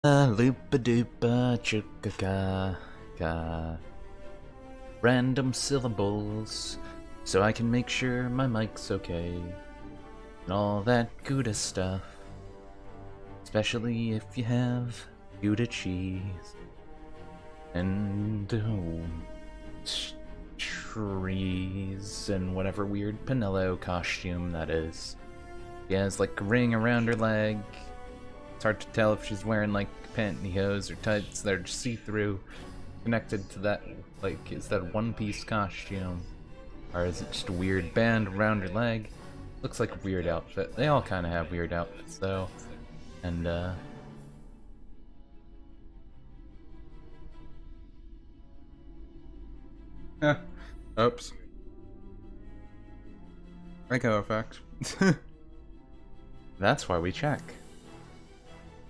Loopa doopa chukaka ka. Random syllables, so I can make sure my mic's okay. And all that Gouda stuff. Especially if you have Gouda cheese. And trees and whatever weird Pinello costume that is. She has like a ring around her leg. It's hard to tell if she's wearing like pantyhose or tights that are see-through, connected to that, like, is that one-piece costume? Or is it just a weird band around her leg? Looks like a weird outfit. They all kind of have weird outfits though. And oops. Echo effect. That's why we check.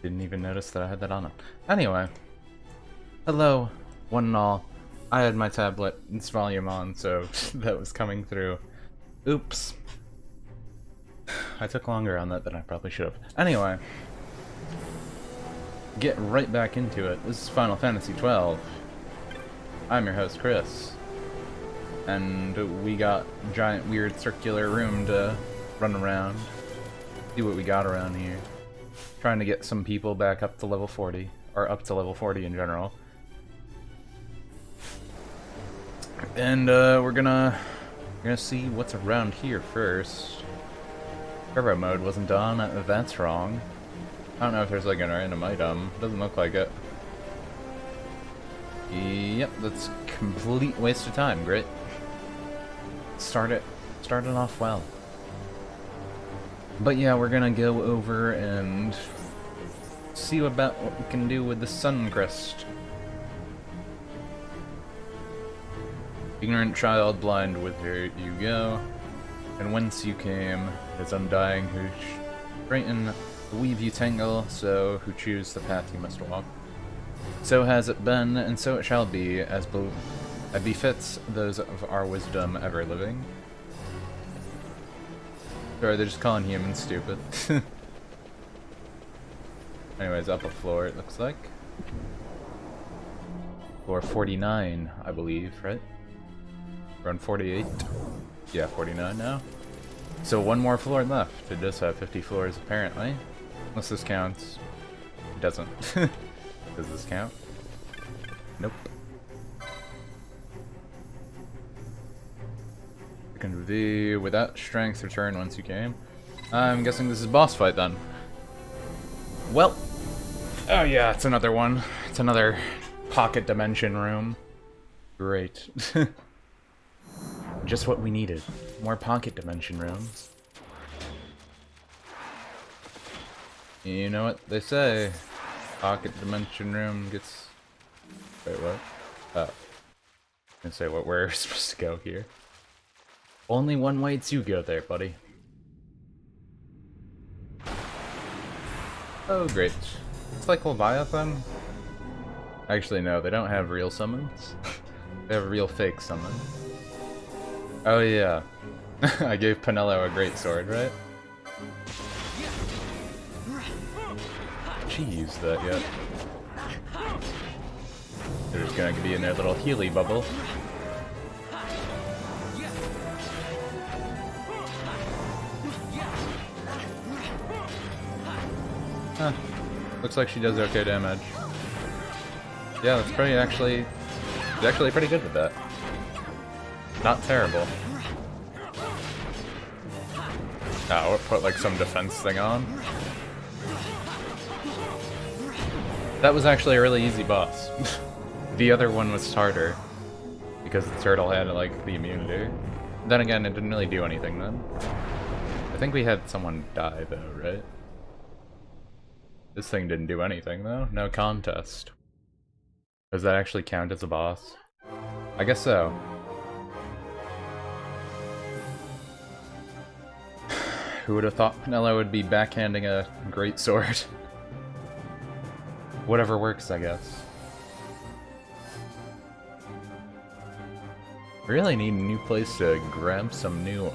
Didn't even notice that I had that on it. Anyway. Hello, one and all. I had my tablet, its volume on, so that was coming through. Oops. I took longer on that than I probably should have. Anyway. Get right back into it. This is Final Fantasy XII. I'm your host, Chris. And we got a giant weird circular room to run around. See what we got around here. Trying to get some people back up to level 40. Or up to level 40 in general. And we're gonna see what's around here first. Turbo mode wasn't on. That's wrong. I don't know if there's like a random item. Doesn't look like it. Yep, that's a complete waste of time. Great. Started off well. But yeah, we're gonna go over and see about what we can do with the Suncrest. Ignorant child, blind whither you go, and whence you came is undying who straighten the weave you tangle, so who choose the path you must walk. So has it been, and so it shall be, as befits those of our wisdom ever living. Sorry, they're just calling humans stupid. Anyways, up a floor it looks like. Floor 49, I believe, right? We're on 48. Yeah, 49 now. So one more floor left. It does have 50 floors apparently. Unless this counts. It doesn't. Does this count? Nope. Second V, without strength, return once you came. I'm guessing this is boss fight then. Well. Oh yeah, it's another one. It's another pocket dimension room. Great. Just what we needed. More pocket dimension rooms. You know what they say. Pocket dimension room gets... Wait, what? Oh. I'm gonna say what we're supposed to go here. Only one way to go there, buddy. Oh, great. It's like Leviathan. Actually, no, they don't have real summons. They have real fake summons. Oh yeah, I gave Pinello a great sword, right? She used that yet. They're just gonna be in their little Healy bubble. Huh. Looks like she does okay damage. Yeah, that's pretty actually. She's actually pretty good with that. Not terrible. Oh, put like some defense thing on. That was actually a really easy boss. The other one was harder. Because the turtle had like the immunity. Then again, it didn't really do anything then. I think we had someone die though, right? This thing didn't do anything though. No contest. Does that actually count as a boss? I guess so. Who would have thought Pinello would be backhanding a great sword? Whatever works, I guess. Really need a new place to grab some new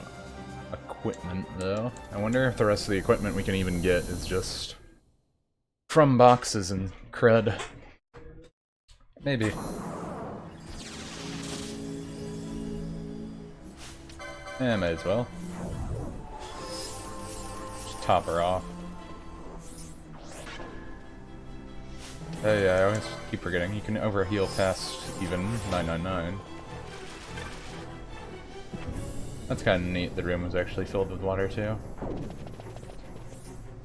equipment, though. I wonder if the rest of the equipment we can even get is just from boxes and crud. Maybe. Yeah, might as well. Just top her off. Oh yeah, I always keep forgetting. You can overheal past even 999. That's kind of neat. The room was actually filled with water too.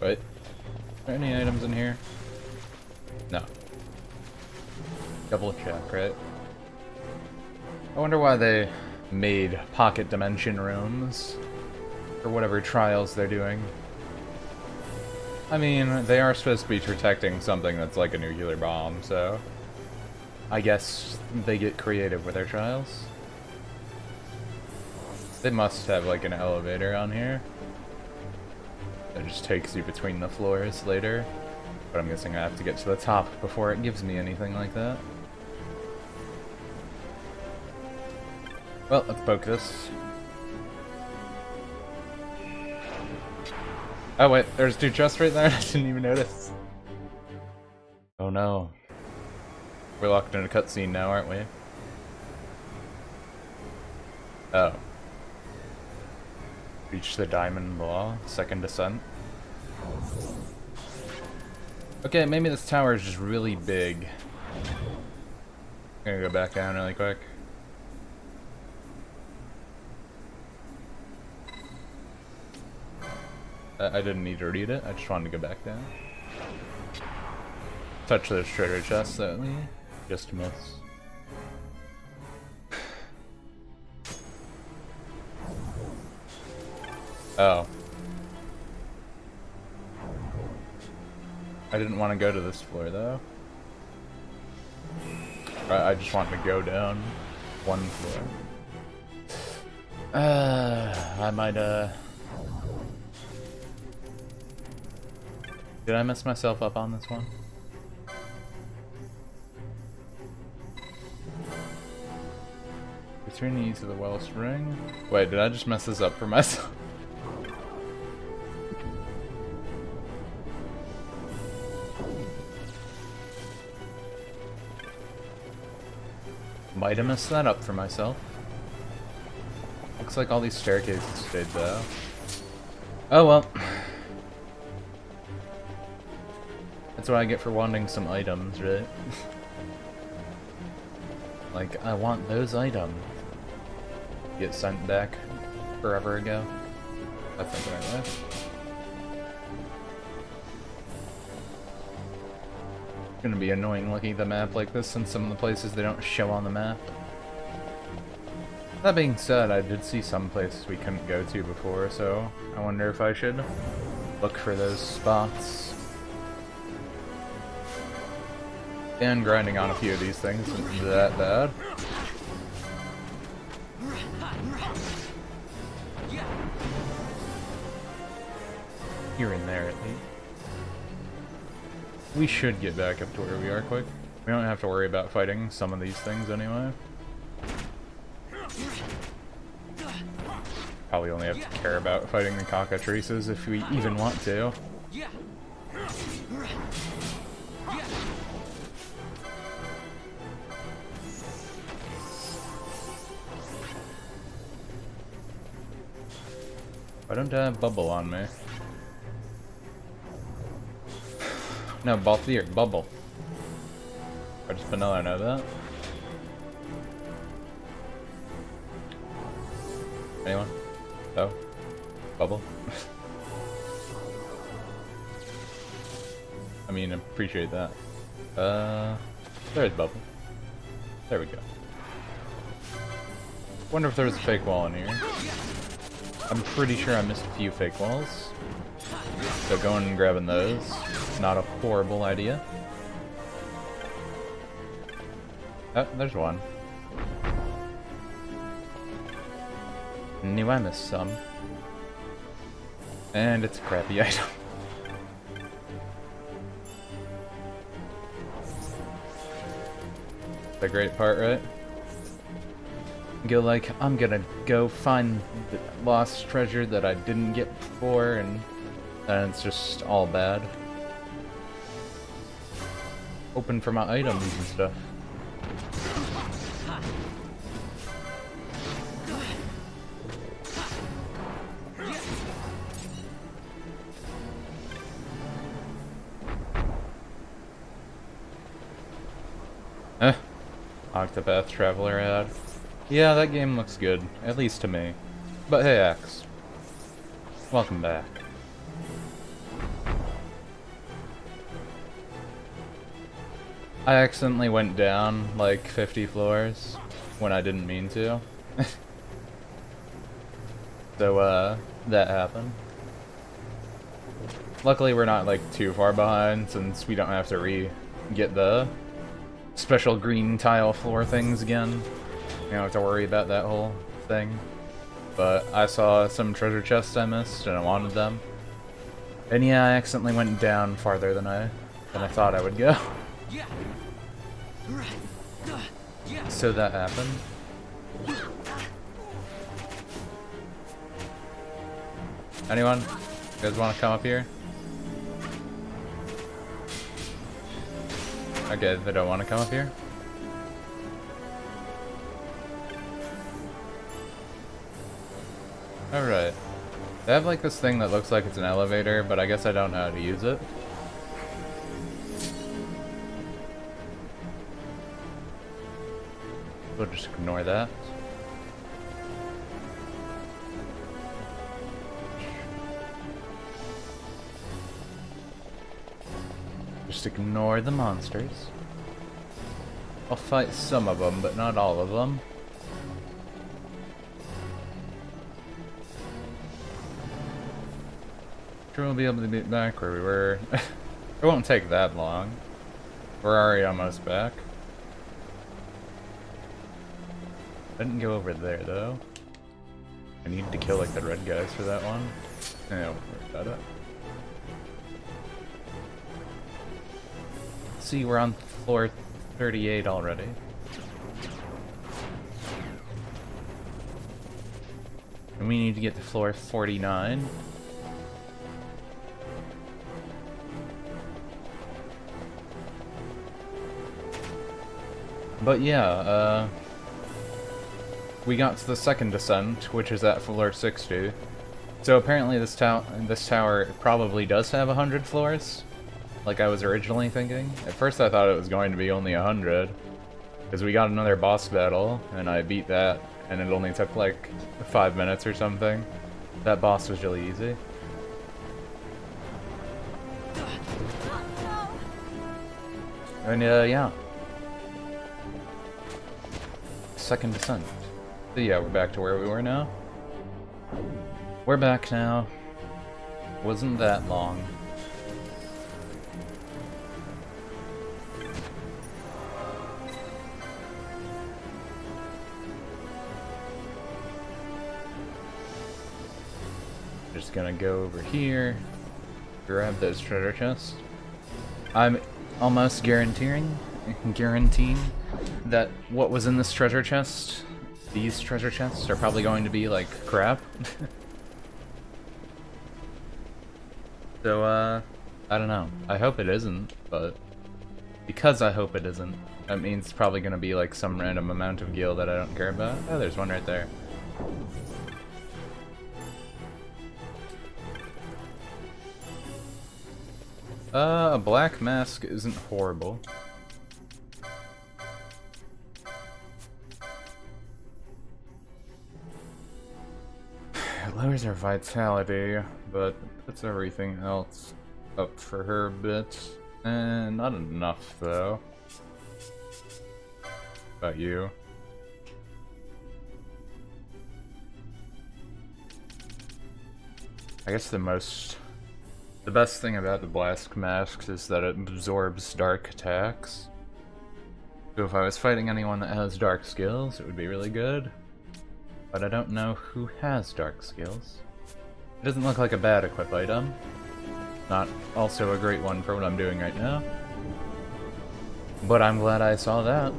Wait, are there any items in here? No. Double check, right? I wonder why they made pocket dimension rooms for whatever trials they're doing. I mean, they are supposed to be protecting something that's like a nuclear bomb, so I guess they get creative with their trials. They must have like an elevator on here that just takes you between the floors later, but I'm guessing I have to get to the top before it gives me anything like that. Well, let's poke this. Oh wait, there's two chests right there? I didn't even notice. Oh no. We're locked in a cutscene now, aren't we? Oh. Reach the Diamond Law, second descent. Okay, maybe this tower is just really big. I'm gonna go back down really quick. I didn't need to read it, I just wanted to go back down. Touch those treasure chests that we just missed. Oh. I didn't want to go to this floor though. I just wanted to go down one floor. I might Did I mess myself up on this one? Return the use of the wellspring. Wait, did I just mess this up for myself? Might have messed that up for myself. Looks like all these staircases stayed though. Oh well. That's what I get for wanting some items, right? Like, I want those items. Get sent back forever ago. That's not the right way. It's gonna be annoying looking at the map like this in some of the places they don't show on the map. That being said, I did see some places we couldn't go to before, so I wonder if I should look for those spots. And grinding on a few of these things isn't that bad. Here and there, at least. We should get back up to where we are quick. We don't have to worry about fighting some of these things anyway. Probably only have to care about fighting the cockatrices if we even want to. Why don't I have bubble on me? No, Balthier, bubble. Or does Vanilla know that? Anyone? Oh? Bubble? I mean, appreciate that. There's Bubble. There we go. Wonder if there was a fake wall in here. I'm pretty sure I missed a few fake walls. So going and grabbing those, not a horrible idea. Oh, there's one. Knew I missed some. And it's a crappy item. The great part, right? Go like, I'm gonna go find the lost treasure that I didn't get before, and then it's just all bad. Open for my items and stuff. Octopath Traveler ad. Yeah, that game looks good, at least to me. But hey, Axe. Welcome back. I accidentally went down like 50 floors when I didn't mean to. So, that happened. Luckily, we're not like too far behind since we don't have to get the special green tile floor things again. You don't have to worry about that whole thing. But I saw some treasure chests I missed and I wanted them. And yeah, I accidentally went down farther than I thought I would go. So that happened. Anyone? You guys want to come up here? Okay, they don't want to come up here. Alright. They have like this thing that looks like it's an elevator, but I guess I don't know how to use it. We'll just ignore that. Just ignore the monsters. I'll fight some of them, but not all of them. Sure we'll be able to get back where we were. It won't take that long. We're already almost back. I didn't go over there though. I need to kill like the red guys for that one. Yeah, don't worry about it. See, we're on floor 38 already. And we need to get to floor 49. But yeah, we got to the second descent, which is at floor 60. So apparently this tower probably does have 100 floors, like I was originally thinking. At first I thought it was going to be only 100, because we got another boss battle, and I beat that, and it only took like 5 minutes or something. That boss was really easy. And yeah. Second descent. So yeah, we're back to where we were now. We're back now. Wasn't that long. Just gonna go over here, grab those treasure chests. I'm almost guaranteeing that what was in this treasure chest, these treasure chests, are probably going to be like crap. So, I don't know. I hope it isn't, but because I hope it isn't, that means it's probably gonna be like some random amount of gil that I don't care about. Oh, there's one right there. A black mask isn't horrible. It lowers her vitality, but puts everything else up for her a bit. And not enough, though. About you. I guess the best thing about the blast masks is that it absorbs dark attacks. So if I was fighting anyone that has dark skills, it would be really good. But I don't know who has dark skills. It doesn't look like a bad equip item. Not also a great one for what I'm doing right now. But I'm glad I saw that.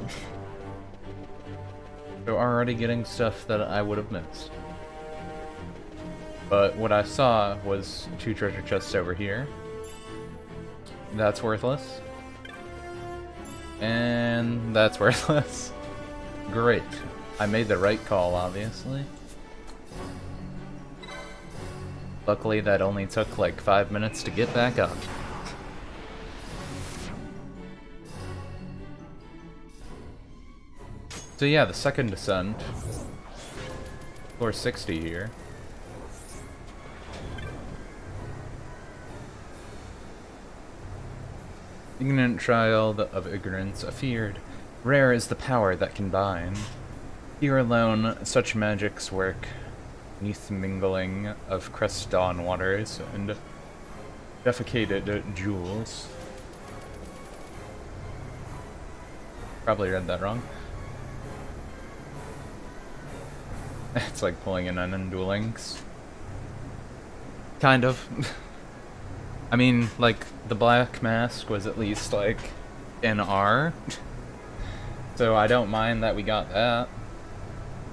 So already getting stuff that I would have missed. But what I saw was 2 treasure chests over here. That's worthless. And that's worthless. Great. I made the right call, obviously. Luckily, that only took like 5 minutes to get back up. So yeah, the second descent. Floor 60 here. Ignorant child of ignorance, afeared. Rare is the power that can bind. Here alone, such magics work. Neath mingling of crest-dawn waters and defecated jewels. Probably read that wrong. It's like pulling an onion Duel Links. Kind of. I mean, like, the Black Mask was at least, like, an R. So I don't mind that we got that.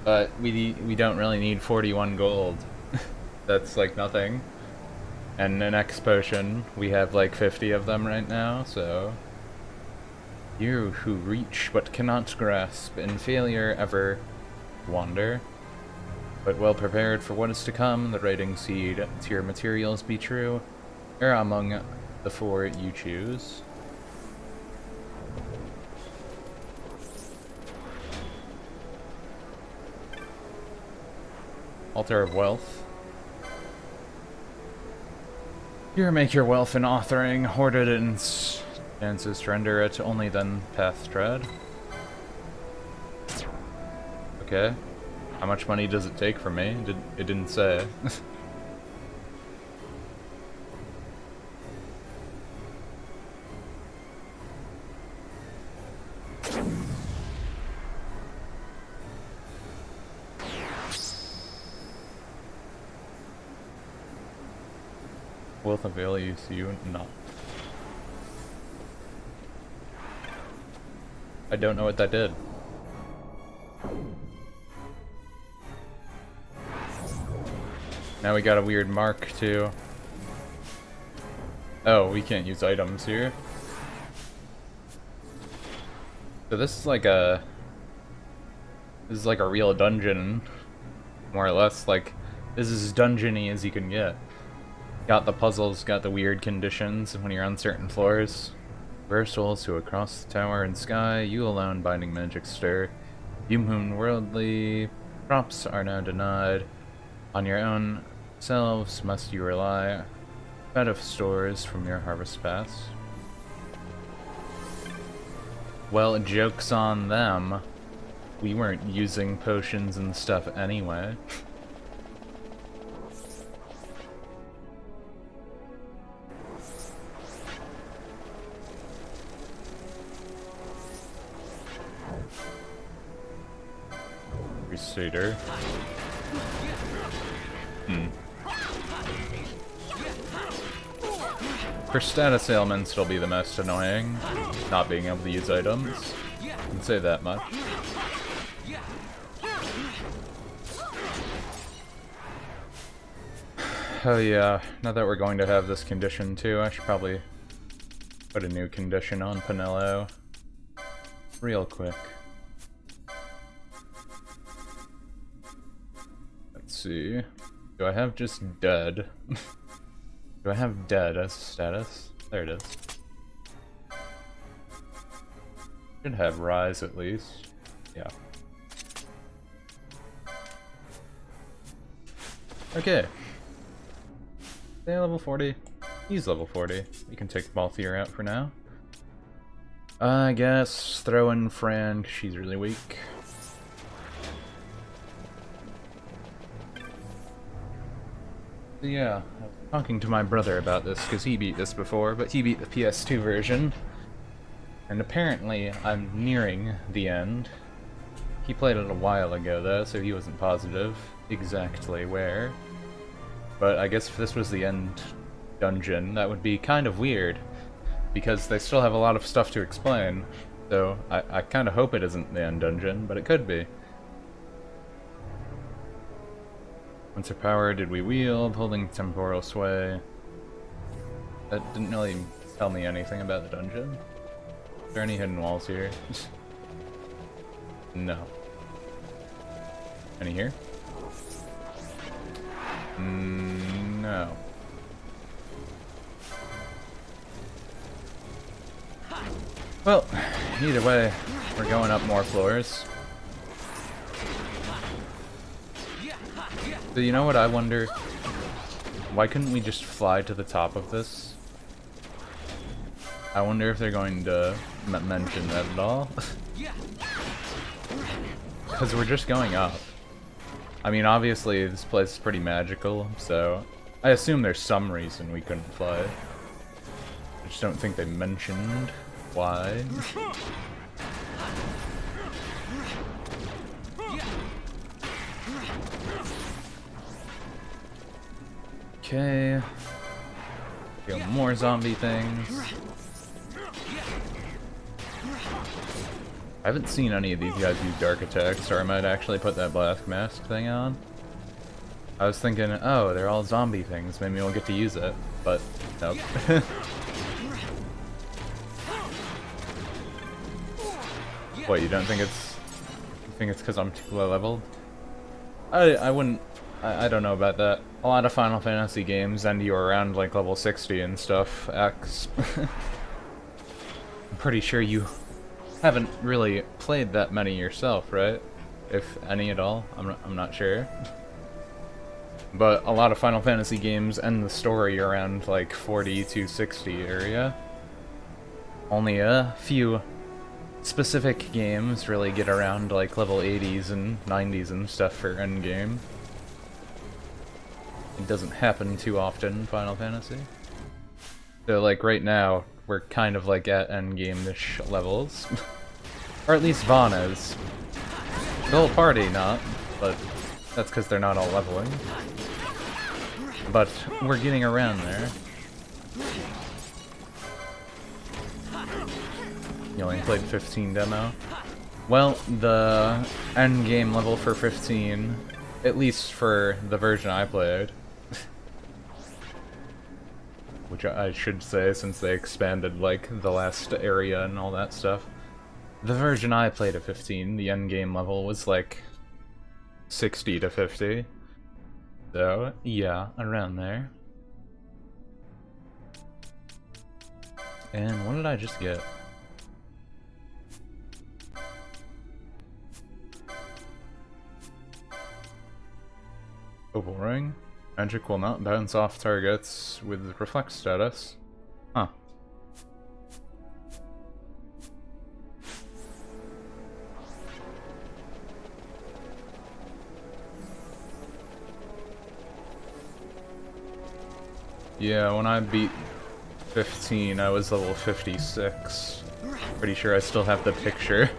But we don't really need 41 gold. That's, like, nothing. And an X potion, we have, like, 50 of them right now, so... You who reach but cannot grasp, in failure ever wander. But well prepared for what is to come, the writing seed to your materials be true. Err among the four you choose. Altar of Wealth. Here make your wealth in authoring, hoard it in chances to render it, only then path tread. Okay. How much money does it take from me? It didn't say. Wealth of value to you, not. I don't know what that did. Now we got a weird mark too. Oh, we can't use items here. So this is like a real dungeon, more or less. Like, this is as dungeon-y as you can get. Got the puzzles, got the weird conditions when you're on certain floors. Reversals to across the tower and sky, you alone binding magic stir. You whom worldly props are now denied. On your own selves must you rely. Fed of stores from your harvest pass. Well, joke's on them. We weren't using potions and stuff anyway. Crusader. For status ailments, it'll be the most annoying, not being able to use items. I can say that much. Oh yeah, now that we're going to have this condition too, I should probably put a new condition on Penelo. Real quick. Let's see. Do I have just dead? Do I have dead as a status? There it is. Should have rise at least. Yeah. Okay. Stay level 40. He's level 40. We can take Balthier out for now. I guess throw in Fran, she's really weak. So yeah, I was talking to my brother about this because he beat this before, but he beat the PS2 version. And apparently I'm nearing the end. He played it a while ago though, so he wasn't positive exactly where. But I guess if this was the end dungeon, that would be kind of weird, because they still have a lot of stuff to explain. So I kind of hope it isn't the end dungeon, but it could be. Once her power did we wield, holding temporal sway. That didn't really tell me anything about the dungeon. there any hidden walls here? No. Any here? No. Well, either way, we're going up more floors. So you know what I wonder? Why couldn't we just fly to the top of this? I wonder if they're going to mention that at all. Because we're just going up. I mean, obviously this place is pretty magical, so I assume there's some reason we couldn't fly. I just don't think they mentioned why. Okay. Feel more zombie things. I haven't seen any of these guys use dark attacks, or I might actually put that black mask thing on. I was thinking, oh, they're all zombie things, maybe we'll get to use it, but nope. What, you don't think it's... You think it's because I'm too low leveled? I wouldn't... I don't know about that. A lot of Final Fantasy games end you around like level 60 and stuff, X. I'm pretty sure you haven't really played that many yourself, right? If any at all, I'm not sure. But a lot of Final Fantasy games end the story around like 40 to 60 area. Only a few specific games really get around like level 80s and 90s and stuff for endgame. It doesn't happen too often in Final Fantasy. So like right now, we're kind of like at endgame-ish levels. Or at least Vaughn is. The whole party not, but that's because they're not all leveling. But we're getting around there. You only played 15 demo? Well, the endgame level for 15, at least for the version I played, which I should say since they expanded like the last area and all that stuff. The version I played at 15, the endgame level was like 60 to 50. So, yeah, around there. And what did I just get? Opal ring. Magic will not bounce off targets with reflect status. Huh. Yeah, when I beat 15, I was level 56. Pretty sure I still have the picture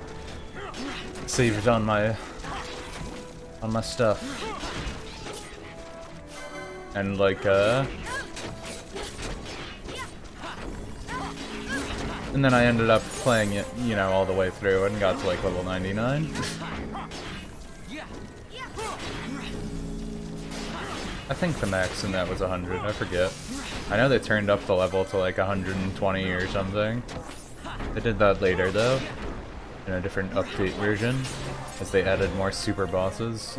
saved on my stuff. And like, and then I ended up playing it, you know, all the way through and got to like level 99. I think the max in that was 100, I forget. I know they turned up the level to like 120 or something. They did that later though, in a different update version, as they added more super bosses.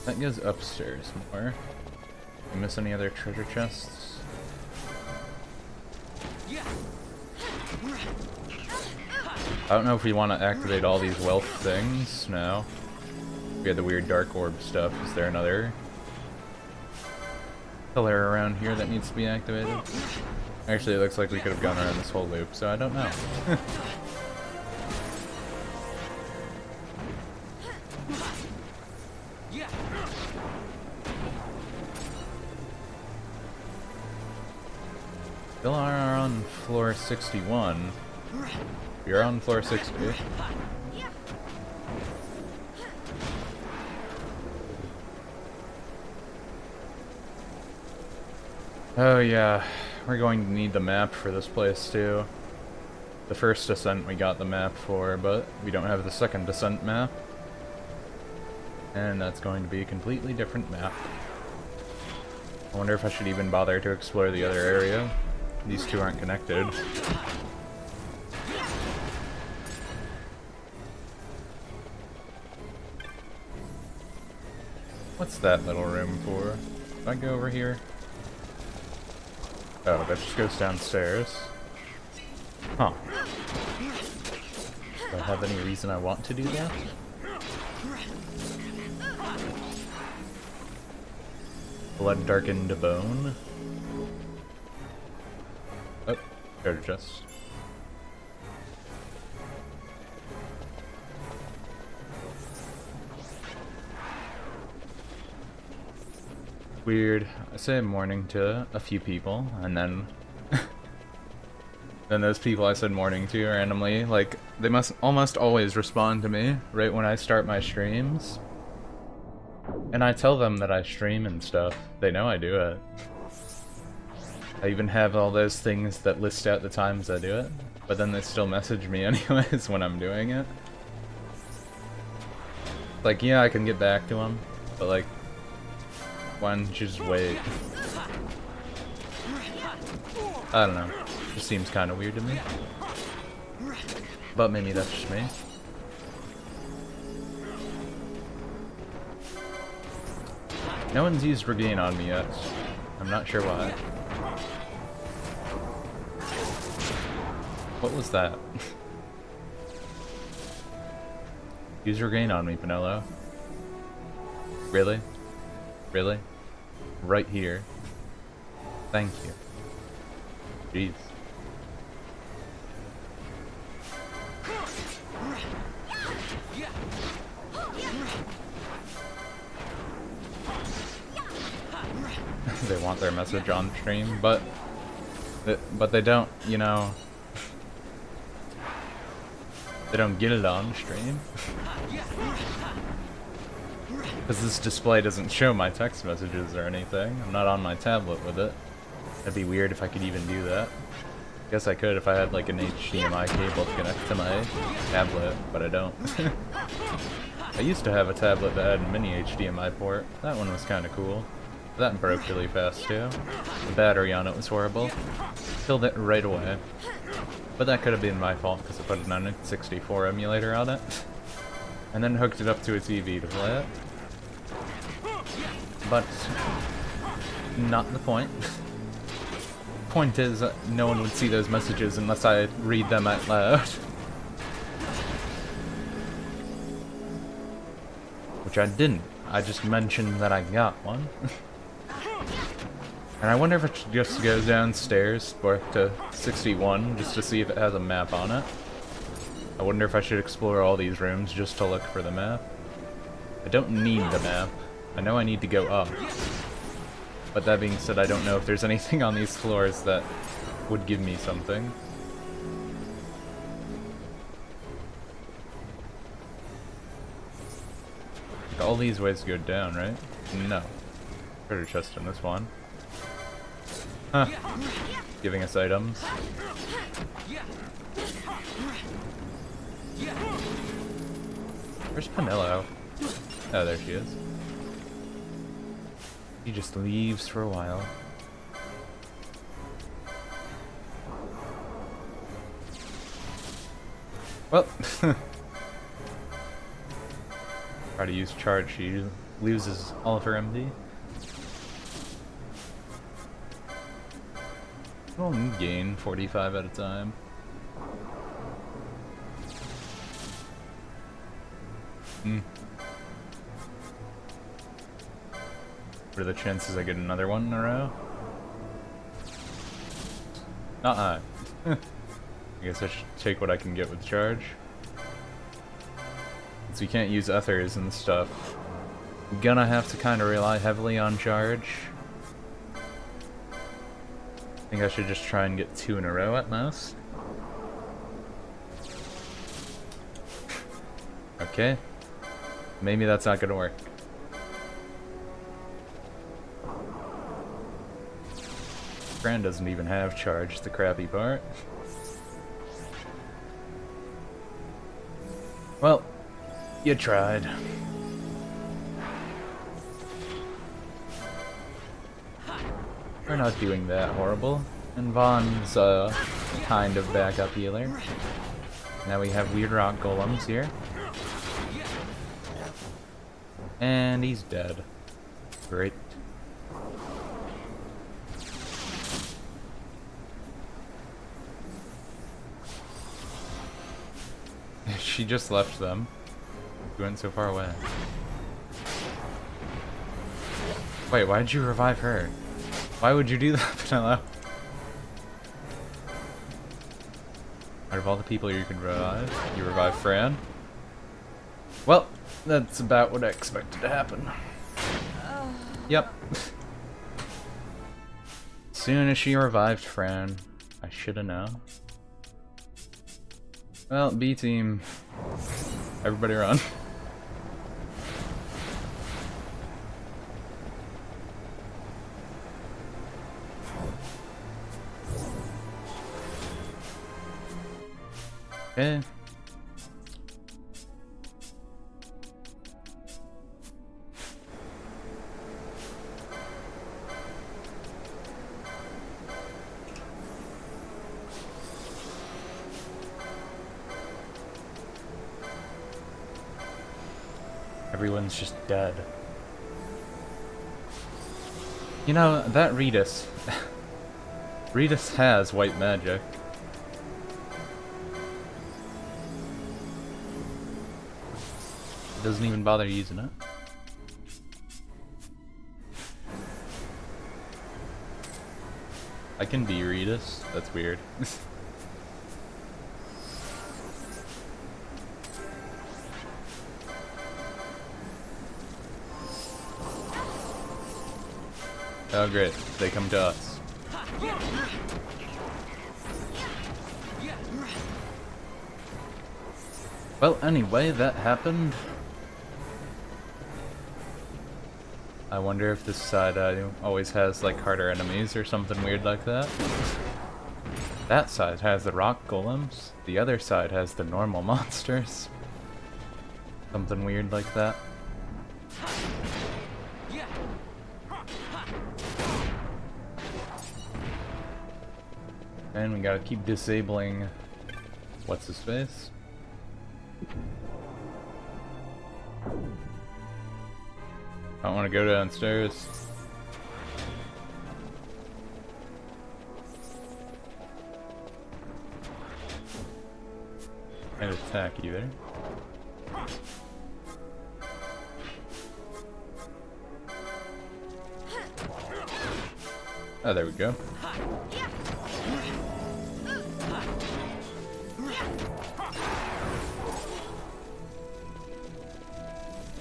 That goes upstairs more. You miss any other treasure chests? I don't know if we want to activate all these wealth things now. We had the weird dark orb stuff. Is there another pillar around here that needs to be activated? Actually, it looks like we could have gone around this whole loop, so I don't know. Still are on floor 61. You're on floor 60. Oh yeah, we're going to need the map for this place too. The first descent we got the map for, but we don't have the second descent map. And that's going to be a completely different map. I wonder if I should even bother to explore the other area. These two aren't connected. What's that little room for? If I go over here? Oh, that just goes downstairs. Huh. Do I have any reason I want to do that? Blood darkened to bone. Oh, treasure chest. Weird. I say morning to a few people, and then then those people I said morning to randomly, like, they must almost always respond to me right when I start my streams. And I tell them that I stream and stuff. They know I do it. I even have all those things that list out the times I do it, but then they still message me anyways when I'm doing it. Like, yeah, I can get back to them, but like, why don't you just wait? I don't know. Just seems kind of weird to me. But maybe that's just me. No one's used Regain on me yet. I'm not sure why. What was that? Use Regain on me, Penelo. Really? Really? Right here. Thank you. Jeez. They want their message on stream, but they don't, you know, they don't get it on stream. Because this display doesn't show my text messages or anything. I'm not on my tablet with it. That'd be weird if I could even do that. Guess I could if I had like an HDMI cable to connect to my tablet, but I don't. I used to have a tablet that had a mini HDMI port. That one was kind of cool. That broke really fast too. The battery on it was horrible. Killed it right away. But that could have been my fault because I put an N64 emulator on it. And then hooked it up to a TV to play it. But not the point. Point is, no one would see those messages unless I read them out loud. Which I didn't. I just mentioned that I got one. And I wonder if it should just go downstairs back to 61 just to see if it has a map on it. I wonder if I should explore all these rooms just to look for the map. I don't need the map. I know I need to go up. But that being said, I don't know if there's anything on these floors that would give me something. All these ways go down, right? No. Treasure chest in this one. Huh. Giving us items. Where's Penelo? Oh, there she is. He just leaves for a while. Well, try to use charge, she loses all of her MD. We'll gain 45 at a time. What are the chances I get another one in a row? Not high. I guess I should take what I can get with charge. Since we can't use ethers and stuff, I'm gonna have to kind of rely heavily on charge. I think I should just try and get 2 in a row at most. Okay. Maybe that's not gonna work. Gran doesn't even have charge, the crappy part. Well, you tried. We're not doing that horrible. And Vaughn's a kind of backup healer. Now we have weird rock golems here. And he's dead. Great. She just left them. She went so far away. Wait, why did you revive her? Why would you do that, Penelo? Out of all the people you could revive, you revive Fran? Well, that's about what I expected to happen. Yep. Soon as she revived Fran, I shoulda known. Well, B team. Everybody run. Okay. Everyone's just dead. You know, that Redis. Redis has white magic. Doesn't even bother using it. I can be Redis. That's weird. Oh great, they come to us. Well, anyway, that happened. I wonder if this side always has like harder enemies or something weird like that. That side has the rock golems, the other side has the normal monsters. Something weird like that. And we gotta keep disabling what's his face. I don't want to go downstairs. Can't attack either. Oh, there we go.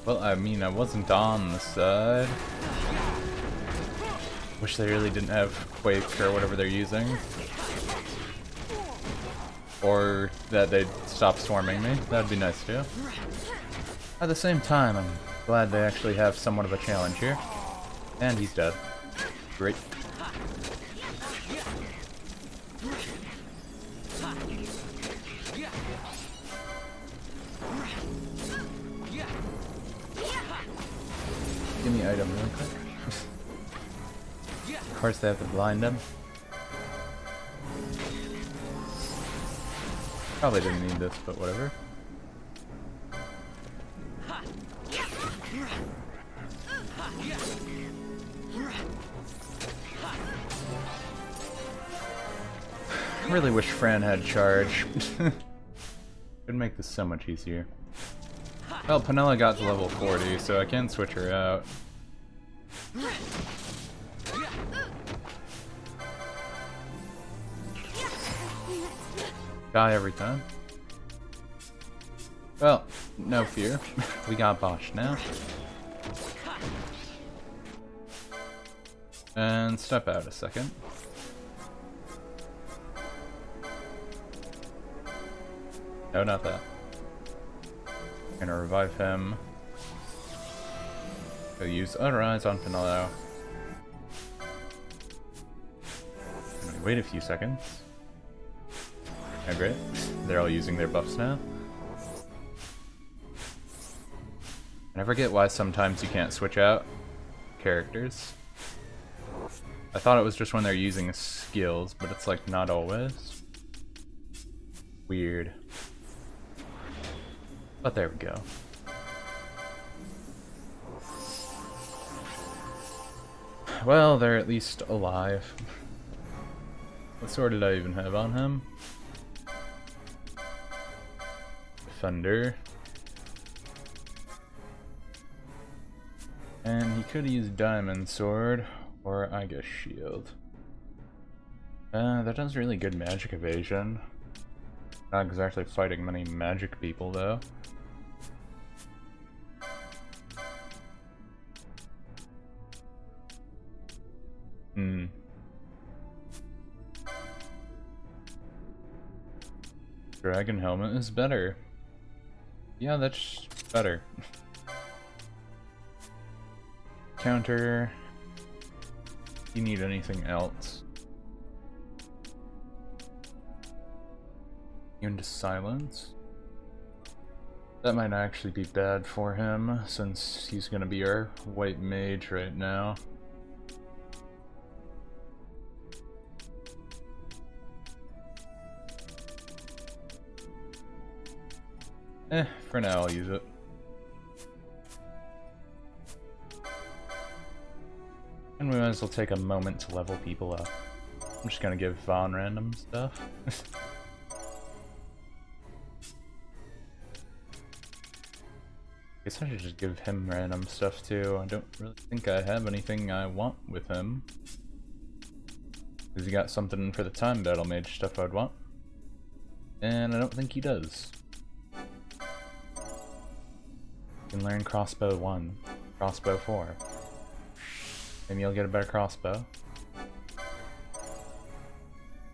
Well, I mean, I wasn't on the side. Wish they really didn't have Quake or whatever they're using. Or that they'd stop swarming me. That'd be nice too. At the same time, I'm glad they actually have somewhat of a challenge here. And he's dead. Great. Give me item really quick. Of course they have to blind him. Probably didn't need this, but whatever. I really wish Fran had charge. Could make this so much easier. Well, Penelo got to level 40, so I can switch her out. Die every time. Well, no fear. We got Bosch now. And step out a second. No, not that. Gonna revive him. Go use Arise on Penelo. Wait a few seconds. Oh, great. They're all using their buffs now. And I forget why sometimes you can't switch out characters. I thought it was just when they're using skills, but it's like not always. Weird. But there we go. Well, they're at least alive. What sword did I even have on him? Defender. And he could use Diamond Sword, or I guess Shield. That does really good magic evasion. Not exactly fighting many magic people, though. Dragon Helmet is better. Yeah, that's better. Counter. You need anything else? Into silence. That might actually be bad for him, since he's gonna be our white mage right now. For now I'll use it. And we might as well take a moment to level people up. I'm just gonna give Vaughn random stuff. Guess I should just give him random stuff too. I don't really think I have anything I want with him. Has he got something for the time battle mage stuff I'd want? And I don't think he does. You can learn crossbow 1, crossbow 4. Maybe you'll get a better crossbow.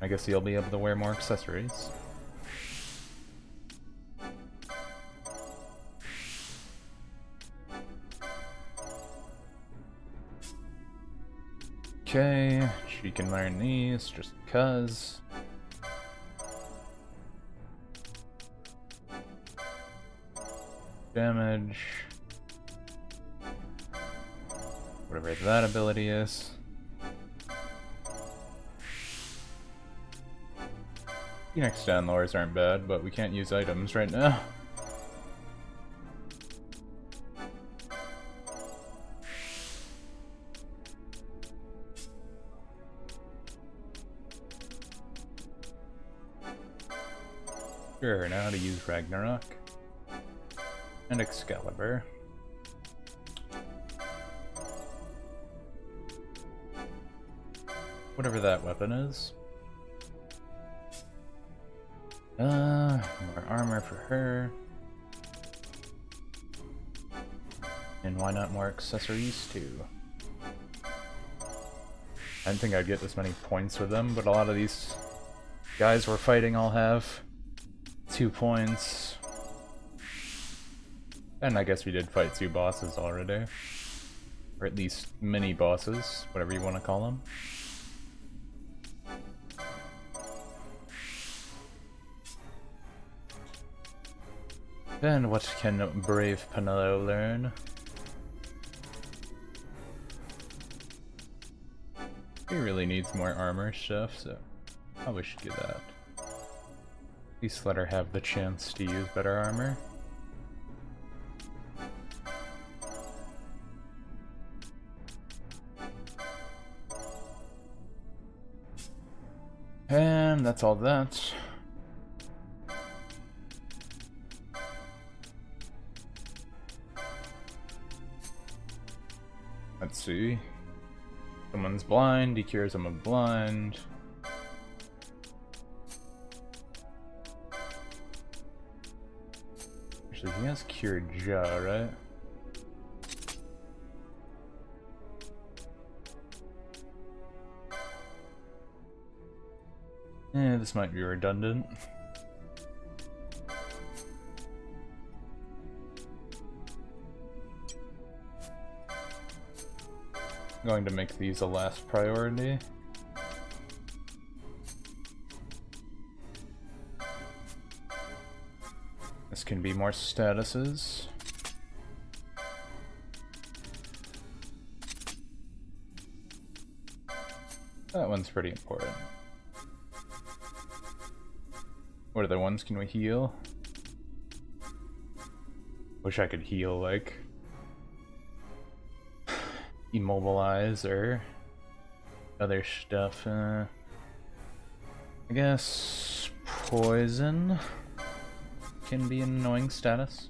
I guess you'll be able to wear more accessories. Okay, she can learn these just because. Damage. Whatever that ability is. Phoenix Downlords aren't bad, but we can't use items right now. Sure, now to use Ragnarok. And Excalibur. Whatever that weapon is. More armor for her. And why not more accessories too? I didn't think I'd get this many points with them, but a lot of these guys we're fighting all have 2 points. And I guess we did fight 2 bosses already. Or at least mini bosses, whatever you want to call them. Then what can brave Penelo learn? He really needs more armor stuff, so probably should get that. At least let her have the chance to use better armor. And that's all that. Let's see. Someone's blind, he cures them of blind. Actually, he has cured Ja, right? Yeah, this might be redundant. I'm going to make these a last priority. This can be more statuses. That one's pretty important. What other ones can we heal? Wish I could heal, like, immobilize or other stuff. I guess poison can be an annoying status.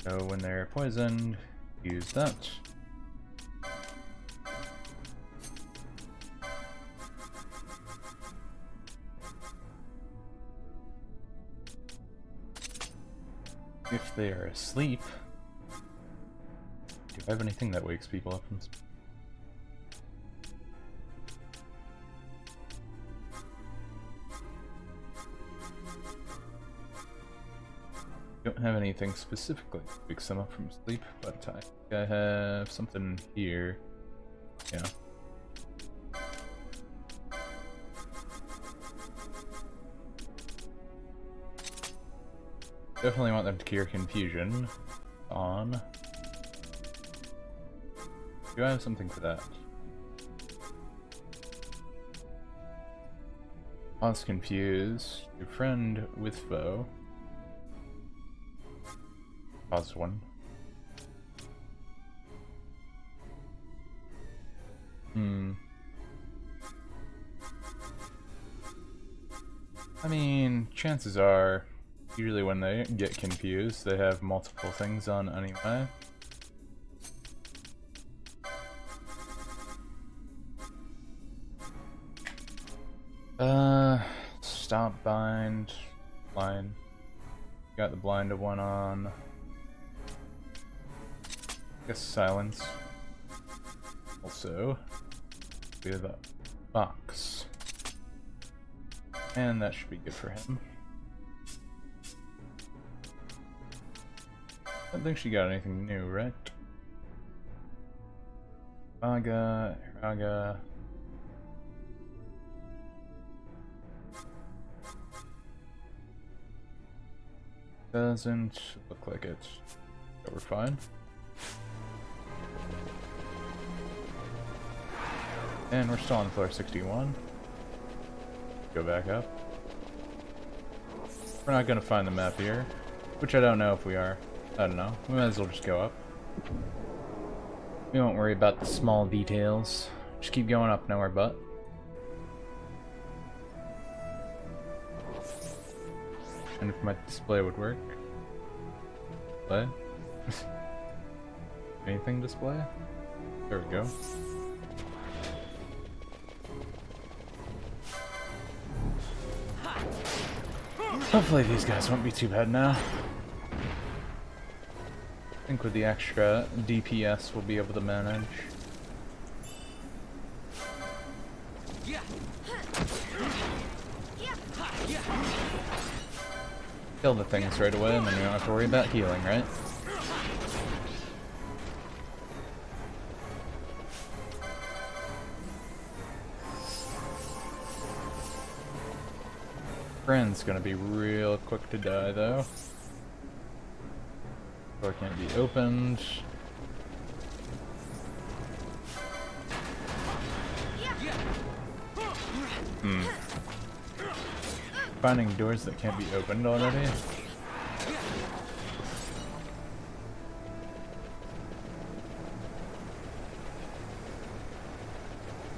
So when they're poisoned, use that. If they are asleep, do I have anything that wakes people up from sleep? Don't have anything specifically that wakes them up from sleep, but I think I have something here. Yeah. Definitely want them to cure confusion on. Do I have something for that? Pause confuse your friend with foe. Pause one. I mean, chances are, usually when they get confused, they have multiple things on anyway. Stop, bind, blind. Got the blind one on. I guess silence. Also, we have a box. And that should be good for him. I don't think she got anything new, right? Raga. Doesn't look like it. So we're fine. And we're still on floor 61. Go back up. We're not gonna find the map here, which I don't know if we are. I don't know. We might as well just go up. We won't worry about the small details. Just keep going up, nowhere but. And if my display would work. Display? Anything display? There we go. Hopefully these guys won't be too bad now. I think with the extra DPS we'll be able to manage. Kill the things right away and then we don't have to worry about healing, right? Friend's gonna be real quick to die though. Door can't be opened. Finding doors that can't be opened already.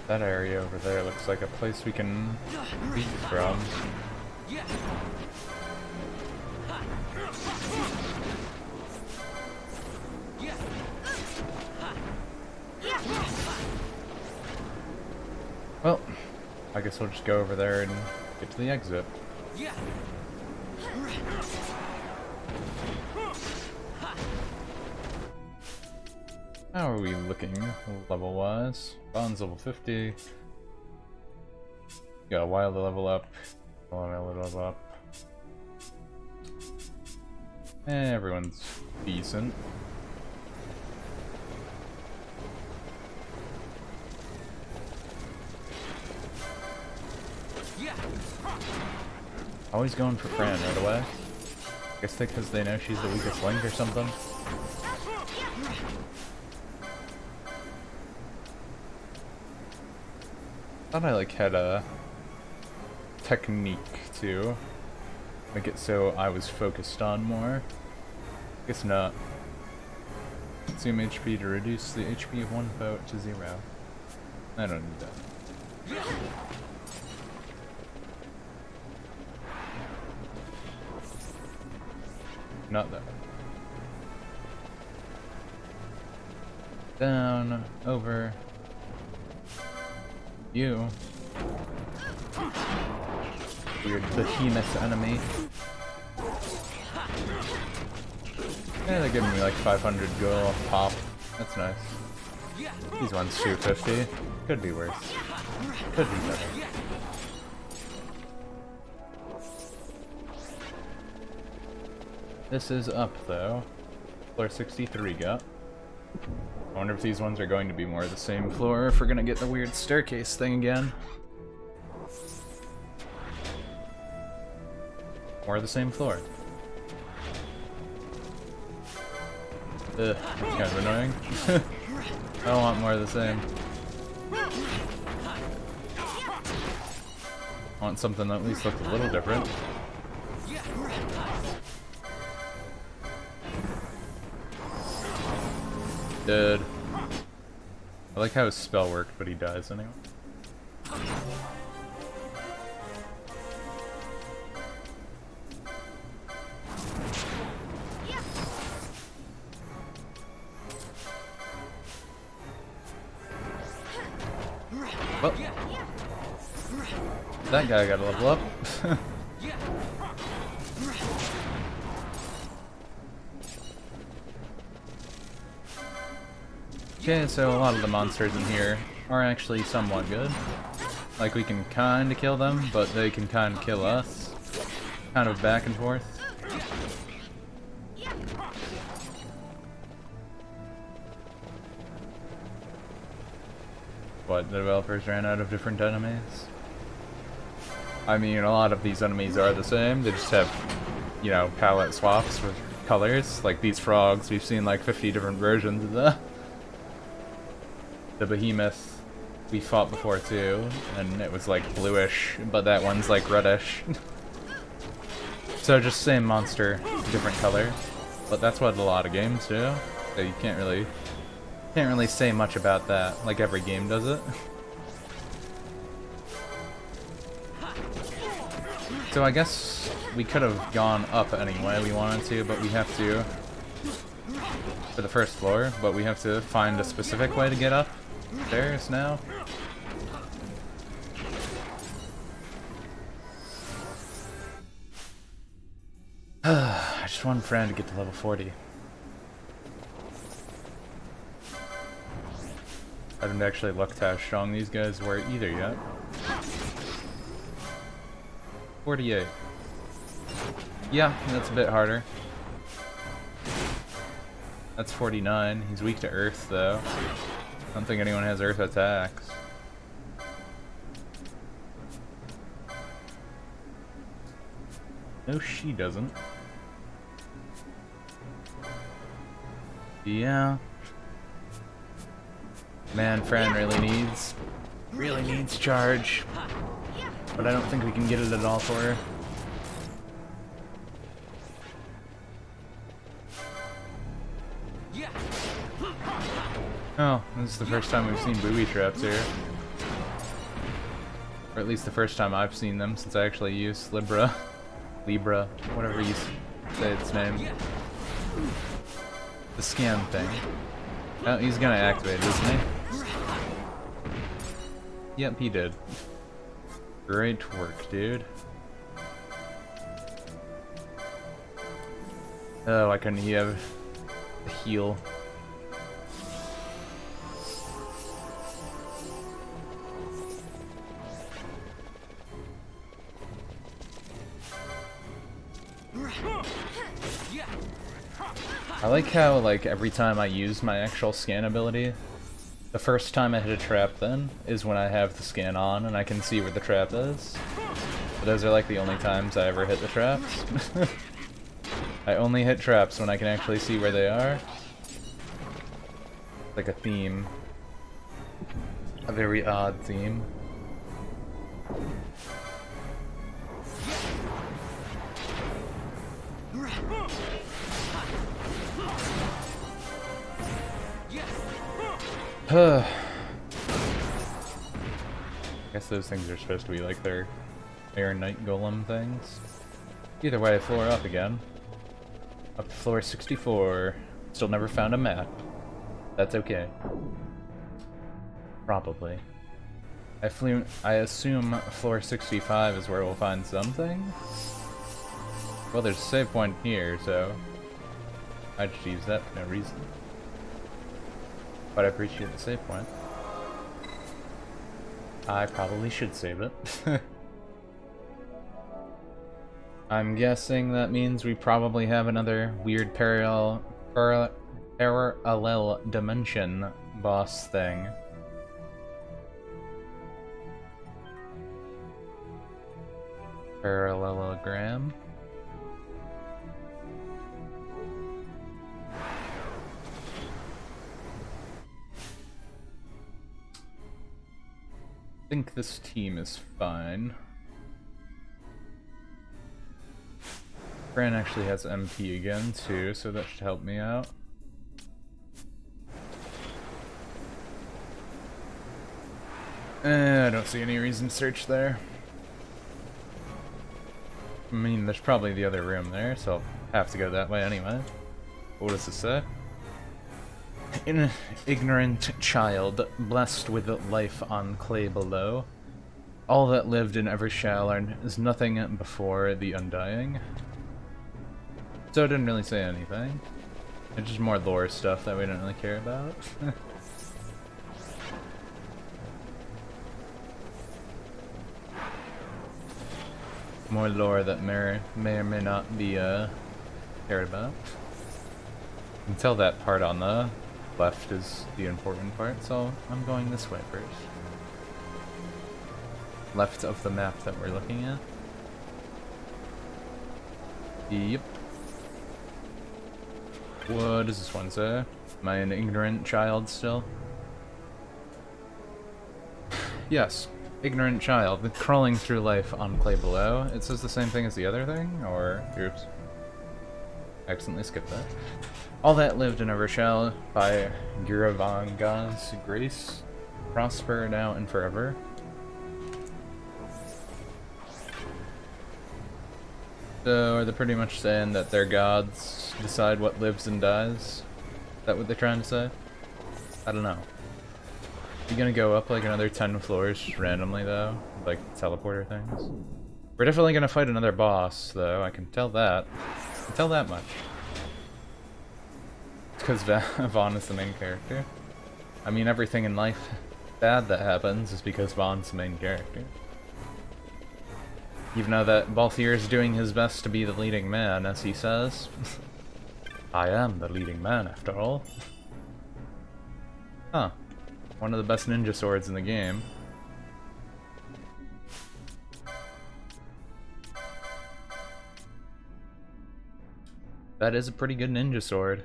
That area over there looks like a place we can beat from. Well, I guess we'll just go over there and get to the exit. How are we looking level-wise? Bond's level 50. Got a while to level up. A while to level up. Everyone's decent. Always going for Fran right away. Guess because they know she's the weakest link or something. Thought I like had a technique to make it so I was focused on more. Guess not. Consume HP to reduce the HP of one foe to 0. I don't need that. Not that. Down, over. You. Weird behemoth enemy. Yeah, they're giving me like 500 gold pop. That's nice. These ones 250. Could be worse. Could be better. This is up though. Floor 63 got. I wonder if these ones are going to be more of the same floor, if we're gonna get the weird staircase thing again. More of the same floor. Ugh, that's kind of annoying. I don't want more of the same. I want something that at least looks a little different. Dead. I like how his spell worked, but he dies anyway. Well, that guy got to level up. Okay, so a lot of the monsters in here are actually somewhat good. Like, we can kinda kill them, but they can kinda kill us. Kind of back and forth. What, the developers ran out of different enemies? I mean, a lot of these enemies are the same, they just have, you know, palette swaps with colors. Like these frogs, we've seen like 50 different versions of that. The behemoth we fought before too, and it was like bluish, but that one's like reddish. So just same monster, different color. But that's what a lot of games do. So you can't really say much about that, like every game does it. So I guess we could have gone up anyway, we wanted to, but we have to, for the first floor, but we have to find a specific way to get up stairs now. I just want Fran to get to level 40. I haven't actually looked how strong these guys were either yet. 48. Yeah, that's a bit harder. That's 49. He's weak to earth, though. I don't think anyone has earth attacks. No, she doesn't. Yeah. Man, Fran really needs charge. But I don't think we can get it at all for her. Oh, this is the first time we've seen booby traps here. Or at least the first time I've seen them since I actually used Libra, whatever you say its name. The scan thing. Oh, he's gonna activate it, isn't he? Yep, he did. Great work, dude. Oh, why couldn't he have a heal? I like how, like, every time I use my actual scan ability, the first time I hit a trap then is when I have the scan on and I can see where the trap is. But those are like the only times I ever hit the traps. I only hit traps when I can actually see where they are. Like a theme. A very odd theme. I guess those things are supposed to be like their Air Knight Golem things. Either way, floor up again. Up to floor 64. Still never found a map. That's okay. Probably. I assume floor 65 is where we'll find something? Well, there's a save point here, so I just use that for no reason. But I appreciate the save point. I probably should save it. I'm guessing that means we probably have another weird parallel dimension boss thing. Parallelogram. I think this team is fine. Fran actually has MP again too, so that should help me out. I don't see any reason to search there. I mean, there's probably the other room there, so I'll have to go that way anyway. What does it say? An ignorant child, blessed with life on clay below. All that lived and ever shall is nothing before the undying. So it didn't really say anything. It's just more lore stuff that we don't really care about. More lore that may or may not be cared about. You can tell that part on the left is the important part, so I'm going this way first. Left of the map that we're looking at. Yep. What does this one say? Am I an ignorant child still? Yes. Ignorant child, crawling through life on clay below. It says the same thing as the other thing, or oops. Accidentally skipped that. All that lived and ever shall, by Giravanga's grace, prosper now and forever. So are they pretty much saying that their gods decide what lives and dies? Is that what they're trying to say? I don't know. You gonna go up like another 10 floors just randomly though? Like teleporter things? We're definitely gonna fight another boss though, I can tell that. I can tell that much. It's because Vaughn is the main character. I mean, everything in life bad that happens is because Vaughn's the main character. Even though that Balthier is doing his best to be the leading man, as he says. I am the leading man, after all. Huh. One of the best ninja swords in the game. That is a pretty good ninja sword.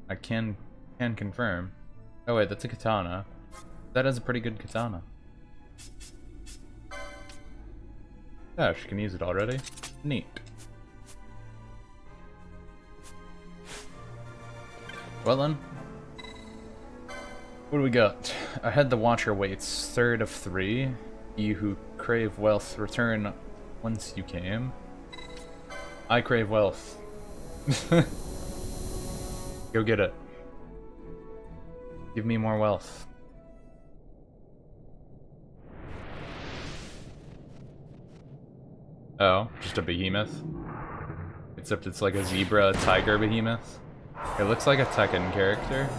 I can confirm. Oh wait, that's a katana. That is a pretty good katana. Oh, she can use it already. Neat. Well then. What do we got? Ahead the Watcher waits, third of 3. You who crave wealth, return whence you came. I crave wealth. Go get it. Give me more wealth. Oh, just a behemoth? Except it's like a zebra tiger behemoth. It looks like a Tekken character.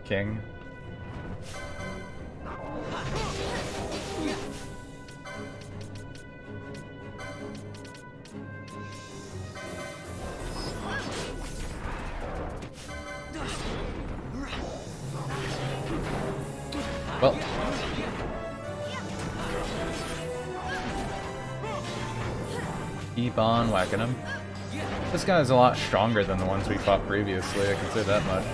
King. Well. Keep on whacking him. This guy's a lot stronger than the ones we fought previously, I can say that much.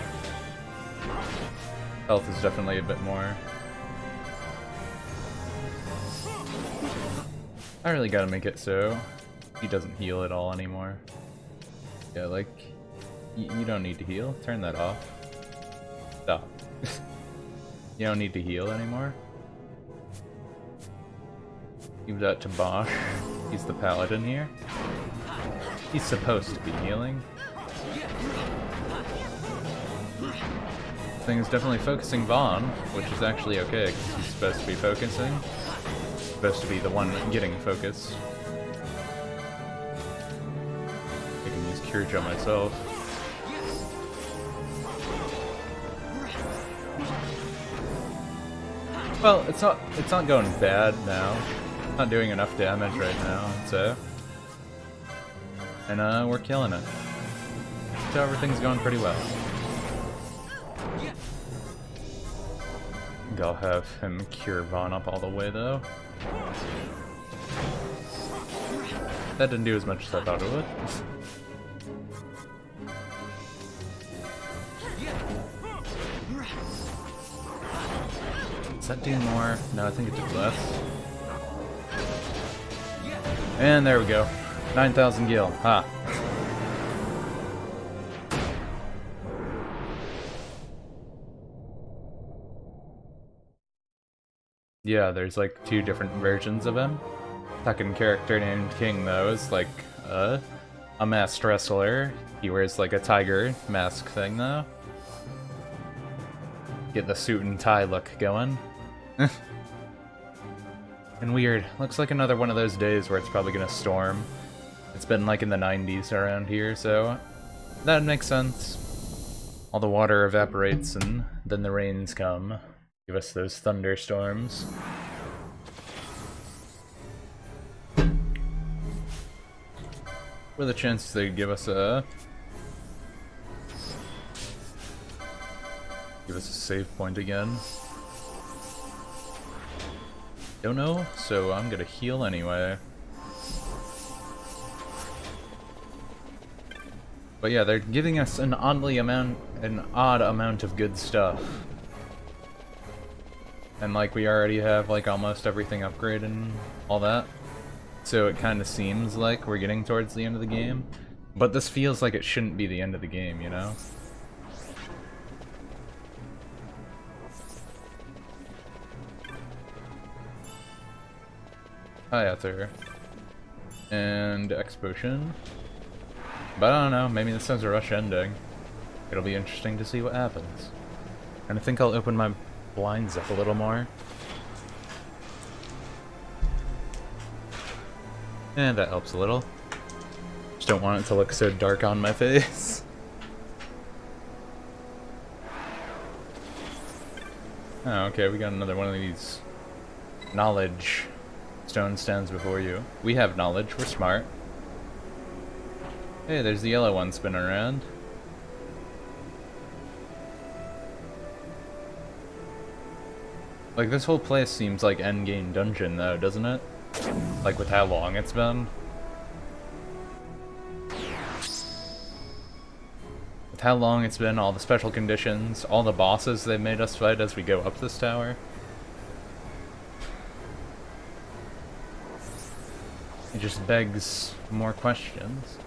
Health is definitely a bit more. I really gotta make it so he doesn't heal at all anymore. Yeah, like, you don't need to heal. Turn that off. You don't need to heal anymore. Give that to Bosch. He's the paladin here. He's supposed to be healing. Thing is definitely focusing Vaughn, which is actually okay, because he's supposed to be focusing. Supposed to be the one getting focused. I can use Cure Gem myself. Well, it's not going bad now. Not doing enough damage right now, so. And we're killing it. So everything's going pretty well. I think I'll have him cure Vaughn up all the way though. That didn't do as much as I thought it would. Does that do more? No, I think it did less. And there we go. 9,000 gil. Ha. Yeah, there's like 2 different versions of him. Second character named King though is like a masked wrestler. He wears like a tiger mask thing though. Get the suit and tie look going. And weird. Looks like another one of those days where it's probably gonna storm. It's been like in the 90s around here, so that makes sense. All the water evaporates and then the rains come. Give us those thunderstorms. With a chance they give us a save point again. Don't know, so I'm gonna heal anyway. But yeah, they're giving us an odd amount of good stuff. And like we already have like almost everything upgraded and all that. So it kind of seems like we're getting towards the end of the game. But this feels like it shouldn't be the end of the game, you know? Hi, Ether. And X Potion. But I don't know, maybe this has a rush ending. It'll be interesting to see what happens. And I think I'll open my blinds up a little more. And that helps a little. Just don't want it to look so dark on my face. Oh, okay, we got another one of these knowledge stone stands before you. We have knowledge, we're smart. Hey, there's the yellow one spinning around. Like, this whole place seems like endgame dungeon though, doesn't it? Like, with how long it's been. With how long it's been, all the special conditions, all the bosses they made us fight as we go up this tower. It just begs more questions.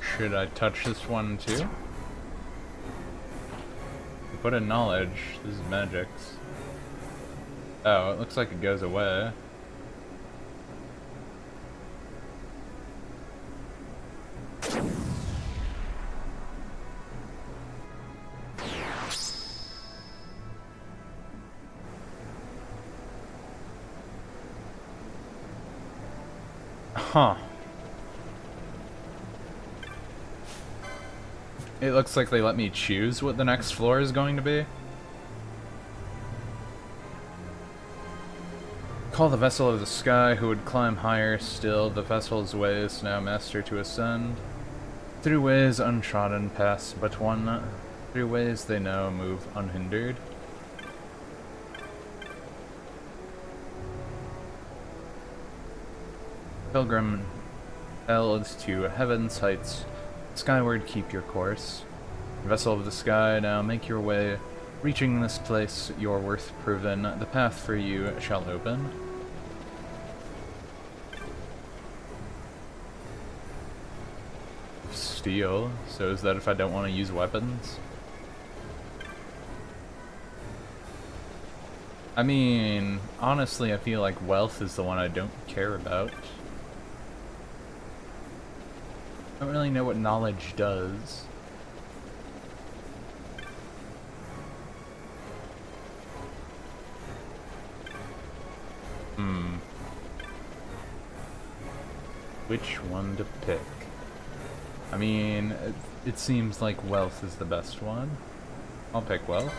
Should I touch this one too? Put in knowledge. This is magic's. Oh, it looks like it goes away. Huh. It looks like they let me choose what the next floor is going to be. Call the vessel of the sky who would climb higher still. The vessel's way is now master to ascend. Through ways untrodden pass but one. Through ways they know move unhindered. Pilgrim, held to heaven's heights. Skyward keep your course. Vessel of the sky, now make your way Reaching this place, your worth proven, the path for you shall open. Steel, so is that if I don't want to use weapons? I mean, honestly, I feel like wealth is the one I don't care about. I don't really know what knowledge does. Which one to pick? I mean, it seems like wealth is the best one. I'll pick wealth.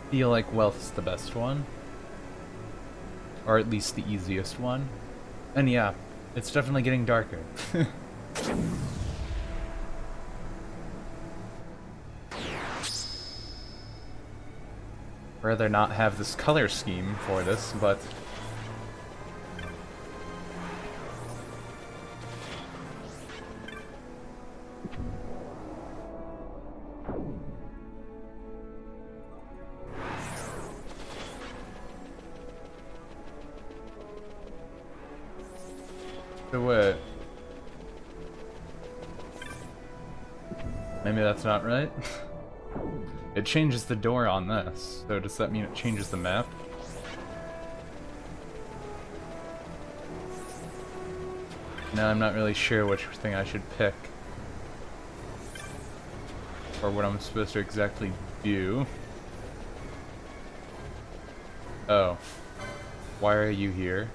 Feel like wealth's the best one. Or at least the easiest one. And yeah, it's definitely getting darker. Rather not have this color scheme for this, but so what? Maybe that's not right. It changes the door on this, so does that mean it changes the map? No, I'm not really sure which thing I should pick. Or what I'm supposed to exactly do. Oh. Why are you here?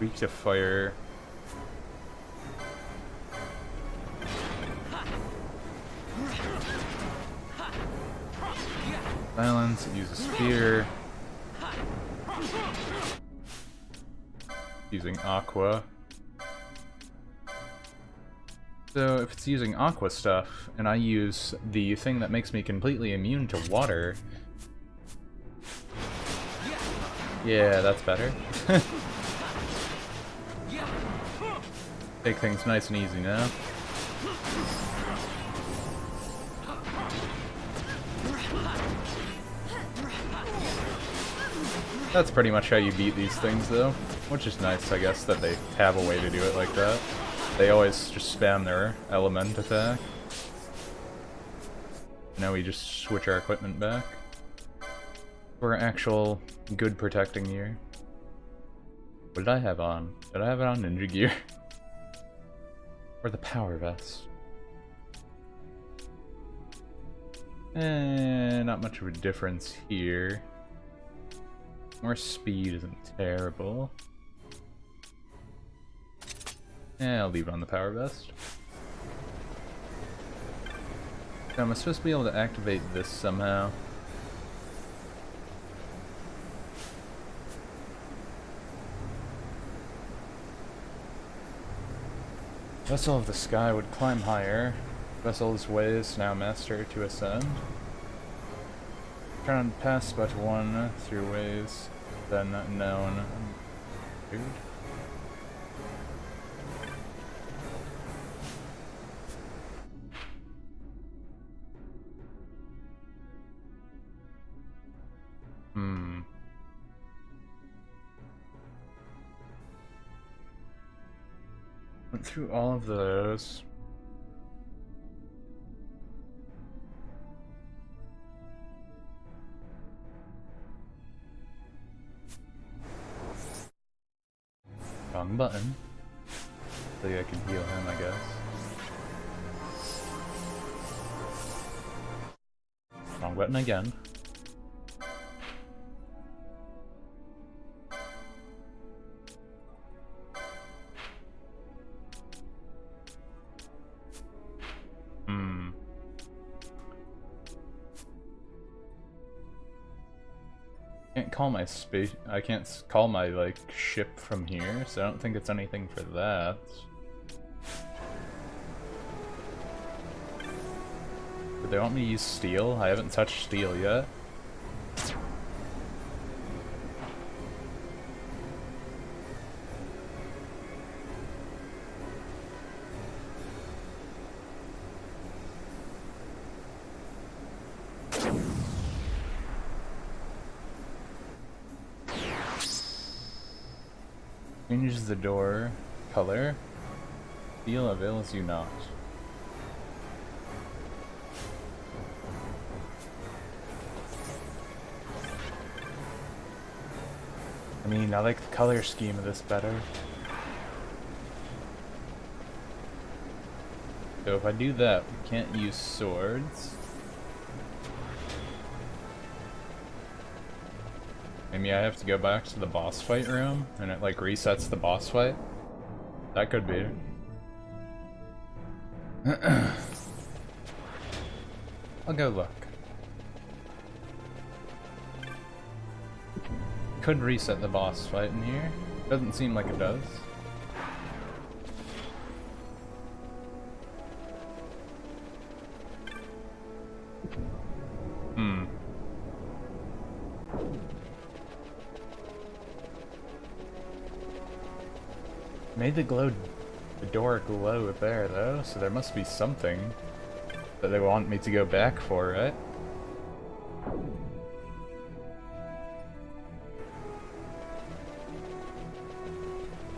Weak to fire. Silence, use a spear. Using aqua. So if it's using aqua stuff, and I use the thing that makes me completely immune to water... Yeah, that's better. Take things nice and easy now. That's pretty much how you beat these things though, which is nice I guess that they have a way to do it like that. They always just spam their element attack. Now we just switch our equipment back. For actual good protecting gear. What did I have on? Did I have it on ninja gear? Or the power vest? Not much of a difference here. More speed isn't terrible. I'll leave it on the power vest. Now, am I supposed to be able to activate this somehow? Vessel of the Sky would climb higher. Vessel's ways now master to ascend. Turn pass but one through ways then known. Dude. Went through all of those. Wrong button. So I can heal him, I guess. Wrong button again. Call my space. I can't call my like ship from here, so I don't think it's anything for that. But They want me to use steel? I haven't touched steel yet. Changes the door color. Steel avails you not. I mean, I like the color scheme of this better. So if I do that, we can't use swords. Maybe I have to go back to the boss fight room and it like resets the boss fight. That could be. I'll go look. Could reset the boss fight in here. Doesn't seem like it does. Made the door glow up there though, so there must be something that they want me to go back for, right?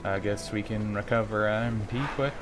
I guess we can recover MP quick.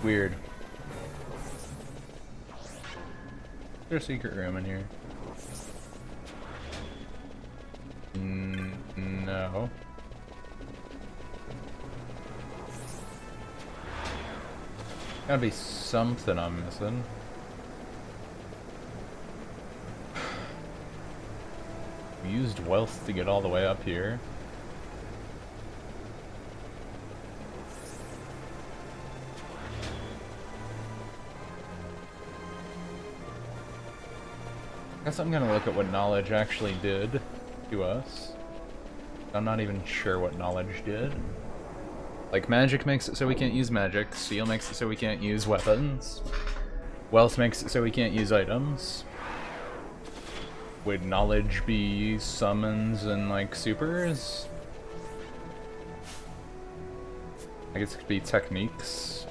Weird. Is there a secret room in here? No. Gotta be something I'm missing. We used wealth to get all the way up here. Guess I'm gonna look at what knowledge actually did to us. I'm not even sure what knowledge did. Like, magic makes it so we can't use magic, steel makes it so we can't use weapons, wealth makes it so we can't use items. Would knowledge be summons and, like, supers? I guess it could be techniques.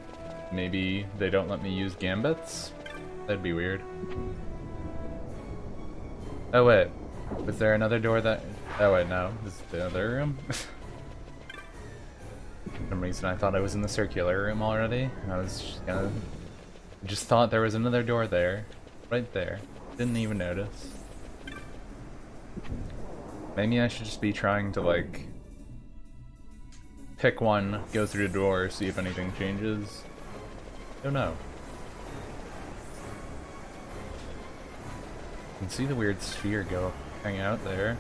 Maybe they don't let me use gambits? That'd be weird. Oh wait, was there another door that... Oh wait, no, this is the other room? For some reason I thought I was in the circular room already. I was just thought there was another door there. Right there. Didn't even notice. Maybe I should just be trying to, like, pick one, go through the door, see if anything changes. Don't know. You can see the weird sphere go hang out there.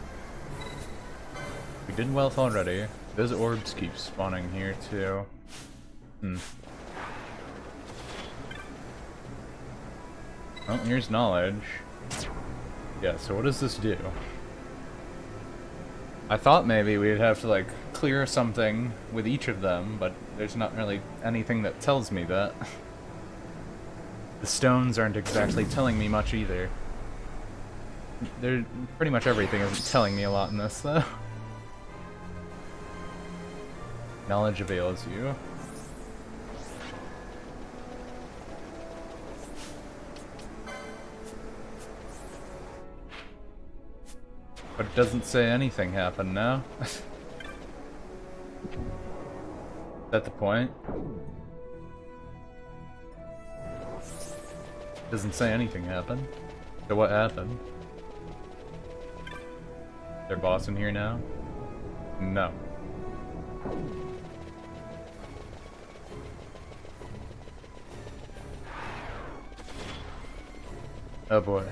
We did wealth already. Those orbs keep spawning here too. Oh, here's knowledge. Yeah, so what does this do? I thought maybe we'd have to, like, clear something with each of them, but there's not really anything that tells me that. The stones aren't exactly telling me much either. Pretty much everything isn't telling me a lot in this, though. Knowledge avails you. But it doesn't say anything happened now. Is that the point? Doesn't say anything happened. So what happened? Their boss in here now? No. Oh boy.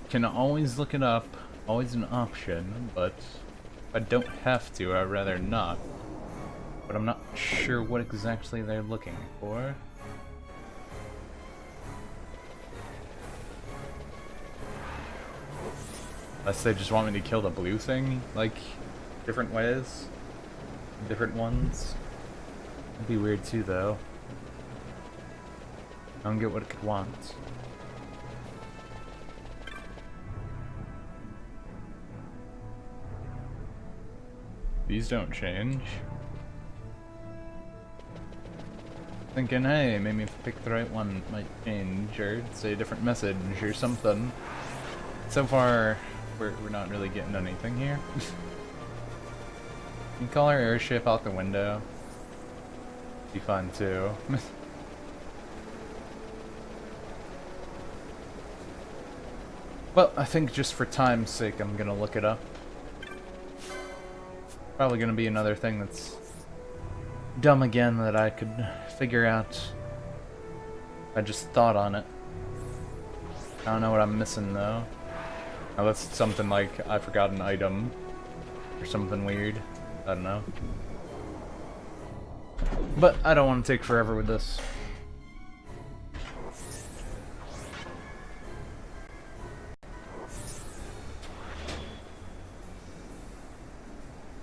Can always look it up, always an option, but if I don't have to, I'd rather not. But I'm not sure what exactly they're looking for. Unless they just want me to kill the blue thing, like, different ways. Different ones. That'd be weird too, though. I don't get what it could want. These don't change. Thinking, hey, maybe if I pick the right one, it might change, or say a different message, or something. So far, we're not really getting anything here. You can call our airship out the window. Be fun, too. Well, I think just for time's sake, I'm gonna look it up. Probably gonna be another thing that's dumb again that I could figure out. I just thought on it. I don't know what I'm missing though. Unless it's something like I forgot an item or something weird. I don't know. But I don't want to take forever with this.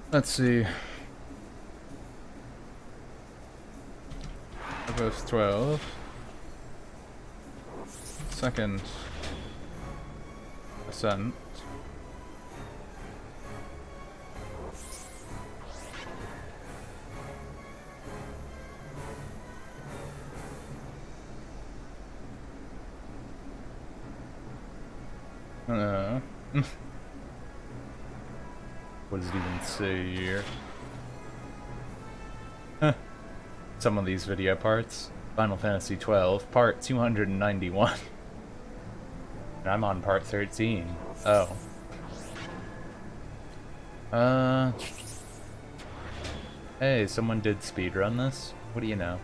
Let's see. Outpost 12. Second ascent. What does it even say here? Some of these video parts. Final Fantasy 12, part 291. And I'm on part 13. Oh. Hey, someone did speedrun this? What do you know?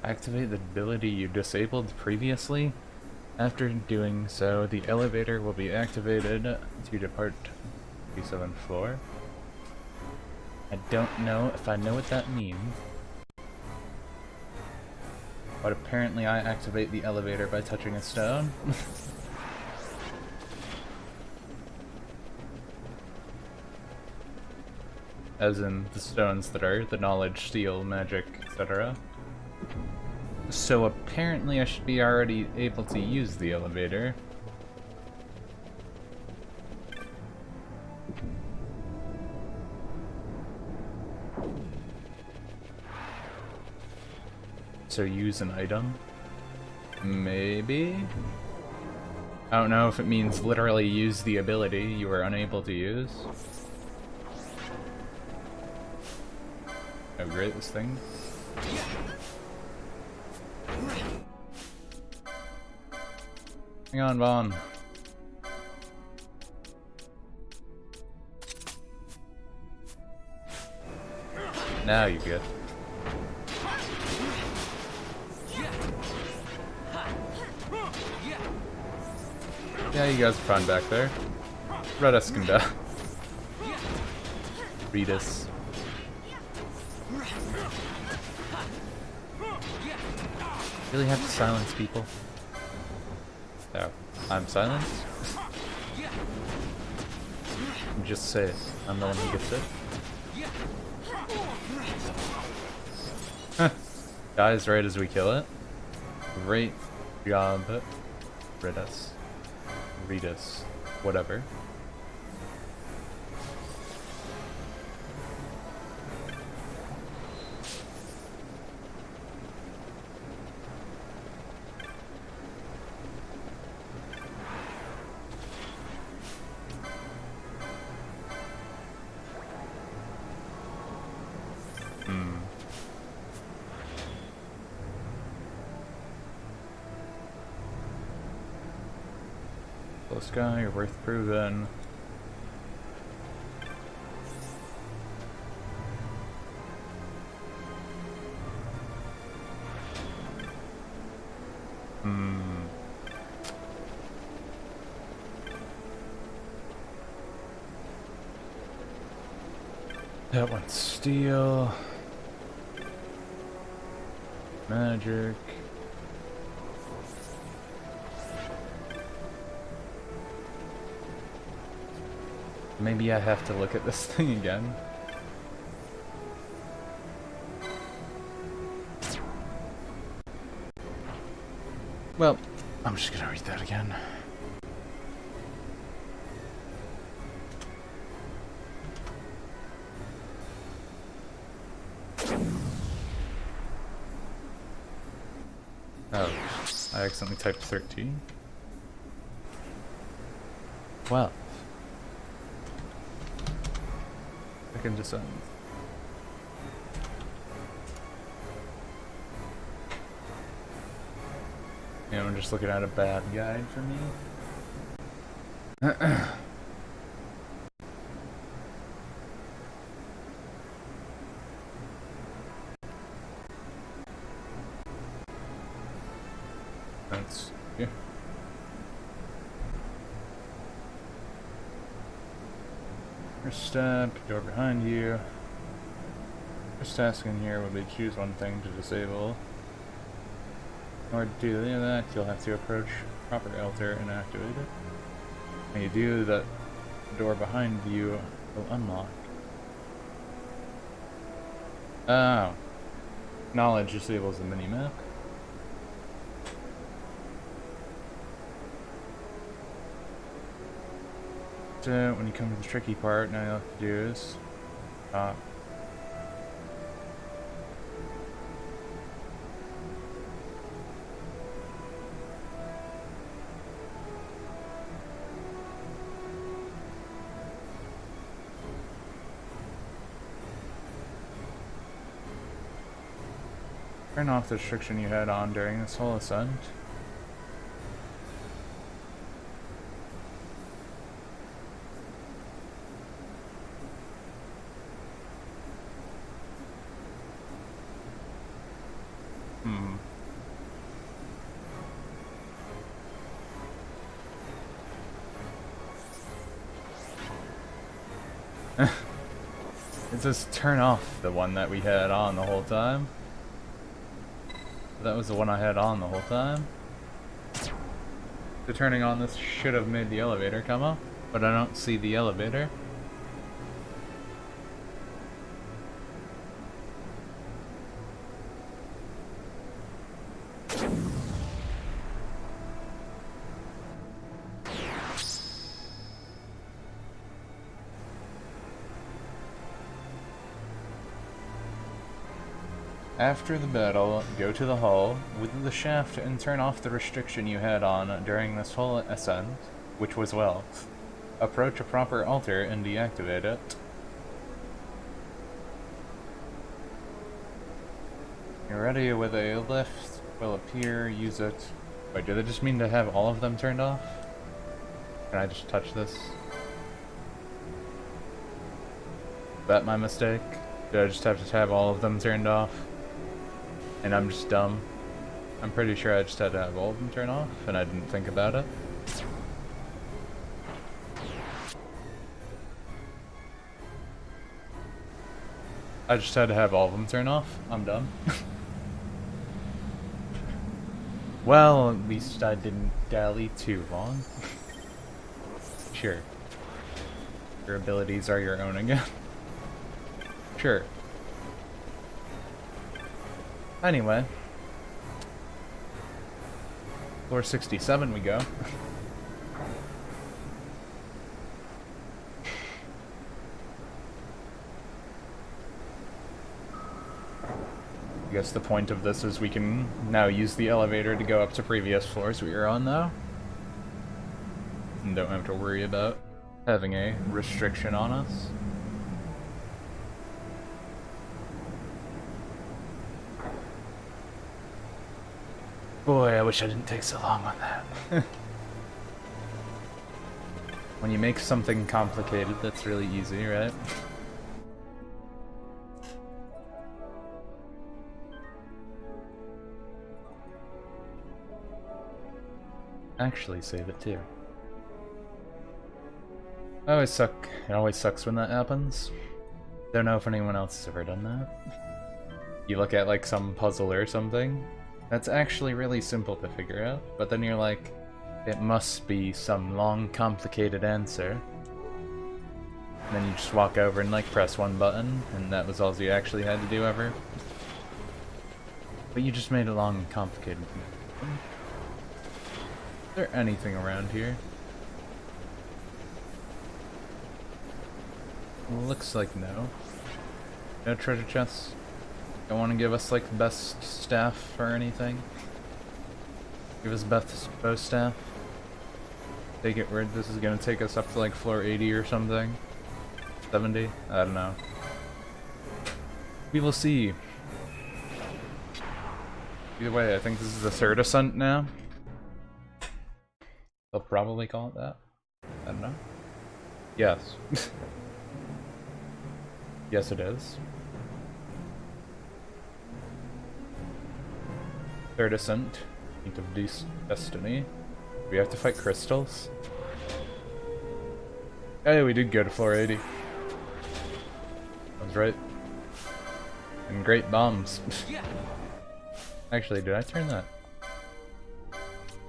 Activate the ability you disabled previously. After doing so, the elevator will be activated to depart the 7th floor. I don't know if I know what that means. But apparently I activate the elevator by touching a stone. As in the stones that are the knowledge, steel, magic, etc. So apparently I should be already able to use the elevator. So use an item? Maybe? I don't know if it means literally use the ability you were unable to use. Oh great, this thing. Hang on, Vaughn. Now you get. Yeah, you guys are fine back there. Red Escanda. Redis. Really have to silence people? There. I'm silent. Just say it. I'm the one who gets it. Dies right as we kill it. Great job. Redus. Redus. Whatever. Close guy, you're worth proving. That one's steel. Magic. Maybe I have to look at this thing again. Well, I'm just gonna read that again. Oh, I accidentally typed 13. Well. I can just yeah, I'm just looking at a bad guide for me. That's yeah. First step, door behind you. First task in here will be choose one thing to disable. In order to do that, you'll have to approach proper altar and activate it. When you do, that door behind you will unlock. Oh. Knowledge disables the minimap. So, when you come to the tricky part, now all you have to do is stop. Turn off the restriction you had on during this whole ascent. It says turn off the one that we had on the whole time. That was the one I had on the whole time. So turning on this should have made the elevator come up, but I don't see the elevator. After the battle, go to the hull with the shaft and turn off the restriction you had on during this whole ascent, which was wealth. Approach a proper altar and deactivate it. You're ready with a lift will appear, use it. Wait, do they just mean to have all of them turned off? Can I just touch this? Is that my mistake? Did I just have to have all of them turned off? And I'm just dumb. I'm pretty sure I just had to have all of them turn off, and I didn't think about it. I just had to have all of them turn off. I'm dumb. Well, at least I didn't dally too long. Sure. Your abilities are your own again. Sure. Anyway. Floor 67 we go. I guess the point of this is we can now use the elevator to go up to previous floors we were on, though. And don't have to worry about having a restriction on us. Boy, I wish I didn't take so long on that. When you make something complicated, that's really easy, right? Actually save it too. It always sucks when that happens. Don't know if anyone else has ever done that. You look at like some puzzle or something, that's actually really simple to figure out, but then you're like, it must be some long, complicated answer. And then you just walk over and like press one button, and that was all you actually had to do ever. But you just made it long and complicated. Is there anything around here? Looks like no. No treasure chests? Don't want to give us like the best staff or anything? Give us best bow staff? Take it where this is gonna take us up to like floor 80 or something? 70? I don't know. We will see. Either way, I think this is the third ascent now. They'll probably call it that. I don't know. Yes. Yes, it is. Third ascent. Need of Destiny. We have to fight crystals. Hey, we did go to floor 80. I was right. And great bombs. Actually, did I turn that?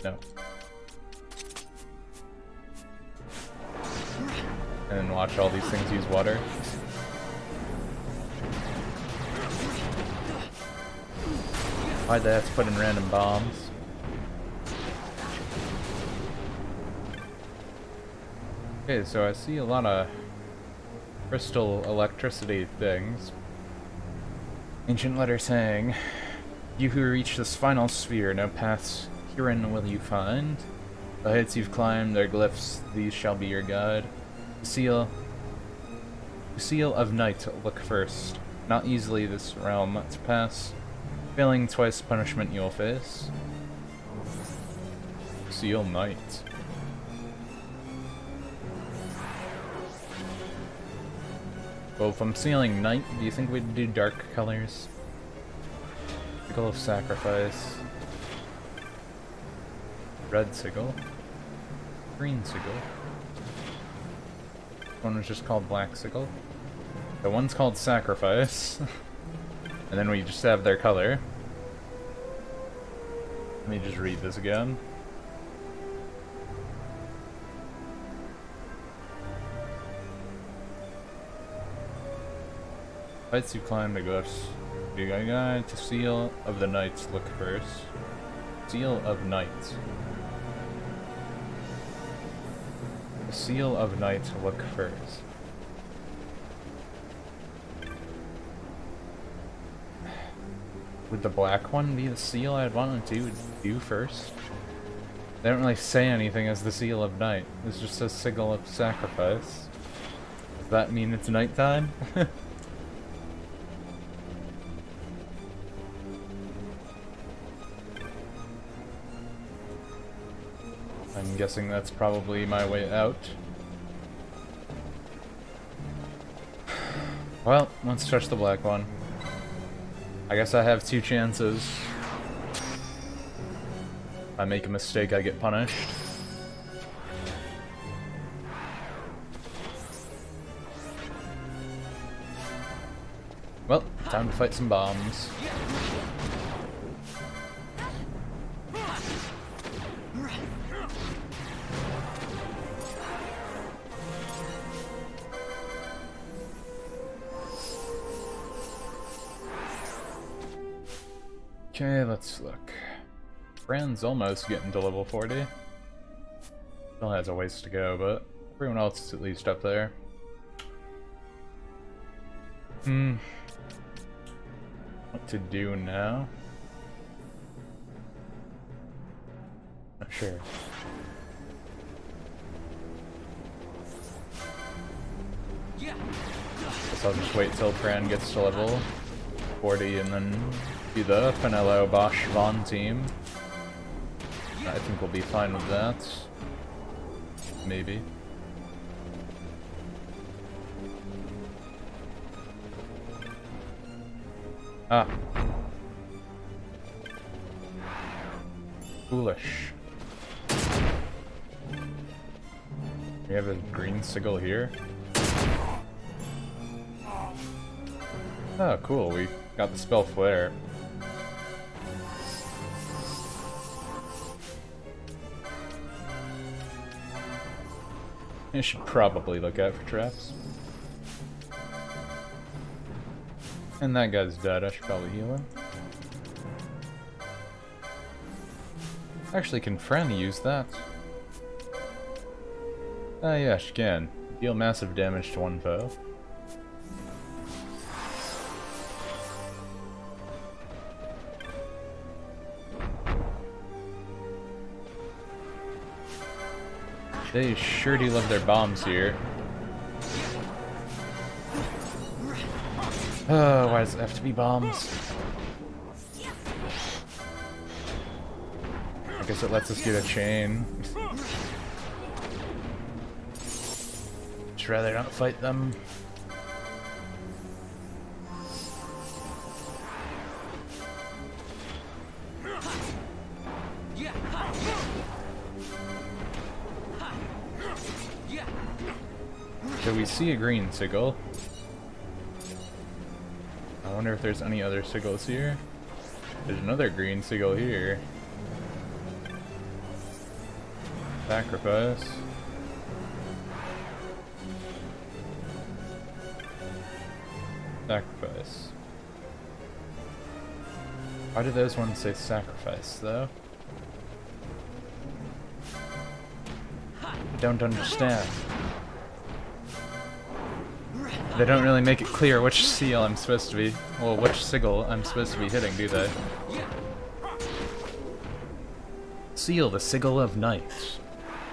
No. And then watch all these things use water. Why'd they have to put in random bombs? Okay, so I see a lot of crystal electricity things. Ancient letter saying, "You who reach this final sphere, no paths herein will you find. The heights you've climbed are glyphs, these shall be your guide. The seal of night, look first. Not easily this realm to pass. Failing twice, punishment you'll face." Seal night. Well, if I'm sealing night, do you think we'd do dark colors? Sigil of Sacrifice. Red sigil. Green sigil. One was just called Black sigil. The one's called Sacrifice. And then we just have their color. Let me just read this again. Heights you climb the glyphs. You got to Seal of the Night, look first. Seal of Night. The Seal of Night, look first. Would the black one be the seal I'd want to do first? They don't really say anything as the Seal of Night. It's just a Sigil of Sacrifice. Does that mean it's nighttime? I'm guessing that's probably my way out. Well, let's touch the black one. I guess I have two chances. If I make a mistake, I get punished. Well, time to fight some bombs. Okay, let's look. Fran's almost getting to level 40. Still has a ways to go, but everyone else is at least up there. What to do now? Not sure. Guess I'll just wait till Fran gets to level 40 and then do the Finello Bosch Vaughn team. I think we'll be fine with that. Maybe. Ah. Foolish. We have a green sigil here. Oh, cool. We got the spell Flare. I should probably look out for traps. And that guy's dead. I should probably heal him. Actually, can Fran use that? Ah, yeah, she can. Deal massive damage to one foe. They sure do love their bombs here. Oh, why does it have to be bombs? I guess it lets us get a chain. Just rather not fight them. So we see a green sigil. I wonder if there's any other sigils here. There's another green sigil here. Sacrifice. Sacrifice. Why do those ones say sacrifice, though? I don't understand. They don't really make it clear which seal I'm supposed to be, well, which sigil I'm supposed to be hitting, do they? Seal, the sigil of night.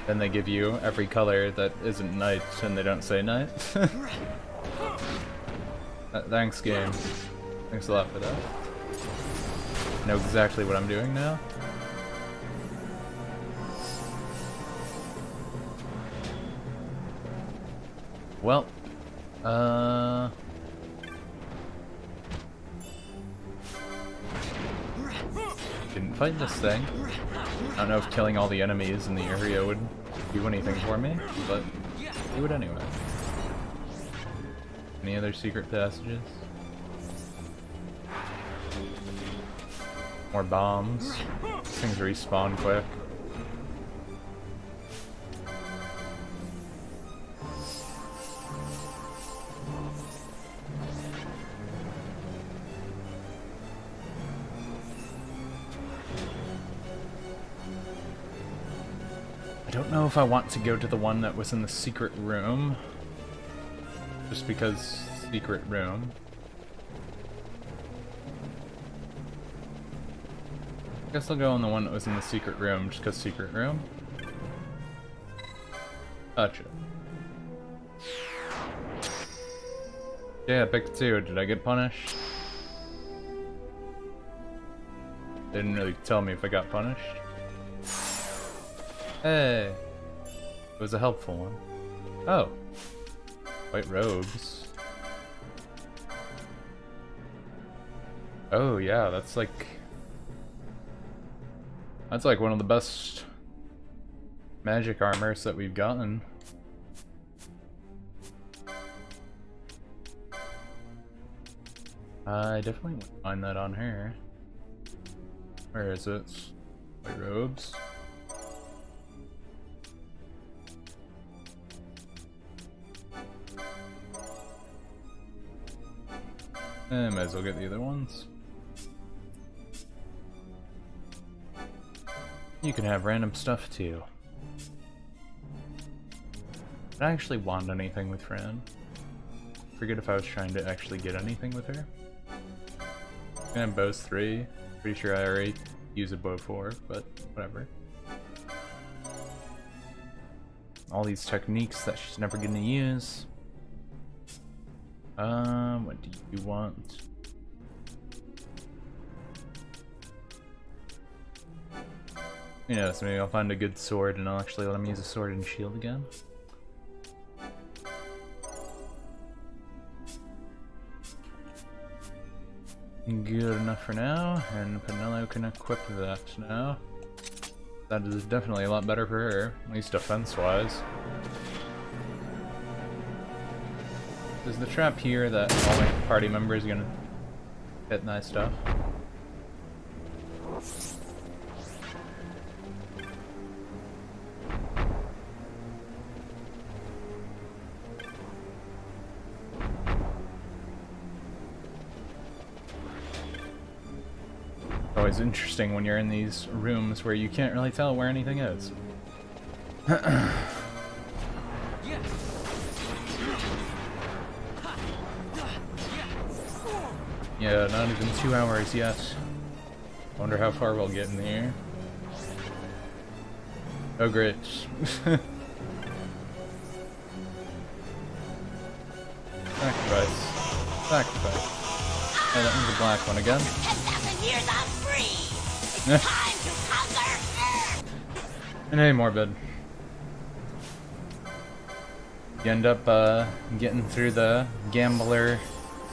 Then they give you every color that isn't night, and they don't say night. Thanks, game. Thanks a lot for that. I know exactly what I'm doing now. Well, didn't fight this thing. I don't know if killing all the enemies in the area would do anything for me, but do it anyway. Any other secret passages? More bombs. Things respawn quick. I don't know if I want to go to the one that was in the secret room. Just because secret room. I guess I'll go on the one that was in the secret room just because secret room. Gotcha. Yeah, pick two. Did I get punished? They didn't really tell me if I got punished. Hey! It was a helpful one. Oh. White robes. Oh yeah, that's like one of the best magic armors that we've gotten. I definitely wouldn't find that on her. Where is it? White robes. Might as well get the other ones. You can have random stuff too. Did I actually want anything with Fran? Forget if I was trying to actually get anything with her. I'm gonna have bows 3. Pretty sure I already used a bow 4, but whatever. All these techniques that she's never gonna use. What do you want? Yeah, so maybe I'll find a good sword and I'll actually let him use a sword and shield again. Good enough for now, and Penelo can equip that now. That is definitely a lot better for her, at least defense-wise. There's the trap here that all my party members are gonna hit nice stuff. Always interesting when you're in these rooms where you can't really tell where anything is. Yeah, not even 2 hours yet. Wonder how far we'll get in here. Oh great. Sacrifice. Sacrifice. Oh, that one's a black one again. 10,000 years I'm free! It's time to conquer Earth! And hey, Morbid. You end up getting through the gambler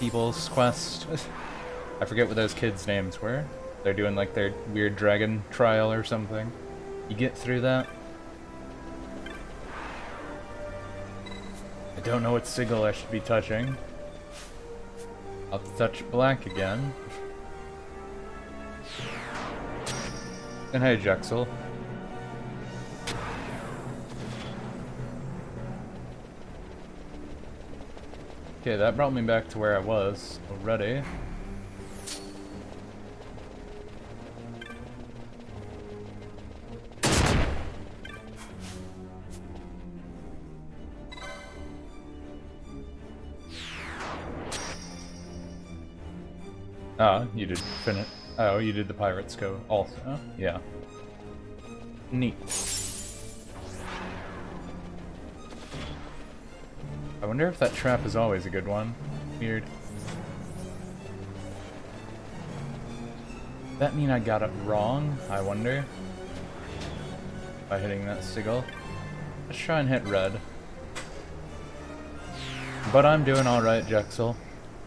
people's quest. I forget what those kids' names were. They're doing like their weird dragon trial or something. You get through that. I don't know what sigil I should be touching. I'll touch black again. And hey, Jexel. Okay, that brought me back to where I was already. Oh, you did finish. Oh, you did the Pirate's Code also. Yeah. Neat. I wonder if that trap is always a good one. Weird. Does that mean I got it wrong? I wonder. By hitting that sigil. Let's try and hit red. But I'm doing alright, Jexel.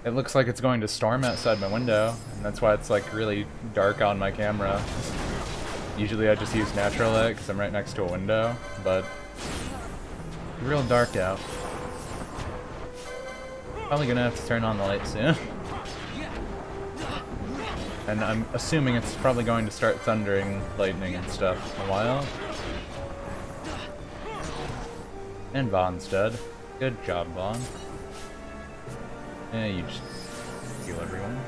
It looks like it's going to storm outside my window, and that's why it's like really dark on my camera. Usually I just use natural light because I'm right next to a window, but it's real dark out. Probably gonna have to turn on the light soon. And I'm assuming it's probably going to start thundering, lightning and stuff in a while. And Vaughn's dead. Good job, Vaughn. Yeah, you just heal everyone.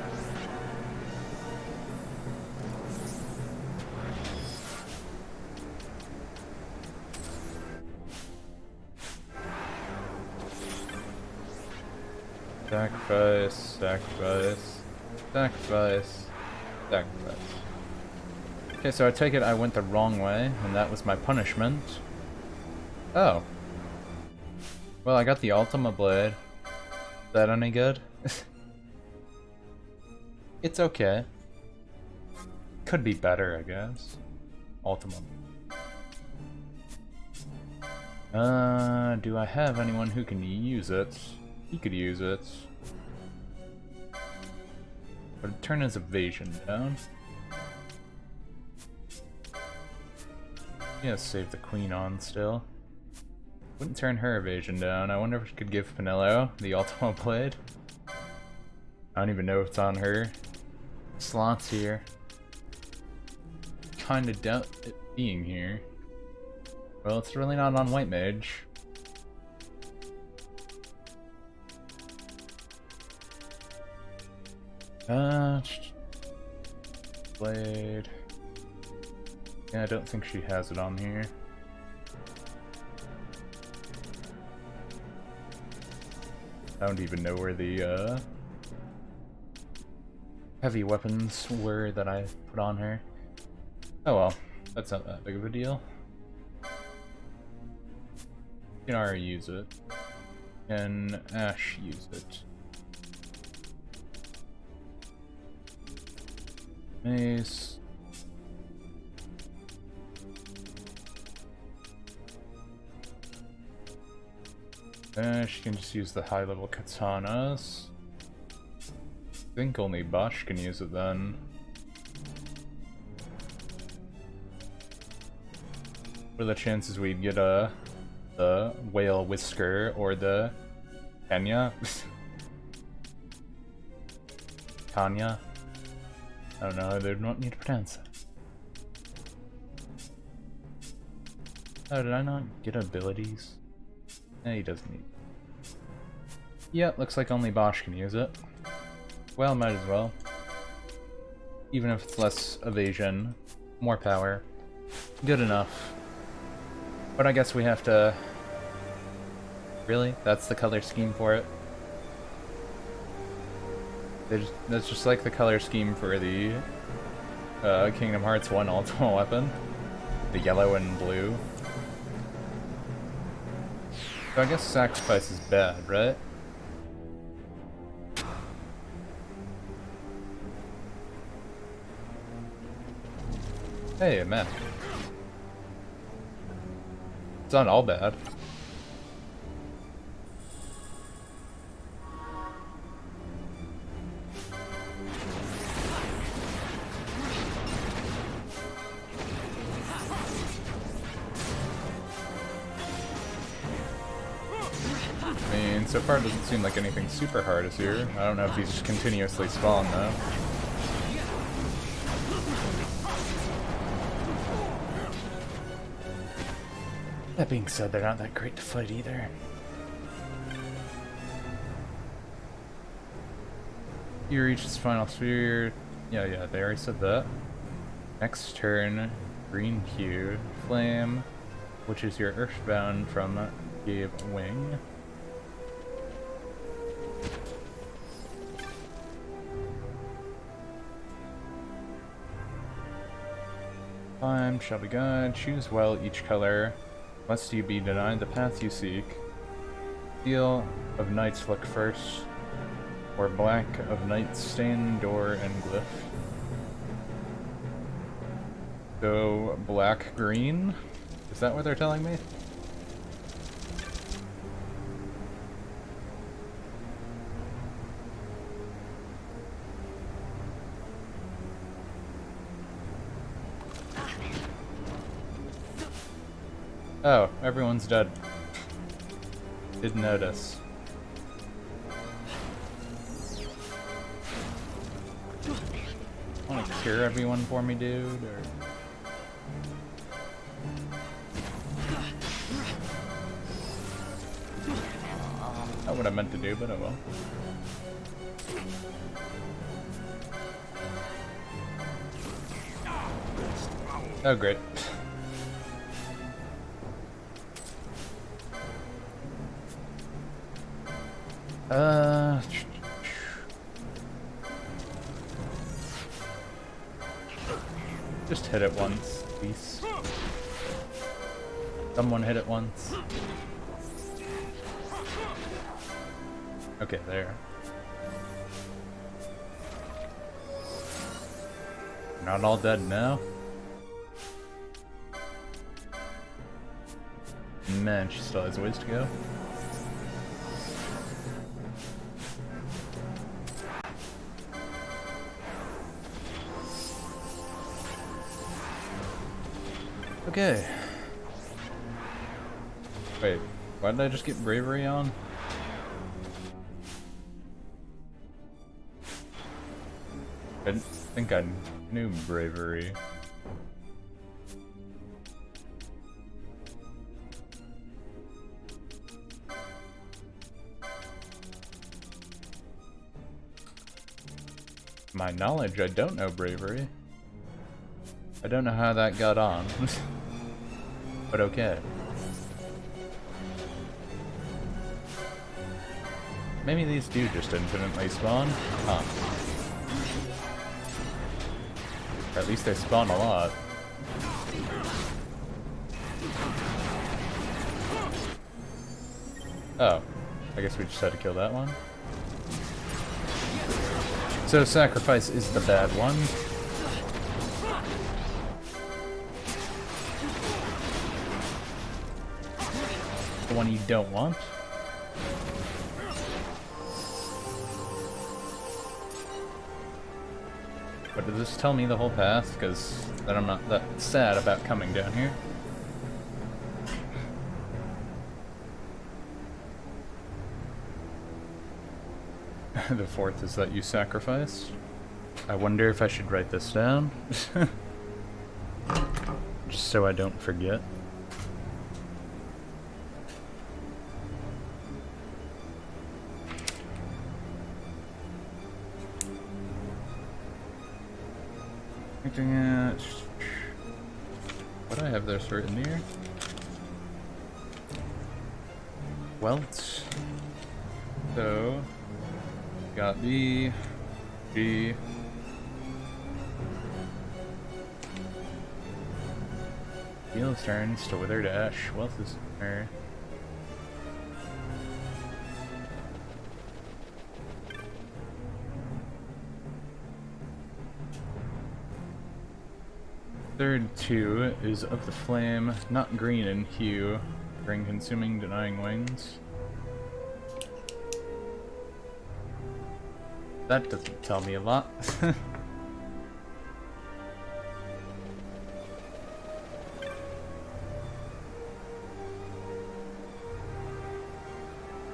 Sacrifice, sacrifice, sacrifice, sacrifice. Okay, so I take it I went the wrong way, and that was my punishment. Oh. Well, I got the Ultima Blade. Is that any good? It's okay. Could be better, I guess. Ultima. Do I have anyone who can use it? He could use it. But it'd turn his evasion down. Yeah, save the queen on still. Wouldn't turn her evasion down. I wonder if we could give Penelo the Ultima Blade. I don't even know if it's on her slots here. Kinda doubt it being here. Well, it's really not on White Mage. Blade. Yeah, I don't think she has it on here. I don't even know where the heavy weapons were that I put on her. Oh well, that's not that big of a deal. You can already use it. Can Ash use it? Mace. She can just use the high level katanas. I think only Bosch can use it then. What are the chances we'd get the whale whisker or the Kenya? Tanya? I don't know, they don't need to pronounce it. Oh, did I not get abilities? Eh, he doesn't need. Yep, looks like only Bosch can use it. Well, might as well. Even if it's less evasion, more power. Good enough. But I guess we have to... Really? That's the color scheme for it? That's just like the color scheme for the Kingdom Hearts 1 Ultimate Weapon. The yellow and blue. So I guess sacrifice is bad, right? Hey, a map. It's not all bad. I mean, so far it doesn't seem like anything super hard is here. I don't know if he's just continuously spawn though. That being said, they're not that great to fight either. You reach its final sphere. Yeah, they already said that. Next turn, green hue, flame, which is your Earthbound from Gabe Wing. Time shall be gone. Choose well each color. Must you be denied the path you seek. Steel of Night's Look first, or black of Night's Stain, Door, and Glyph. So, black, green? Is that what they're telling me? Oh, everyone's dead. Didn't notice. Wanna cure everyone for me, dude? Or... Not what I meant to do, but oh well. Oh, great. Just hit it once, please. Someone hit it once. Okay, there. Not all dead now. Man, she still has a ways to go. Okay. Wait, why did I just get bravery on? I didn't think I knew bravery. My knowledge, I don't know bravery. I don't know how that got on, but okay. Maybe these do just infinitely spawn? Huh. Or at least they spawn a lot. Oh, I guess we just had to kill that one. So sacrifice is the bad one. The one you don't want. But does this tell me the whole path? Because then I'm not that sad about coming down here. The fourth is that you sacrifice. I wonder if I should write this down. Just so I don't forget. Looking at... What do I have this written here? Welt. So... Got B, G, Heals turns to Withered Ash. Wealth is there. Third two is of the flame, not green in hue, bring consuming, denying wings. That doesn't tell me a lot.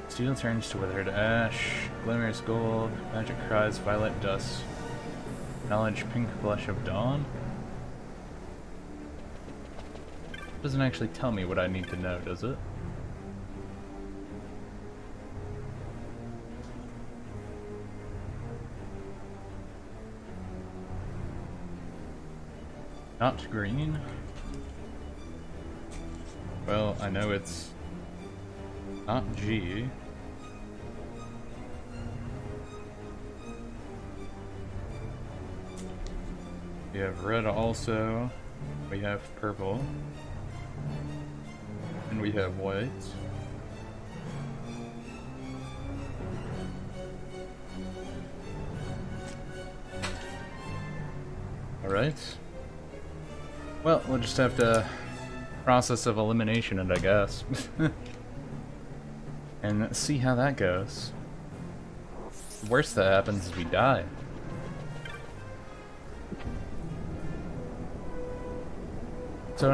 Steel turns to withered ash, glimmers gold, magic cries violet dust, knowledge pink blush of dawn. Doesn't actually tell me what I need to know, does it? Not green? Well, I know it's not G. We have red also. We have purple. And we have white. Alright. Well, we'll just have to process of elimination it, I guess. And see how that goes. The worst that happens is we die. So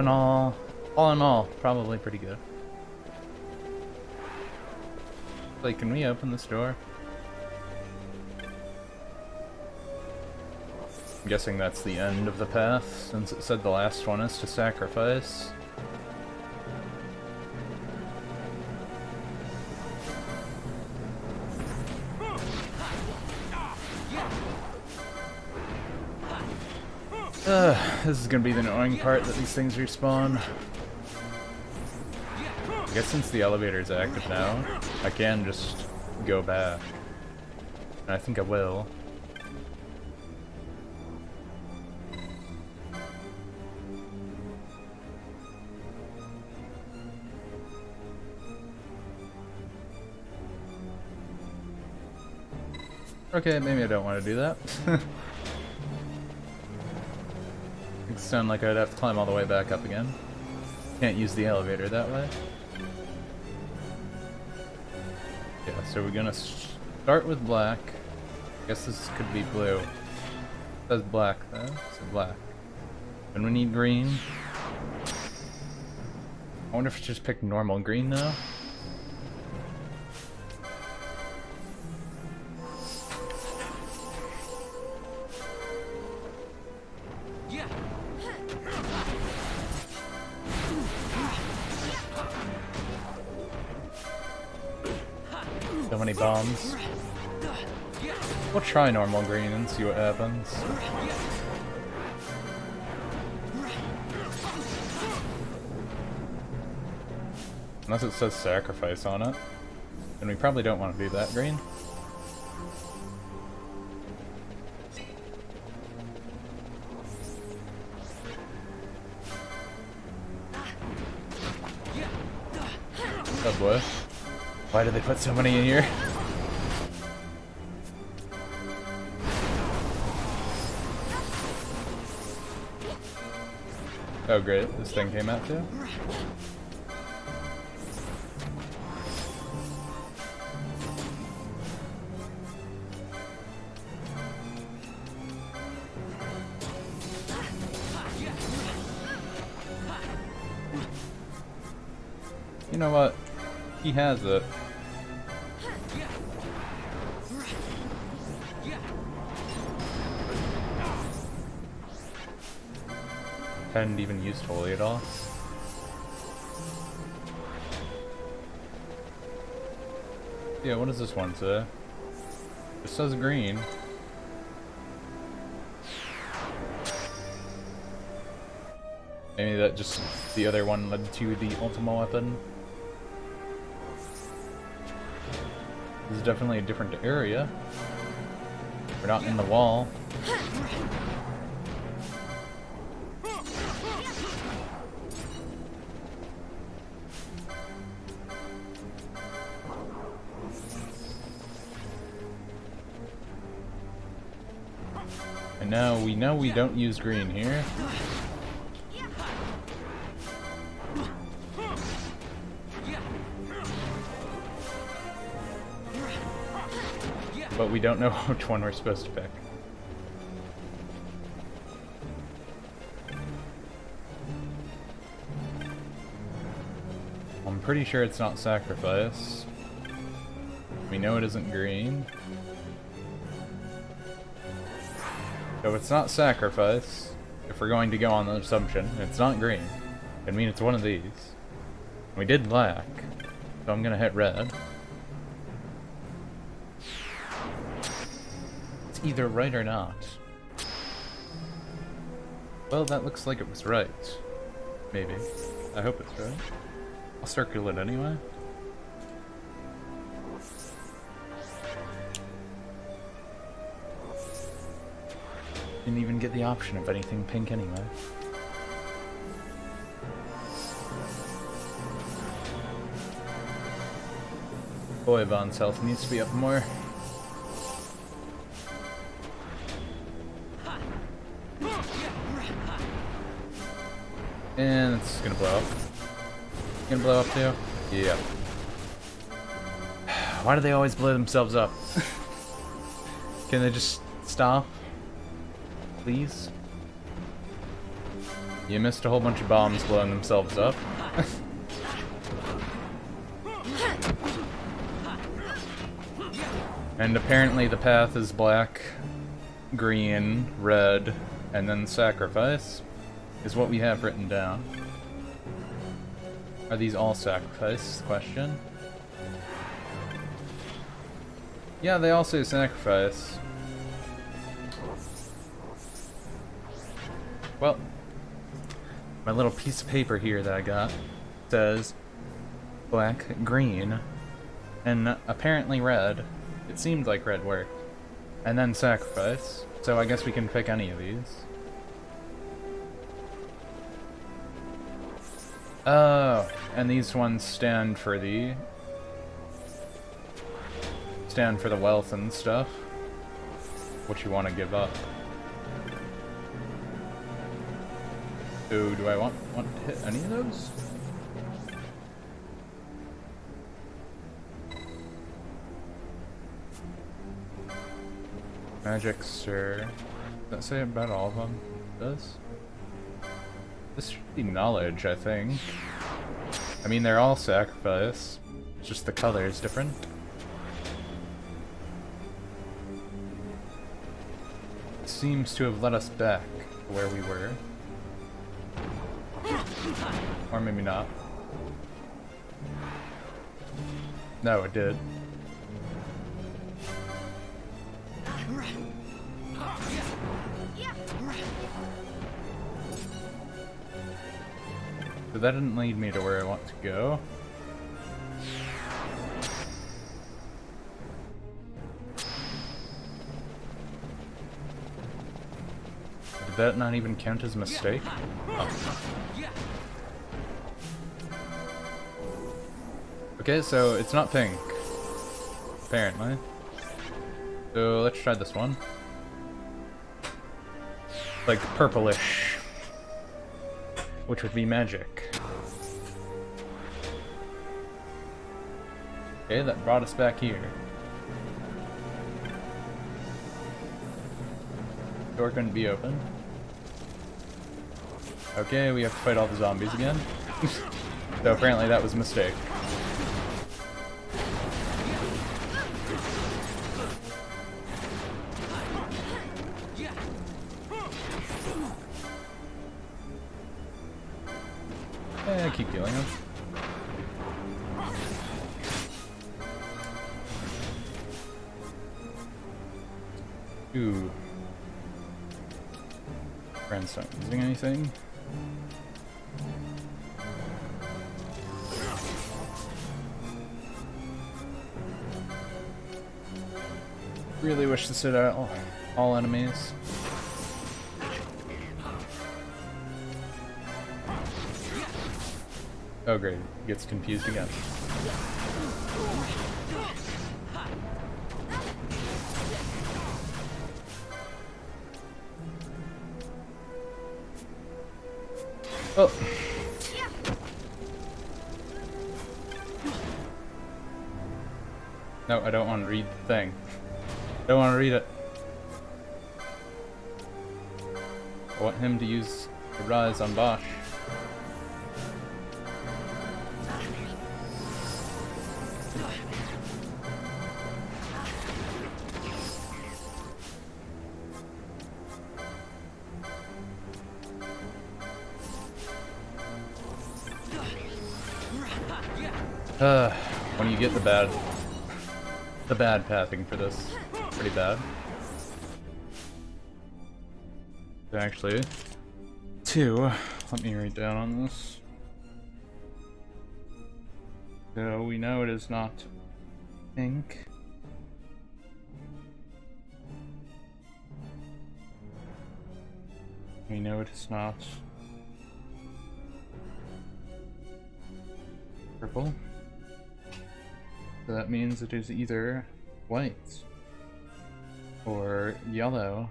all in all, probably pretty good. Like, can we open this door? I'm guessing that's the end of the path, since it said the last one is to sacrifice. This is gonna be the annoying part that these things respawn. I guess since the elevator is active now, I can just go back. And I think I will. Okay, maybe I don't want to do that. It sounds like I'd have to climb all the way back up again. Can't use the elevator that way. Yeah, so we're gonna start with black. I guess this could be blue. It says black though, so black. And we need green. I wonder if it's just pick normal green now. So many bombs. We'll try normal green and see what happens. Unless it says sacrifice on it. And we probably don't want to do that, green. Oh boy. Why did they put so many in here? Oh great, this thing came out too? You know what? He has it. Hadn't even used Holy at all. Yeah, what does this one say? It says green. Maybe that just the other one led to the Ultima weapon. This is definitely a different area. We're not in the wall. And now we know we don't use green here. But we don't know which one we're supposed to pick. I'm pretty sure it's not sacrifice. We know it isn't green. So it's not sacrifice. If we're going to go on the assumption it's not green, I mean it's one of these. We did black, so I'm gonna hit red. It's either right or not. Well, that looks like it was right. Maybe. I hope it's right. I'll circle it anyway. Didn't even get the option of anything pink anyway. Boy, Vaughn's health needs to be up more. And it's gonna blow up. Gonna blow up too? Yeah. Why do they always blow themselves up? Can they just stop? Please? You missed a whole bunch of bombs blowing themselves up. And apparently the path is black, green, red, and then sacrifice, is what we have written down. Are these all sacrifice? Question. Yeah, they all say sacrifice. Well, my little piece of paper here that I got says black, green, and apparently red. It seemed like red worked. And then sacrifice. So I guess we can pick any of these. Oh, and these ones stand for the wealth and stuff. What you want to give up. So do I want to hit any of those? Magic Sir. Does that say about all of them? It does? This should be knowledge, I think. I mean, they're all sacrifice. It's just the color is different. It seems to have led us back to where we were. Or maybe not. No, it did. So that didn't lead me to where I want to go. that not even count as a mistake? Oh. Okay, so it's not pink. Apparently. So let's try this one. Like purplish. Which would be magic. Okay, that brought us back here. Door couldn't be open. Okay, we have to fight all the zombies again. So apparently that was a mistake. Keep dealing them. Ooh. Friend's not using anything. Really wish this hit all enemies. Oh great, gets confused again. Oh. No, I don't want to read the thing. I don't want to read it. I want him to use the rise on Bosch. When you get the bad pathing for this, pretty bad. Actually, let me read down on this. So we know it is not pink. We know it is not purple. So that means it is either white or yellow.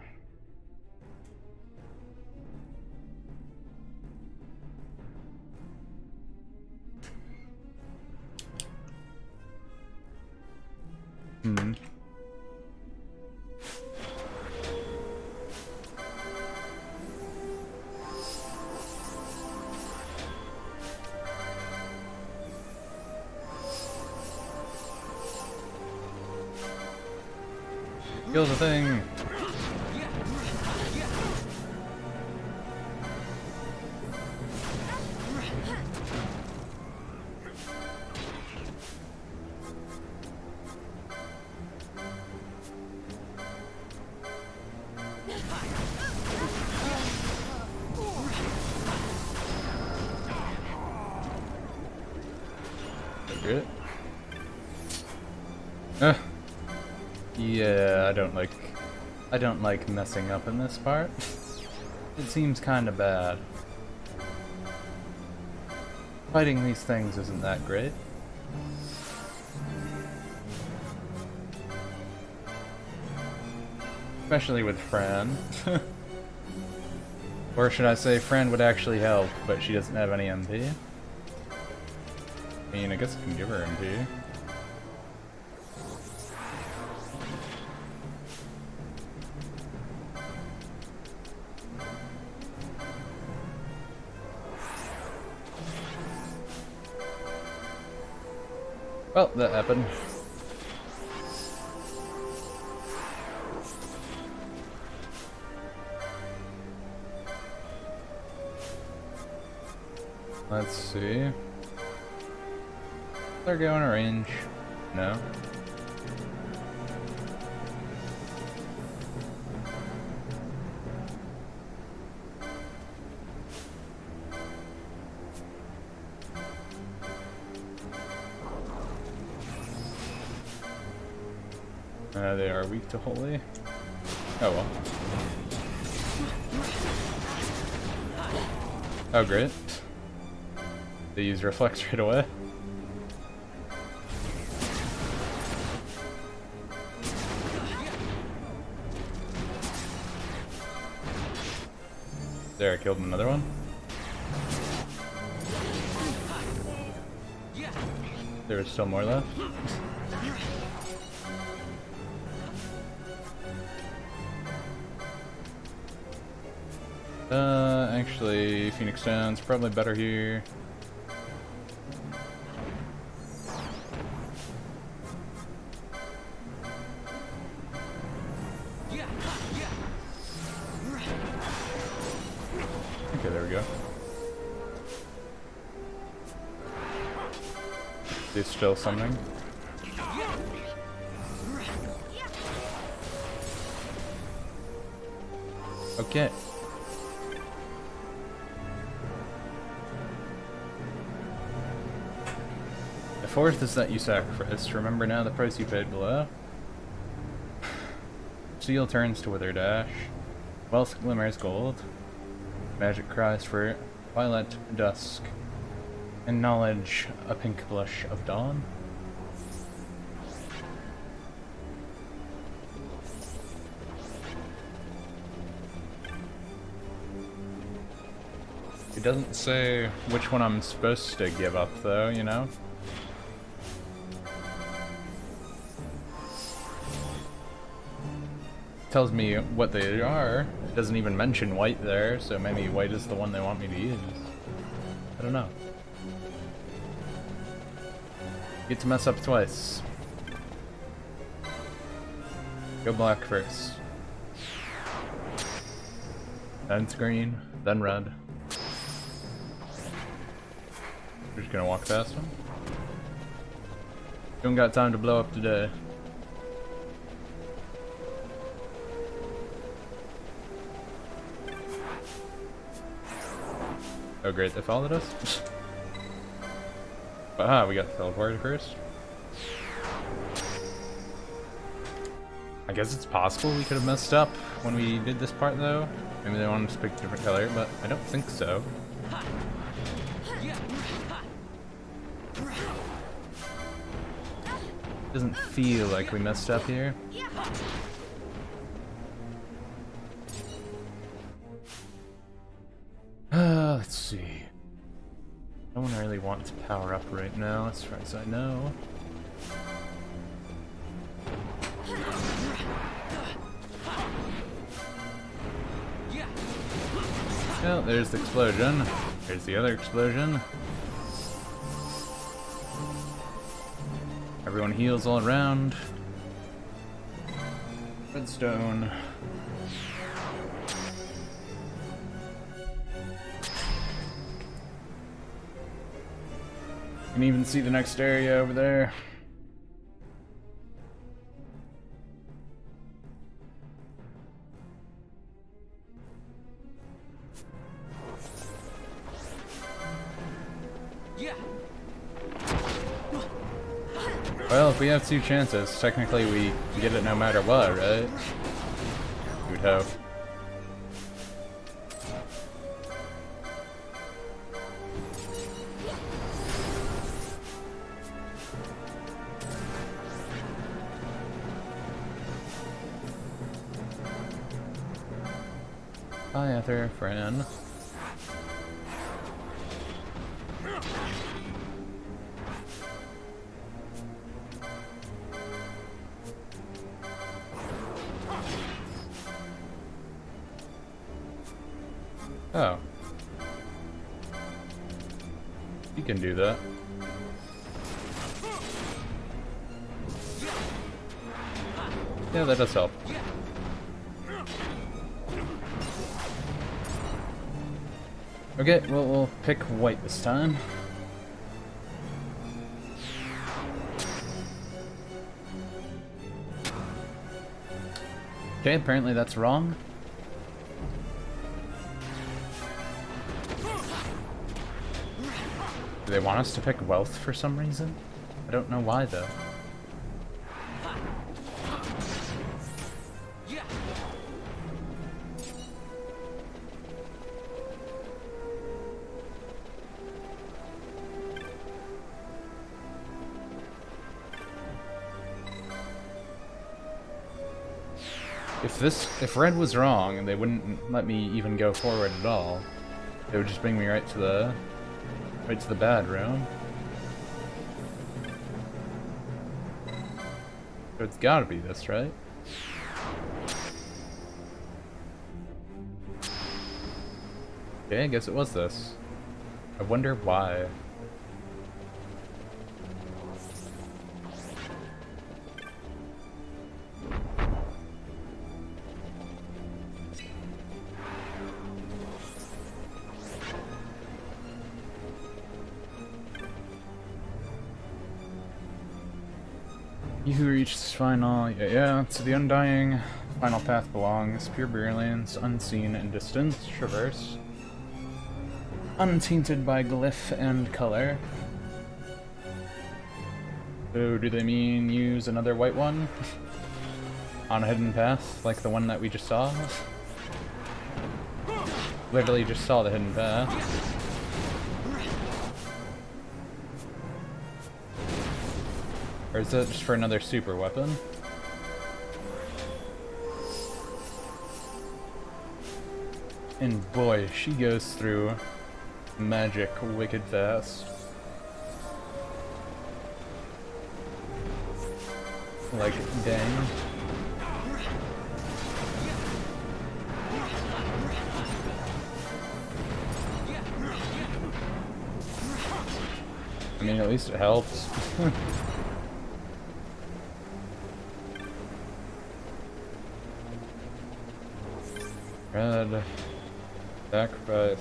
Kill the thing! Good. Yeah, I don't like messing up in this part. It seems kinda bad. Fighting these things isn't that great. Especially with Fran. Or should I say Fran would actually help, but she doesn't have any MP. I mean, I guess I can give her MP. Well, that happened. Let's see. They're going to range. No. They are weak to holy. Oh well. Oh, great. They use reflex right away. There, I killed another one. There was still more left. Actually, Phoenix Stone's probably better here. Okay, there we go. There's still something. Okay. The fourth is that you sacrificed. Remember now the price you paid below. Steel turns to wither dash. Wealth glimmers gold. Magic cries for violet dusk. And knowledge a pink blush of dawn. It doesn't say which one I'm supposed to give up though, you know? Tells me what they are. It doesn't even mention white there, so maybe white is the one they want me to use. I don't know. Get to mess up twice. Go black first. Then it's green, then red. We're just gonna walk past him. Don't got time to blow up today. Oh great, they followed us? Ah, we got teleported first. I guess it's possible we could have messed up when we did this part though. Maybe they wanted us to pick a different color, but I don't think so. Doesn't feel like we messed up here. Let's see. No one really wants to power up right now, as far as I know. Oh, there's the explosion. There's the other explosion. Everyone heals all around. Redstone. You can even see the next area over there. Well, if we have two chances, technically we get it no matter what, right? You would hope. Hi, Ether, friend. Oh. You can do that. Yeah, that does help. Okay, well, we'll pick white this time. Okay, apparently that's wrong. Do they want us to pick wealth for some reason? I don't know why though. If red was wrong and they wouldn't let me even go forward at all, they would just bring me right to the bad room. So it's gotta be this, right? Okay, I guess it was this. I wonder why. You who reaches final, yeah, to the undying final path belongs, pure brilliance, unseen and distant, traverse, untainted by glyph and color. So do they mean use another white one on a hidden path, like the one that we just saw? Literally just saw the hidden path. Or is that just for another super weapon? And boy, she goes through magic wicked fast. Like, dang. I mean, at least it helps. Red, sacrifice,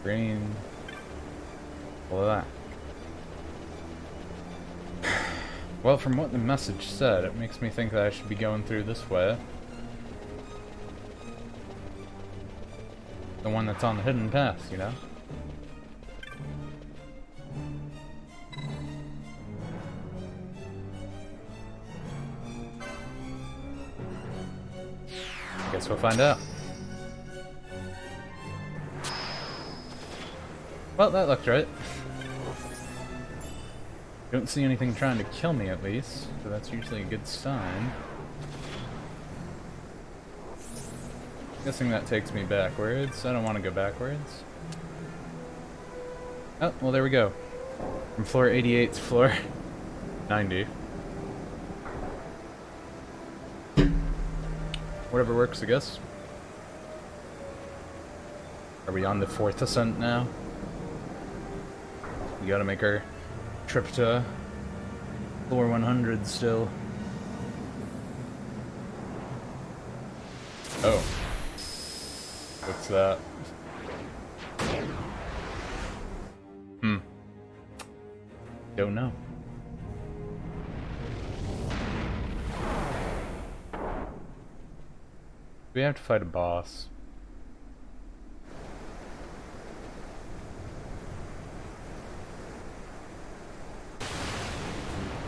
green, black. Well, from what the message said, it makes me think that I should be going through this way. The one that's on the hidden path, you know? Guess we'll find out. Well, that looked right. Don't see anything trying to kill me, at least, so that's usually a good sign. Guessing that takes me backwards. I don't want to go backwards. Oh, well, there we go. From floor 88 to floor 90. Whatever works, I guess. Are we on the 4th ascent now? We gotta make our trip to floor 100 still. Oh. What's that? Don't know. We have to fight a boss.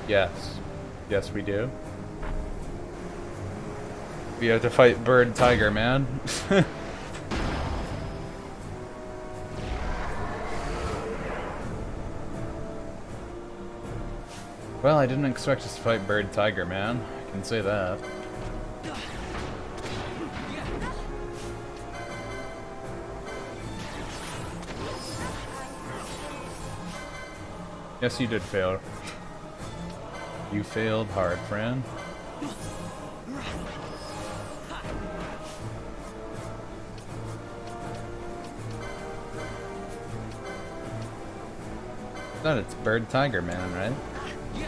Yes. Yes, we do. We have to fight Bird Tiger Man. Well, I didn't expect us to fight Bird Tiger Man. I can say that. Yes, you did fail. You failed hard, friend. That it's Bird Tiger Man, right?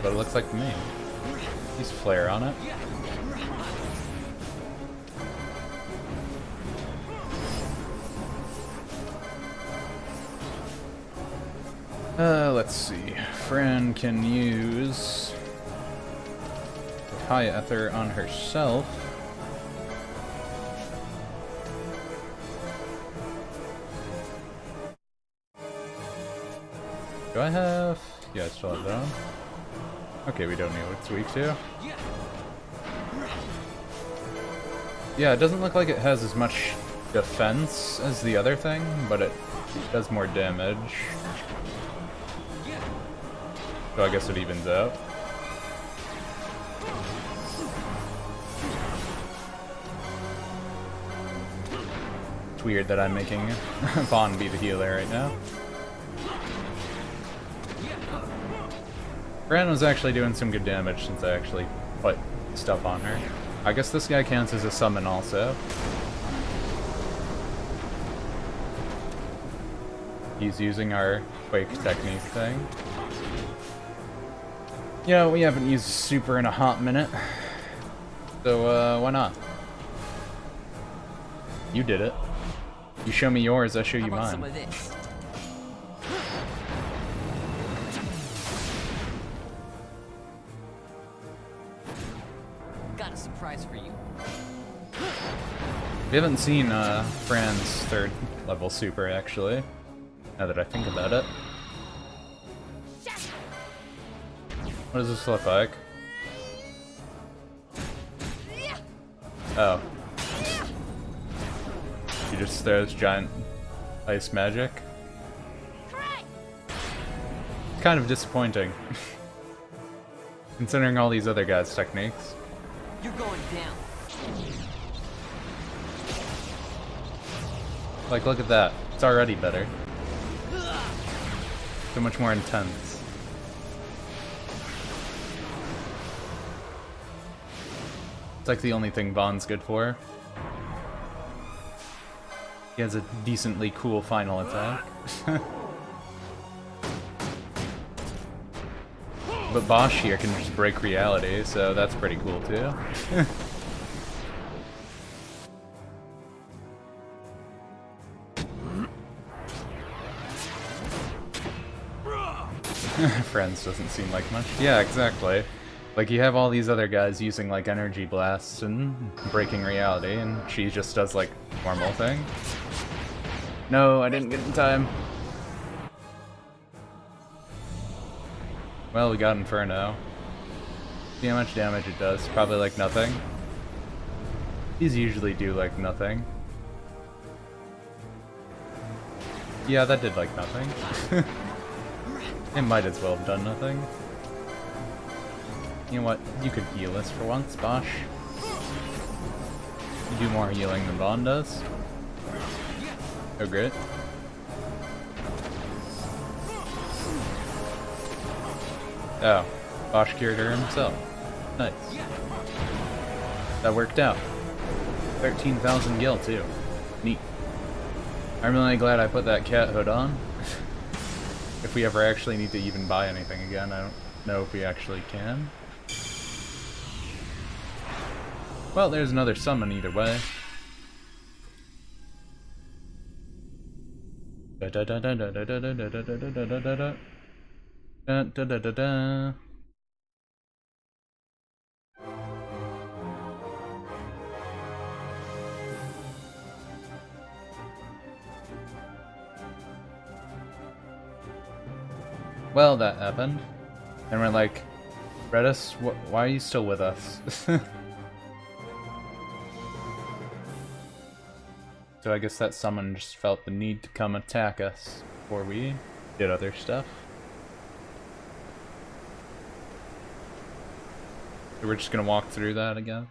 But it looks like to me. He's flare on it. Let's see. Fran can use High Ether on herself. Do I have? Yeah, I still have that on. Okay, we don't know what it's weak to. Yeah, it doesn't look like it has as much defense as the other thing, but it does more damage. So I guess it evens out. weird that I'm making Vaughn be the healer right now. Fran was actually doing some good damage since I actually put stuff on her. I guess this guy counts as a summon also. He's using our Quake technique thing. Yeah, we haven't used super in a hot minute. So, why not? You did it. You show me yours, I show you mine. Some of this? Got a surprise for you. We haven't seen Fran's 3rd level super, actually. Now that I think about it. What does this look like? Oh. She just throws giant ice magic. It's kind of disappointing. Considering all these other guys' techniques. You're going down. Like, look at that. It's already better. So much more intense. It's like the only thing Vaughn's good for. He has a decently cool final attack. But Bosch here can just break reality, so that's pretty cool too. Friends doesn't seem like much. Yeah, exactly. Like, you have all these other guys using, like, energy blasts and breaking reality, and she just does, like, normal thing. No, I didn't get in time. Well, we got Inferno. See how much damage it does. Probably, like, nothing. These usually do, like, nothing. Yeah, that did, like, nothing. It might as well have done nothing. You know what? You could heal us for once, Bosch. You do more healing than Vaughn does. Oh, great. Oh, Bosch cured her himself. Nice. That worked out. 13,000 gil, too. Neat. I'm really glad I put that cat hood on. If we ever actually need to even buy anything again, I don't know if we actually can. Well, there's another summon either way. Da da da da da da da da da da da da da da da da da da. Well, that happened. And we're like, Redis, why are you still with us? So I guess that summon just felt the need to come attack us before we did other stuff. So we're just gonna walk through that again.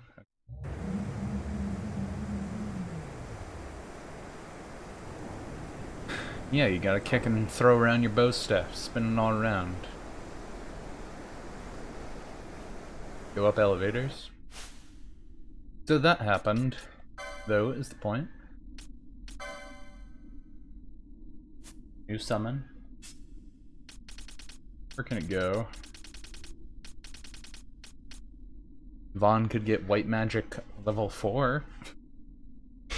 Yeah, you gotta kick and throw around your bow staff, spinning all around. Go up elevators. So that happened, though, is the point. New summon. Where can it go? Vaughn could get white magic level 4.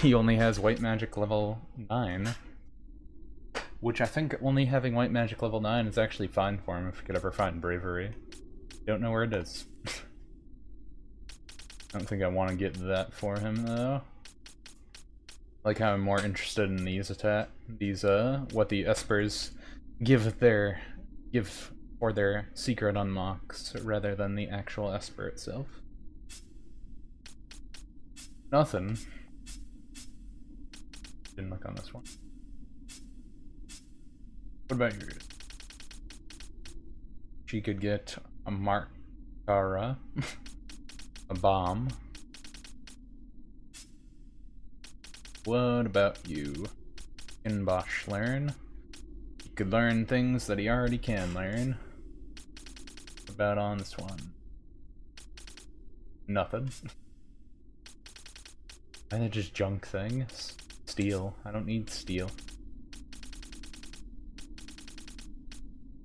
He only has white magic level 9. Which I think only having white magic level 9 is actually fine for him if he could ever find bravery. Don't know where it is. I don't think I want to get that for him though. Like how I'm more interested in these what the Espers give for their secret unlocks rather than the actual Esper itself. Nothing. Didn't look on this one. What about yours? She could get a Markara, a bomb. What about you? Can Bosch learn? He could learn things that he already can learn. What about on this one? Nothing. Are they just junk things? Steel. I don't need steel.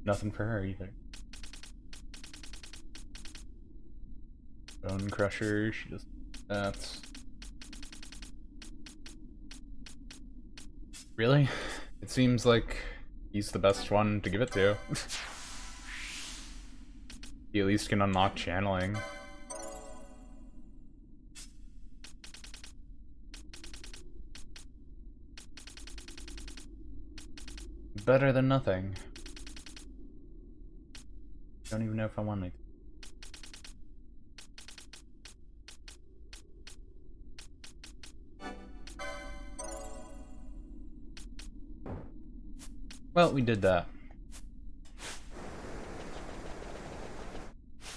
Nothing for her either. Bone Crusher, she does that. Really? It seems like he's the best one to give it to. He at least can unlock channeling. Better than nothing. Don't even know if I want to. Well, we did that.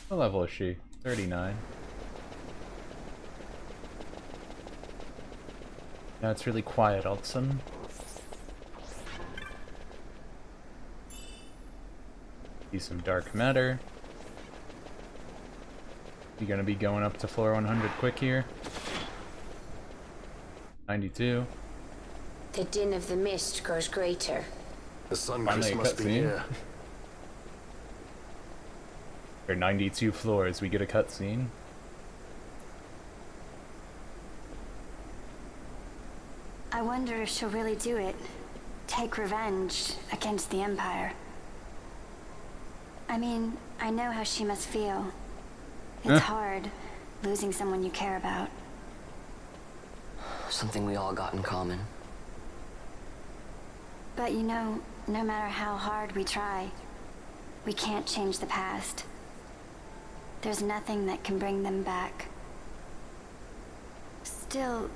What level is she? 39. Now it's really quiet, Altson. See some dark matter. You gonna be going up to floor 100 quick here? 92. The din of the mist grows greater. The sun Finally a must be cutscene. here. There are 92 floors, we get a cutscene. I wonder if she'll really do it. Take revenge against the Empire. I mean, I know how she must feel. It's hard, losing someone you care about. Something we all got in common. But you know, no matter how hard we try, we can't change the past. There's nothing that can bring them back. Still,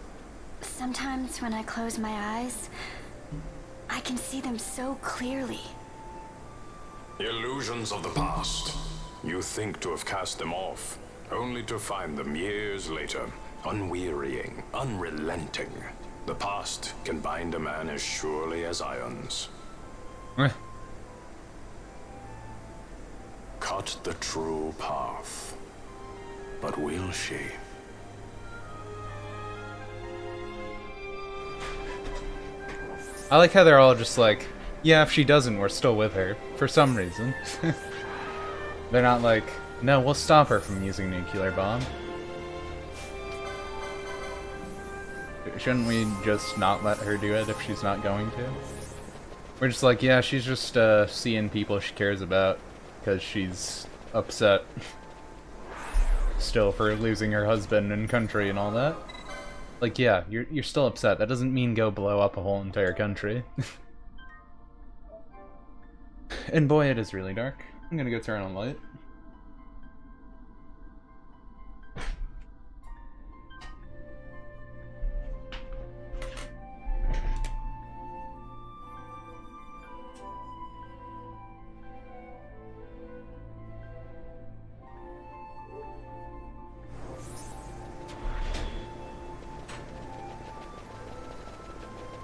sometimes when I close my eyes, I can see them so clearly. Illusions of the past. You think to have cast them off, only to find them years later, unwearying, unrelenting. The past can bind a man as surely as irons. Cut the true path. But will she? I like how they're all just like, yeah, if she doesn't, we're still with her. For some reason. They're not like, no, we'll stop her from using nuclear bomb. Shouldn't we just not let her do it if she's not going to? We're just like, yeah, she's just seeing people she cares about because she's upset still for losing her husband and country and all that. Like, yeah, you're still upset. That doesn't mean go blow up a whole entire country. And boy, it is really dark. I'm gonna go turn on light.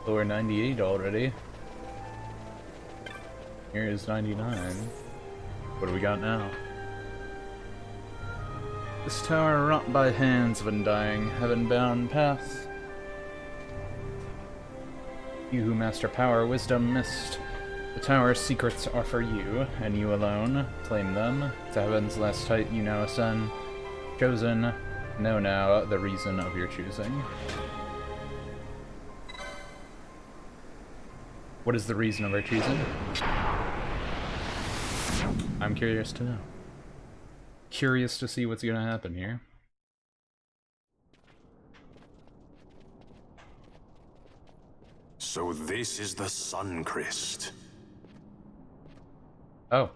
Floor 98 already. Here is 99. What do we got now? This tower wrought by hands of undying, heaven-bound path. You who master power, wisdom, mist. The tower's secrets are for you, and you alone. Claim them. To heaven's last height you now ascend. Chosen, know now the reason of your choosing. What is the reason of our choosing? I'm curious to know. Curious to see what's gonna happen here. So this is the Suncrest. Oh.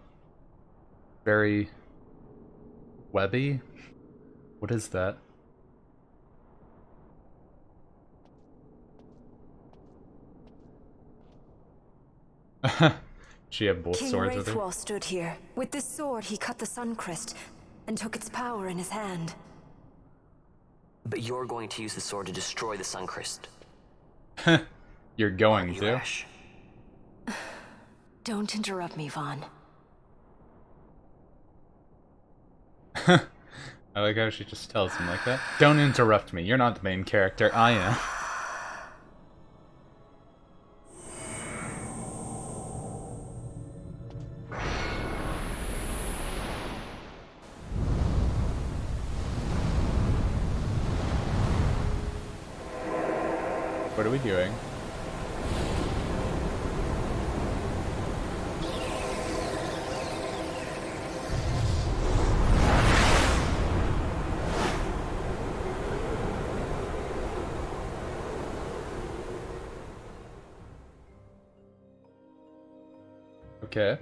Very webby? What is that? She have both King swords with her? Wraithwall stood here. With this sword, he cut the Suncrest and took its power in his hand. But you're going to use the sword to destroy the Suncrest. You're going You to. Ash. Don't interrupt me, Vaughn. I like how she just tells him like that. Don't interrupt me. You're not the main character. I am. What are we doing? Okay.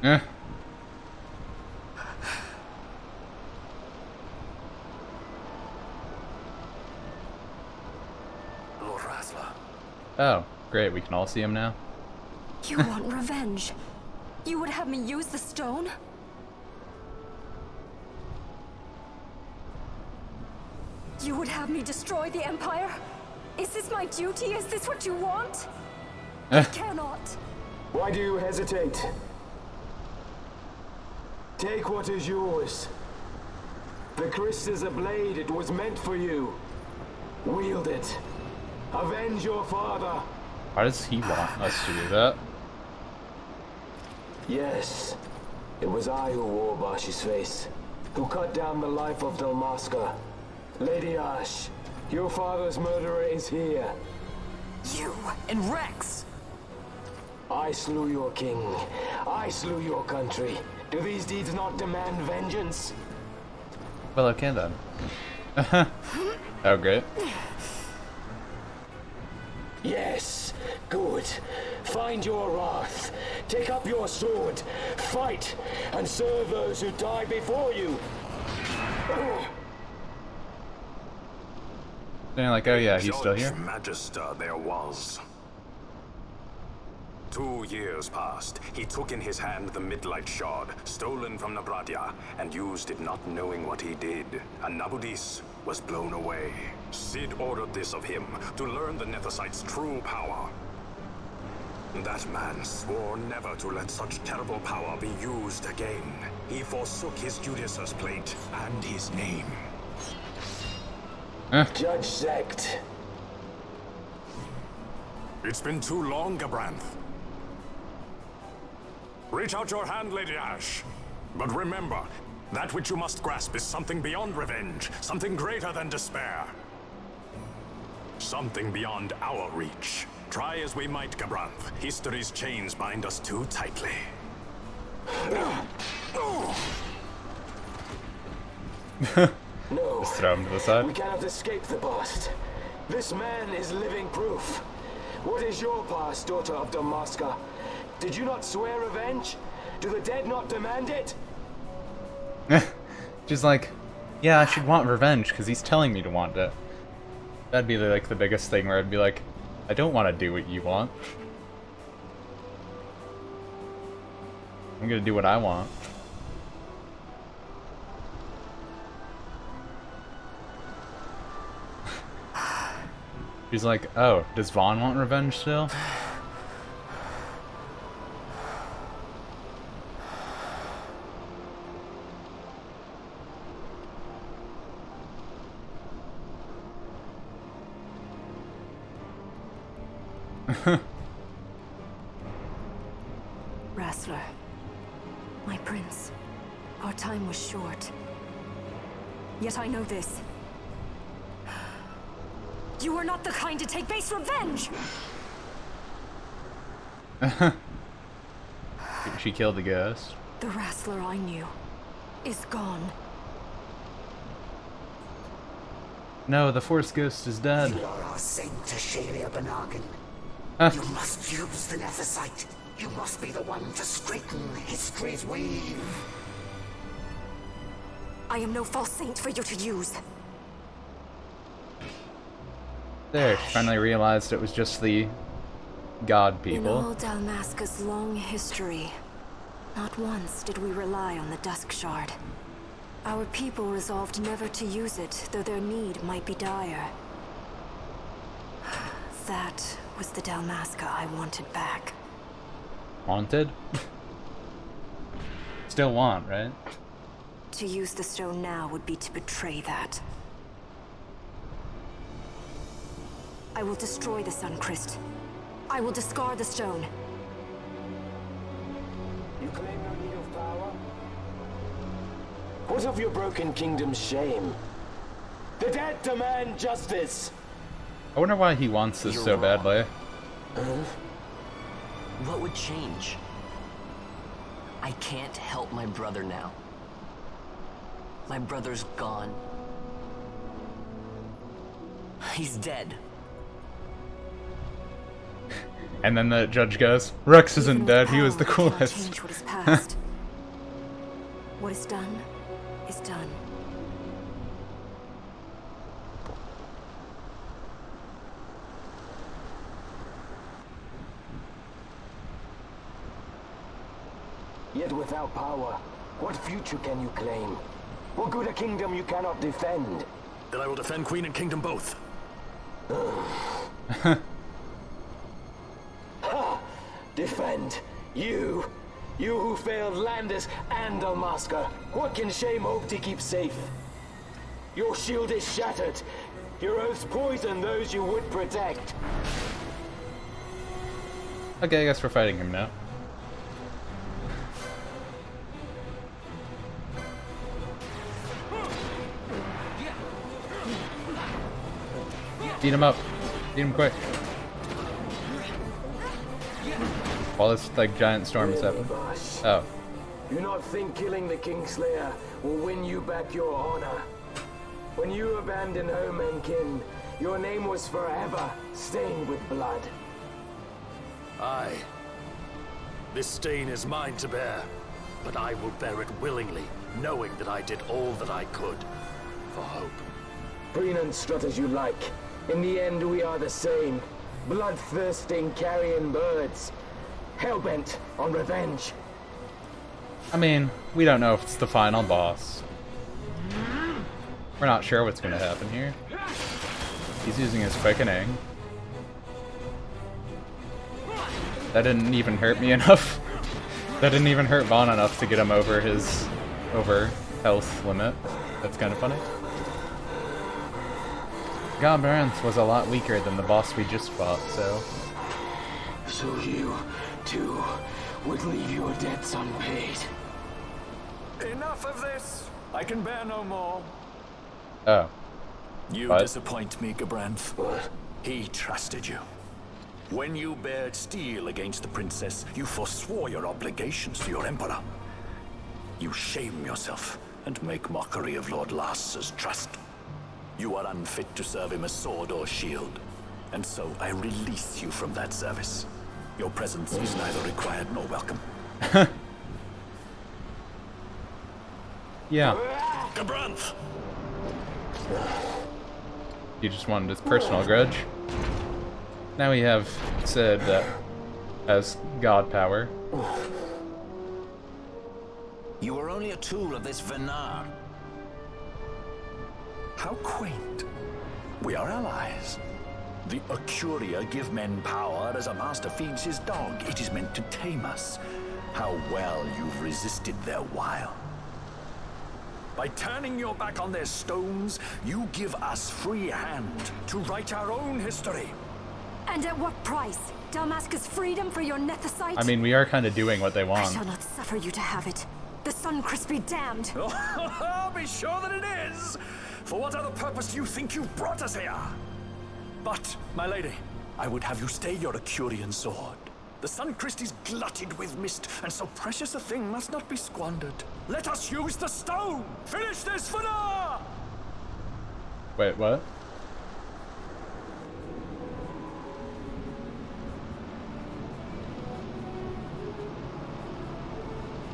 Eh. Lord Razzler. Oh, great. We can all see him now. You want revenge? You would have me use the stone? You would have me destroy the Empire? Is this my duty? Is this what you want? I cannot. Why do you hesitate? Take what is yours. The Christ is a blade. It was meant for you. Wield it. Avenge your father. Why does he want us to do that? Yes. It was I who wore Bashi's face. Who cut down the life of Dalmasca. Lady Ash, your father's murderer is here. You and Rex! I slew your king. I slew your country. Do these deeds not demand vengeance? Well, okay then. Oh, great. Yes, good. Find your wrath. Take up your sword. Fight, and serve those who died before you. They're like, oh yeah, he's still here. Judge Magister there was. 2 years passed. He took in his hand the Midlight Shard, stolen from Nabradia, and used it not knowing what he did. And Nabudis was blown away. Sid ordered this of him, to learn the Nethicite's true power. That man swore never to let such terrible power be used again. He forsook his Judicious plate and his name. Judge Zect. It's been too long, Gabranth. Reach out your hand, Lady Ash. But remember, that which you must grasp is something beyond revenge, something greater than despair. Something beyond our reach. Try as we might, Gabranth, history's chains bind us too tightly. No. Just throw him to the side. We cannot escape the past. This man is living proof. What is your past, daughter of Dalmasca? Did you not swear revenge? Do the dead not demand it? She's like, yeah, I should want revenge because he's telling me to want it. That'd be like the biggest thing where I'd be like, I don't want to do what you want. I'm gonna do what I want. She's like, oh, does Vaughn want revenge still? Rassler, my prince, our time was short. Yet I know this. You are not the kind to take base revenge! She killed the ghost. The Rassler I knew is gone. No, the Force Ghost is dead. You are our saint, Tashalia Banagin. You must use the Nethicite. You must be the one to straighten history's weave. I am no false saint for you to use. There, she finally realized it was just the god In people. all Dalmasca's long history, Not once did we rely on the Dusk Shard. Our people resolved never to use it, though their need might be dire. That was the Dalmasca I wanted back. Wanted? Still want, right? To use the stone now would be to betray that. I will destroy the Suncrest. I will discard the stone. You claim no need of power? What of your broken kingdom's shame? The dead demand justice! I wonder why he wants this so badly. What would change? I can't help my brother now. My brother's gone. He's dead. And then the judge goes, Rex isn't Even dead, with he was the power, I cannot coolest. change what is past. What is done is done. Yet without power, what future can you claim? What good a kingdom you cannot defend? Then I will defend Queen and Kingdom both. Defend? You? You who failed Landis and Dalmasca. What can shame hope to keep safe? Your shield is shattered. Your oaths poison those you would protect. Okay, I guess we're fighting him now. Beat him up. Beat him quick. While this like giant storm is happening. Oh. Do not think killing the Kingslayer will win you back your honor. When you abandoned home and kin, your name was forever stained with blood. Aye. This stain is mine to bear, but I will bear it willingly, knowing that I did all that I could for hope. Preen and strut as you like. In the end, we are the same. Bloodthirsting carrion birds. Hellbent on revenge. I mean, we don't know if it's the final boss. We're not sure what's gonna happen here. He's using his quickening. That didn't even hurt me enough. That didn't even hurt Vaughn enough to get him over his health limit. That's kind of funny. Gob-Erenth was a lot weaker than the boss we just fought, so... So you, too, would leave your debts unpaid. Enough of this! I can bear no more. Oh. You What? disappoint me, Gabranth. What? He trusted you. When you bared steel against the princess, you forswore your obligations to your emperor. You shame yourself and make mockery of Lord Lars's trust. You are unfit to serve him as sword or shield, and so I release you from that service. Your presence is neither required nor welcome. Yeah. Gabranth! He just wanted his personal grudge. Now we have Sid that has god power. You are only a tool of this Venar. How quaint. We are allies. The Acuria give men power as a master feeds his dog. It is meant to tame us. How well you've resisted their wile. By turning your back on their stones, you give us free hand to write our own history. And at what price? Dalmasca's freedom for your Nethicite? I mean, we are kind of doing what they I want. shall not suffer you to have it. The Suncrest be damned. Be sure that it is. For what other purpose do you think you brought us here? But, my lady, I would have you stay your Acurian sword. The Suncrest is glutted with mist, and so precious a thing must not be squandered. Let us use the stone! Finish this for now! Wait, what?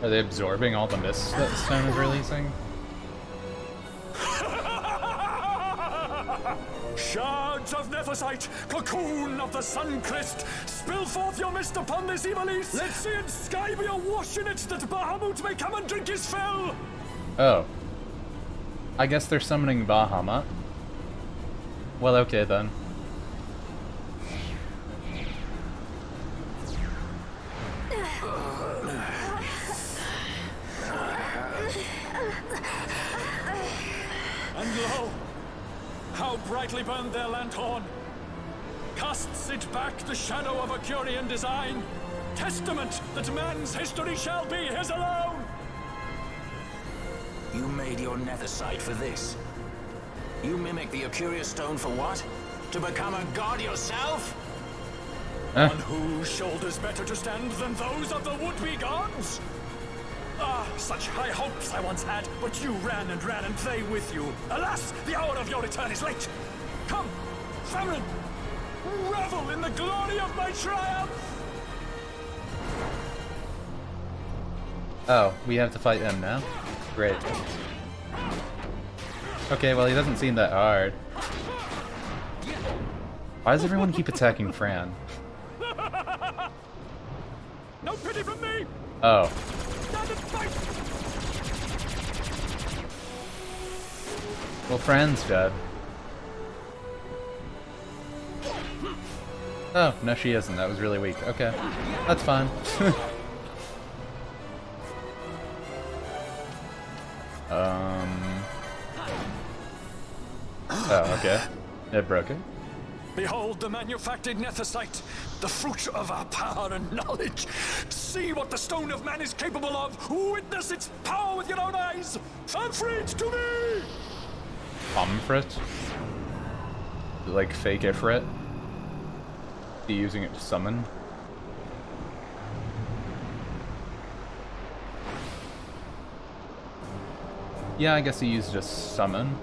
Are they absorbing all the mist that Stone is releasing? Shards of Nephesite, cocoon of the Suncrist, spill forth your mist upon this evil east. Let sea and sky be awash in it, that Bahamut may come and drink his fill. Oh. I guess they're summoning Bahamut. Well, okay then. And lo, how brightly burned their lanthorn. Casts it back the shadow of a Curian design. Testament that man's history shall be his alone. You made your Nephesite for this. You mimic the Acuria Stone for what? To become a god yourself? On whose shoulders better to stand than those of the would-be gods? Ah, such high hopes I once had, but you ran and they with you. Alas, the hour of your return is late. Come, family, revel in the glory of my triumph! Oh, we have to fight him now? Great. Okay, well he doesn't seem that hard. Why does everyone keep attacking Fran? No pity from me! Oh. Stand and fight! Well, Fran's dead. Oh, no she isn't. That was really weak. Okay. That's fine. Oh, okay. It broke it. Behold the manufactured Nephesite, the fruit of our power and knowledge. See what the stone of man is capable of. Witness its power with your own eyes. Famfrit, to me! Pomfret? Like fake Ifrit? Be using it to summon? Yeah, I guess he used a summon.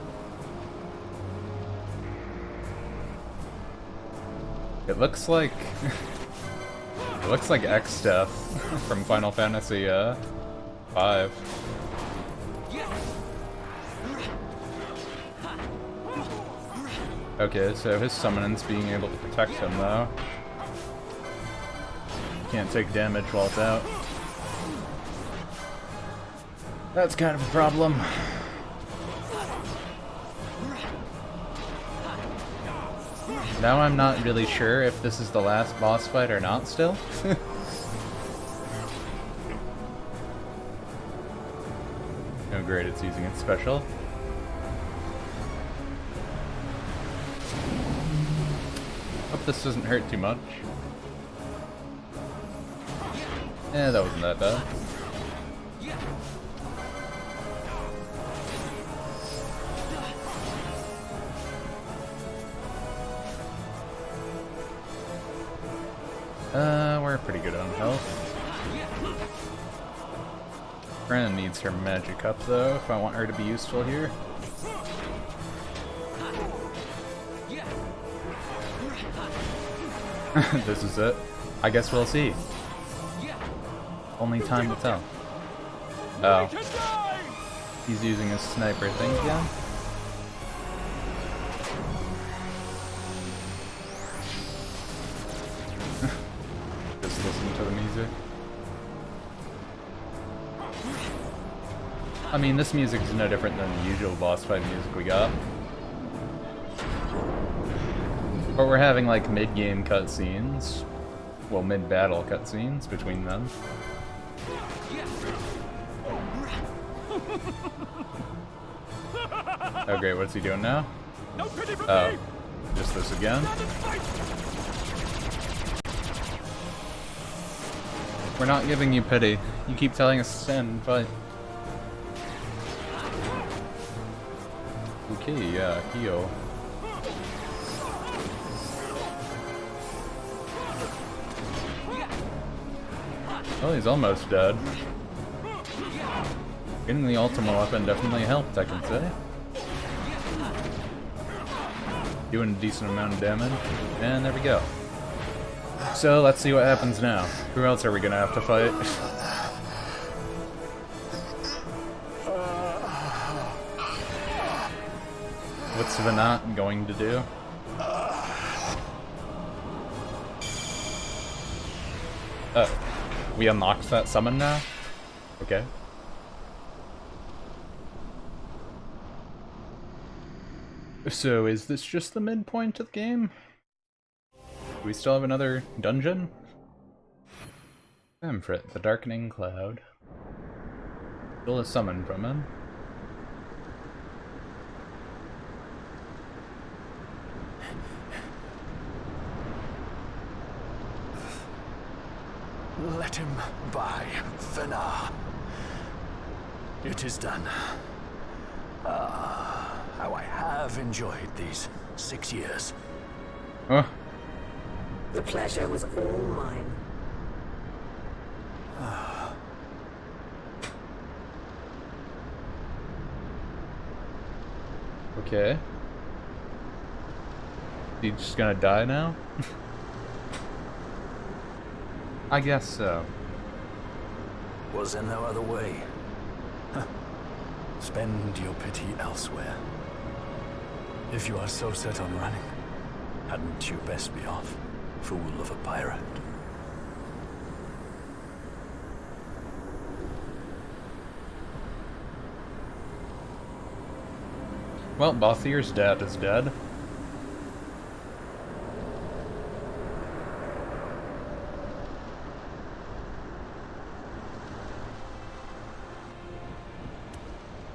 It looks like X-Death from Final Fantasy 5. Okay, so his summoning's being able to protect him though. Can't take damage while it's out. That's kind of a problem. Now I'm not really sure if this is the last boss fight or not still. Oh great, it's using its special. Hope this doesn't hurt too much. Eh, that wasn't that bad. We're pretty good on health. Fran needs her magic up though, if I want her to be useful here. This is it. I guess we'll see. Only time will tell. Oh. He's using his sniper thing again? Just listen to the music. I mean, this music is no different than the usual boss fight music we got. But we're having like mid-game cutscenes. Well, mid-battle cutscenes between them. Oh great, what's he doing now? Oh, just this again? We're not giving you pity. You keep telling us to stand and fight. Okay, yeah, heal. Well, he's almost dead. Getting the ultimate weapon definitely helped, I can say. Doing a decent amount of damage. And there we go. So, let's see what happens now. Who else are we gonna have to fight? What's Venat going to do? Oh. We unlocked that summon now? Okay. So is this just the midpoint of the game? Do we still have another dungeon? Amphrit, the Darkening Cloud. Still a summon from him. Let him by, Fenar. It is done. Ah, how I have enjoyed these 6 years. Huh? The pleasure was all mine. Okay. He's just gonna die now? I guess so. Was there no other way? Huh. Spend your pity elsewhere. If you are so set on running, hadn't you best be off, fool of a pirate? Well, Balthier's dad is dead.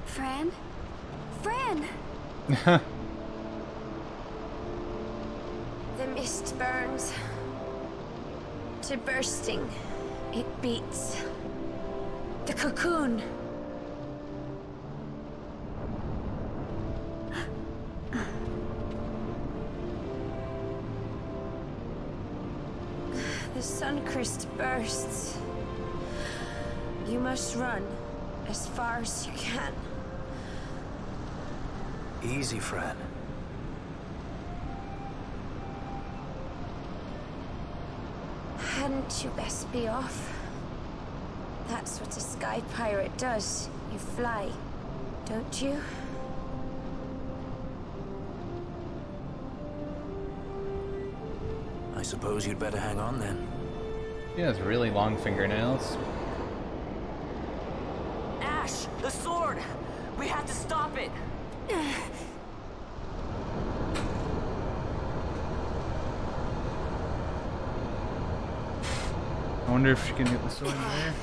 Fran? Fran! The mist burns to bursting. It beats. The cocoon. The Suncrist bursts. You must run as far as you can. Easy, Fran. Hadn't you best be off? That's what a sky pirate does. You fly, don't you? I suppose you'd better hang on then. He has really long fingernails. Ash, the sword! We have to stop it! I wonder if she can get the sword there.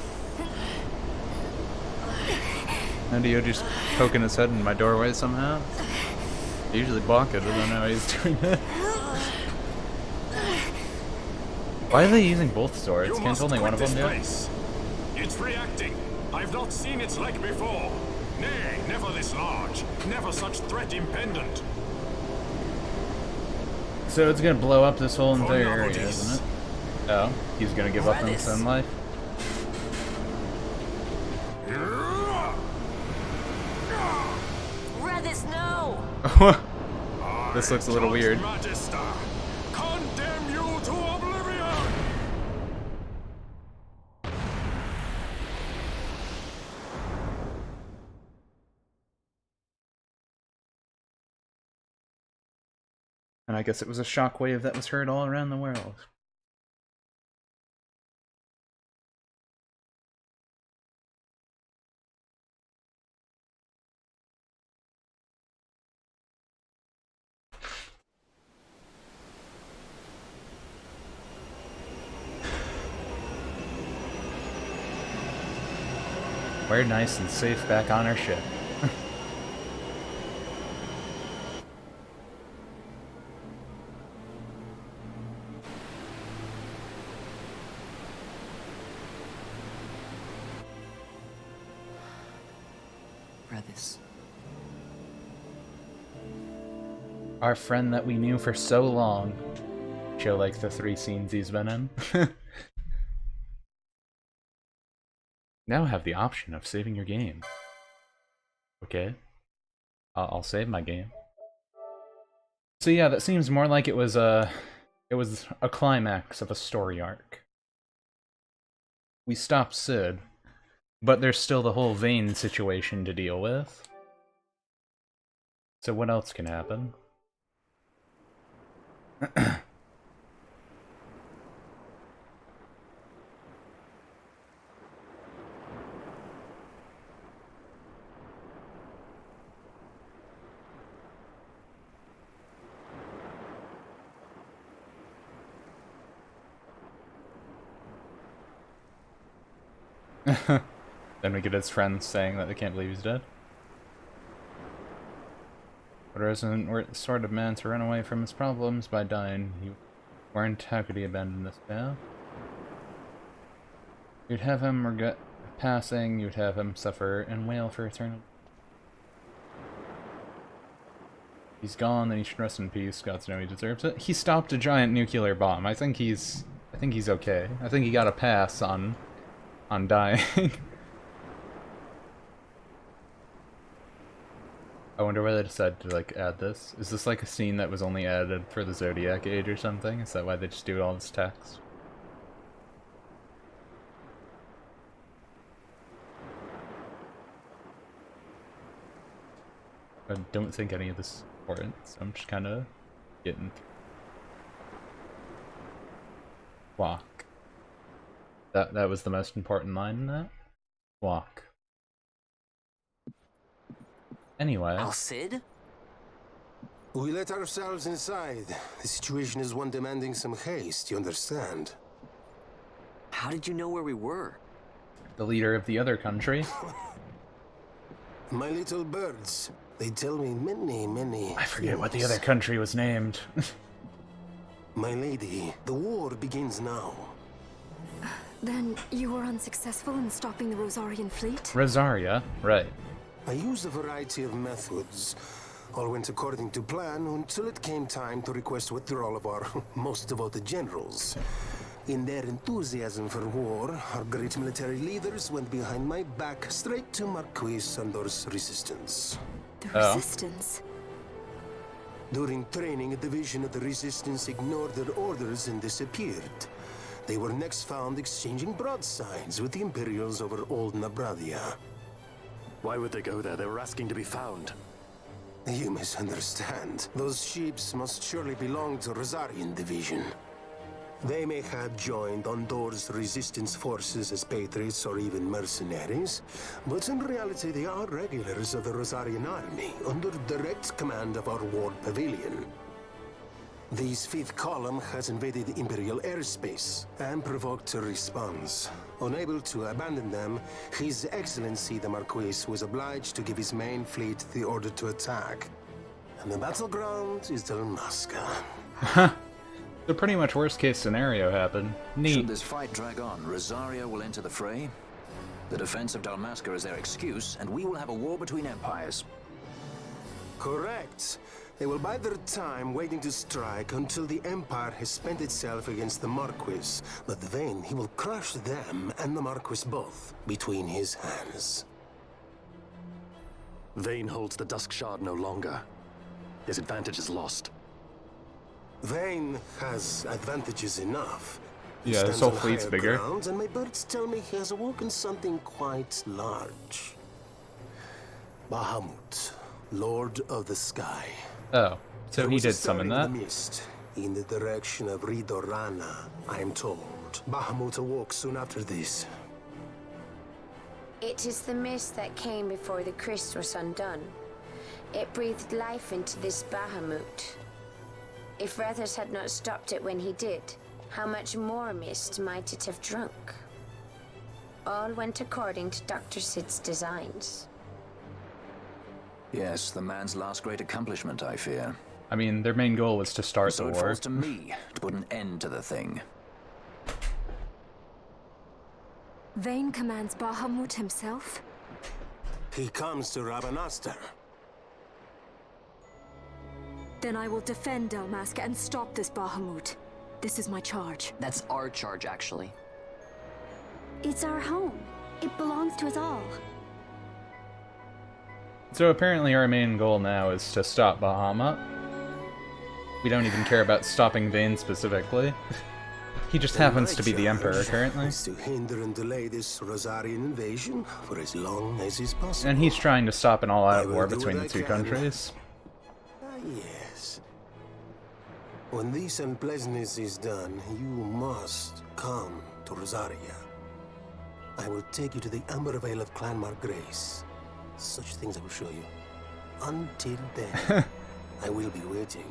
Nadio just poking his head in my doorway somehow. I usually block it, I don't know how he's doing it. Why are they using both swords? Can't only one of them do it? It's reacting. I've not seen its like before. Nay, never this large. Never such threat impendent. So it's gonna blow up this whole entire area, isn't it? Oh, he's gonna give up on his own life? Redis, no! This looks a little weird. Magister, condemn you to oblivion! And I guess it was a shockwave that was heard all around the world. We're nice and safe back on our ship. Redis. Our friend that we knew for so long. Show like the 3 scenes he's been in. Now have the option of saving your game. Okay. I'll save my game. So yeah, that seems more like it was a climax of a story arc. We stopped Sid, but there's still the whole Vayne situation to deal with. So what else can happen? Then we get his friends saying that they can't believe he's dead. But isn't sort of man to run away from his problems by dying. He weren't. How could he abandon this path? You'd have him regret passing. You'd have him suffer and wail for eternity. He's gone, then he should rest in peace. Gods know he deserves it. He stopped a giant nuclear bomb. I think he's okay. I think he got a pass on dying. I wonder why they decided to like add this. Is this like a scene that was only added for the Zodiac Age or something? Is that why they just do all this text? I don't think any of this is important, so I'm just kind of getting through. Walk. That was the most important line in that? Walk. Anyway. Al-Cid? We let ourselves inside. The situation is one demanding some haste, you understand? How did you know where we were? The leader of the other country. My little birds. They tell me many I forget what the other country was named. My lady, the war begins now. Then you were unsuccessful in stopping the Rosarian fleet? Rosaria, right. I used a variety of methods. All went according to plan until it came time to request withdrawal of our most devoted generals. In their enthusiasm for war, our great military leaders went behind my back straight to Marquis Sandor's resistance. The Resistance? During training, a division of the Resistance ignored their orders and disappeared. They were next found exchanging broadsides with the Imperials over Old Nabradia. Why would they go there? They were asking to be found. You misunderstand. Those ships must surely belong to Rosarian Division. They may have joined Ondor's resistance forces as patriots or even mercenaries, but in reality they are regulars of the Rosarian army, under direct command of our Ward Pavilion. This fifth column has invaded Imperial airspace and provoked a response. Unable to abandon them, His Excellency the Marquis was obliged to give his main fleet the order to attack. And the battleground is Dalmasca. The pretty much worst case scenario happened. Neat. Should this fight drag on, Rosaria will enter the fray. The defense of Dalmasca is their excuse, and we will have a war between empires. Correct. They will bide their time waiting to strike until the Empire has spent itself against the Marquis. But then he will crush them and the Marquis both between his hands. Vayne holds the Dusk Shard no longer. His advantage is lost. Vayne has advantages enough. He Yeah, his stands whole on fleet's higher bigger. ground, and my birds tell me he has awoken something quite large. Bahamut, Lord of the Sky. Oh, so There he was a did summon stirring that? in the mist, in the direction of Ridorana, I am told. Bahamut awoke soon after this. It is the mist that came before the Christ was undone. It breathed life into this Bahamut. If Rethers had not stopped it when he did, how much more mist might it have drunk? All went according to Dr. Sid's designs. Yes, the man's last great accomplishment, I fear. I mean, their main goal was to start So the it war. falls to me to put an end to the thing. Vayne commands Bahamut himself? He comes to Rabanastar. Then I will defend Dalmasca and stop this Bahamut. This is my charge. That's our charge, actually. It's our home. It belongs to us all. So apparently our main goal now is to stop Bahamut. We don't even care about stopping Vayne specifically. He just happens to be the Emperor currently. Is to hinder and delay this Rosarian invasion for as long as is possible. And he's trying to stop an all-out I will war do between what the I two can. countries. Yes. When this unpleasantness is done, you must come to Rosaria. I will take you to the Amber Vale of Clanmar Grace. Such things I will show you. Until then, I will be waiting.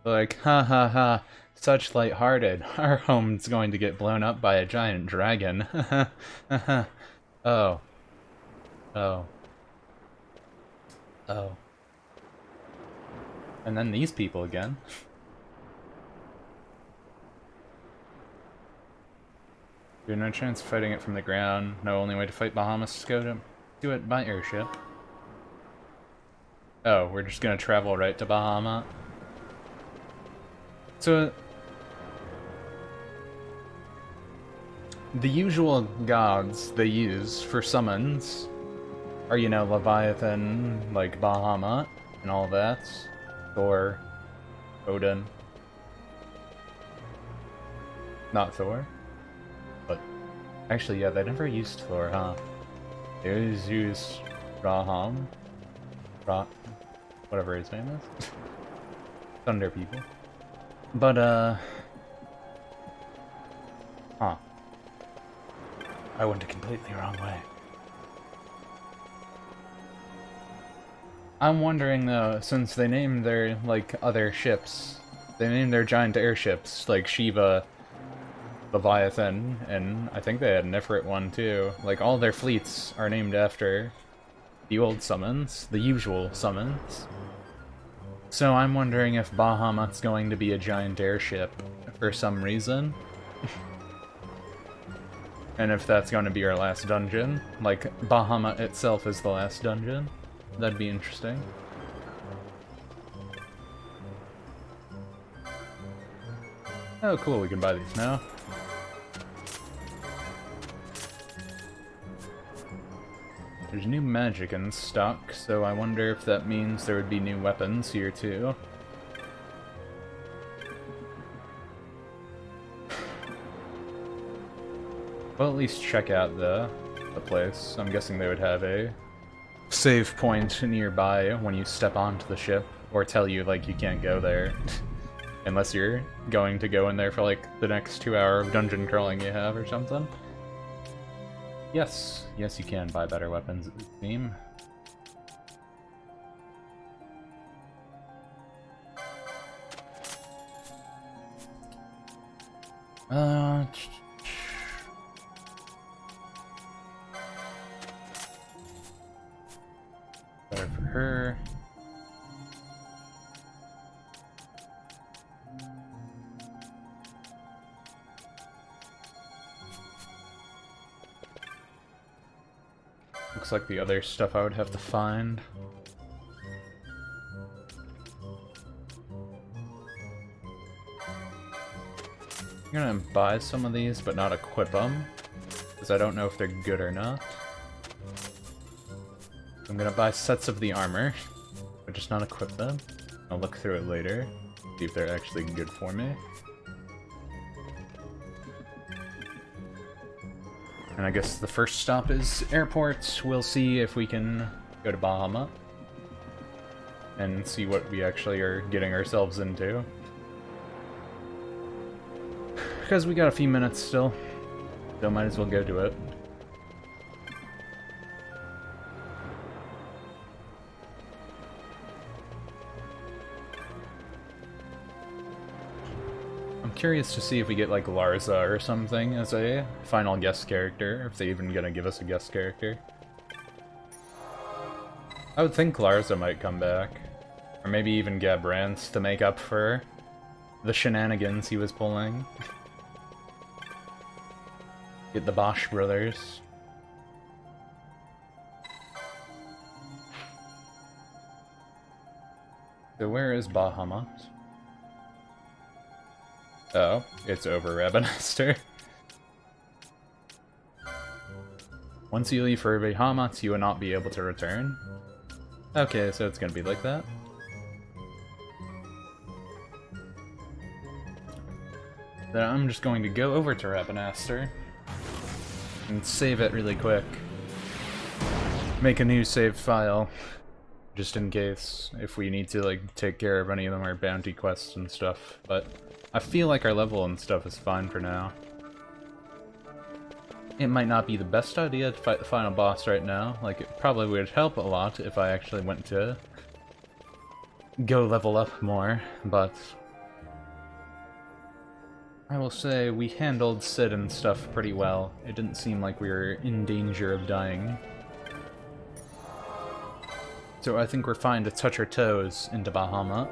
Like, ha ha ha, such lighthearted. Our home's going to get blown up by a giant dragon. Oh. Oh. Oh. And then these people again. You have no chance of fighting it from the ground. No only way to fight Bahamut is go to do it by airship. Oh, we're just gonna travel right to Bahamut. So, the usual gods they use for summons are, you know, Leviathan, like Bahamut, and all that. Thor, Odin. Not Thor. But, actually, yeah, they never used Thor, huh? They always used Raham. Whatever his name is. Thunder people. But, huh. I went a completely wrong way. I'm wondering, though, since they named their, like, other ships, they named their giant airships, like Shiva, Leviathan, and I think they had an Ifrit one, too. Like, all their fleets are named after the old summons, the usual summons. So I'm wondering if Bahamut's going to be a giant airship for some reason. And if that's going to be our last dungeon. Like, Bahamut itself is the last dungeon. That'd be interesting. Oh cool, we can buy these now. There's new magic in stock, so I wonder if that means there would be new weapons here too. Well, at least check out the place. I'm guessing they would have a save point nearby when you step onto the ship, or tell you, like, you can't go there. Unless you're going to go in there for, like, the next 2 hour of dungeon crawling you have or something. Yes, yes you can buy better weapons at the theme. Better for her. Looks like the other stuff I would have to find. I'm gonna buy some of these, but not equip them, because I don't know if they're good or not. I'm gonna buy sets of the armor, but just not equip them. I'll look through it later, see if they're actually good for me. And I guess the first stop is airport. We'll see if we can go to Bahamut and see what we actually are getting ourselves into. Because we got a few minutes still, so might as well go to it. Curious to see if we get like Larza or something as a final guest character, if they even gonna give us a guest character. I would think Larza might come back, or maybe even Gabrance to make up for the shenanigans he was pulling. Get the Bosch brothers. So where is Bahamut? Oh, it's over Rabanastre. Once you leave for Bahamut, you will not be able to return. Okay, so it's gonna be like that. Then I'm just going to go over to Rabanastre and save it really quick. Make a new save file, just in case, if we need to like take care of any of them, our bounty quests and stuff, but I feel like our level and stuff is fine for now. It might not be the best idea to fight the final boss right now. Like, it probably would help a lot if I actually went to go level up more, but I will say we handled Sid and stuff pretty well. It didn't seem like we were in danger of dying. So I think we're fine to touch our toes into Bahamut.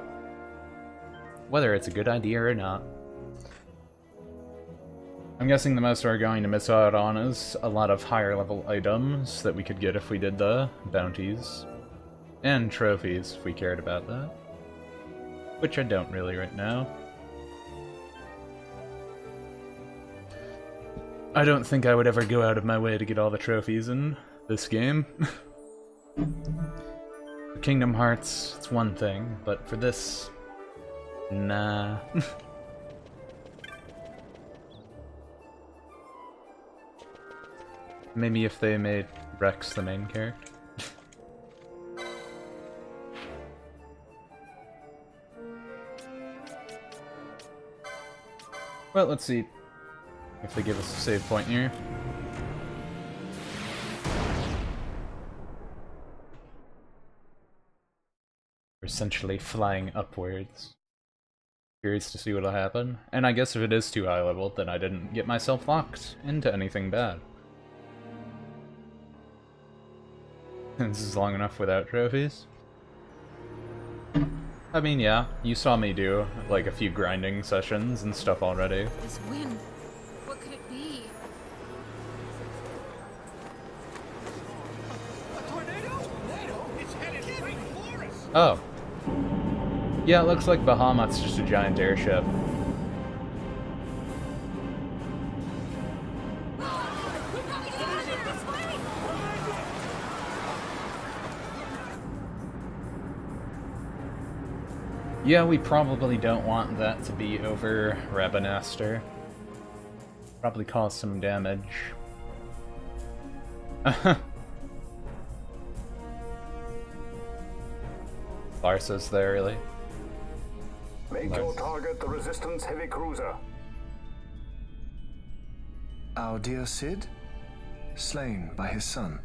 Whether it's a good idea or not. I'm guessing the most we're going to miss out on is a lot of higher level items that we could get if we did the bounties. And trophies, if we cared about that. Which I don't really right now. I don't think I would ever go out of my way to get all the trophies in this game. For Kingdom Hearts, it's one thing, but for this... nah. Maybe if they made Rex the main character. Well, let's see if they give us a save point here. We're essentially flying upwards. Curious to see what'll happen. And I guess if it is too high level, then I didn't get myself locked into anything bad. This is long enough without trophies. I mean, yeah, you saw me do, like, a few grinding sessions and stuff already. This wind, what could it be? A tornado? It's headed straight for us! Oh. Yeah, it looks like Bahamut's just a giant airship. Yeah, we probably don't want that to be over Rabanastre. Probably cause some damage. Larsa's there, really? Make your target the Resistance heavy cruiser. Our dear Sid? Slain by his son.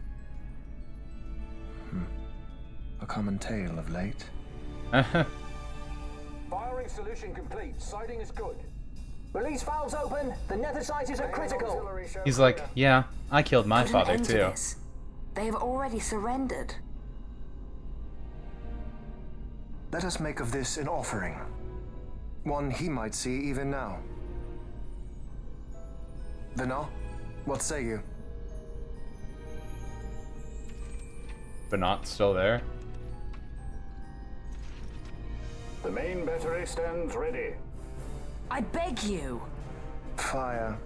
A common tale of late. Firing solution complete. Sighting is good. Release valves open. The nethersites are critical. He's like, yeah, I killed my father too. They have already surrendered. Let us make of this an offering. One he might see even now. Venat, what say you? Venat's still there. The main battery stands ready. I beg you. Fire.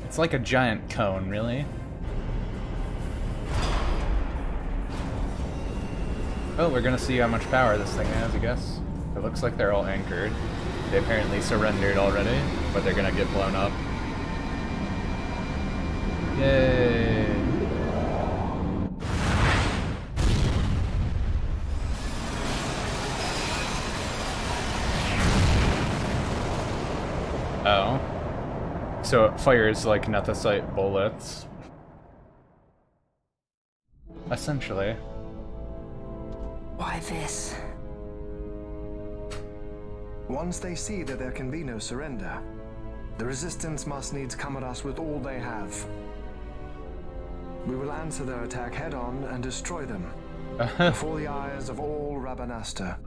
It's like a giant cone, really. Oh, we're gonna see how much power this thing has, I guess. It looks like they're all anchored. They apparently surrendered already, but they're gonna get blown up. Yay! Oh. So it fires like Nethicite bullets. Essentially. Why this? Once they see that there can be no surrender, the Resistance must needs come at us with all they have. We will answer their attack head-on and destroy them, before the eyes of all Rabanastre.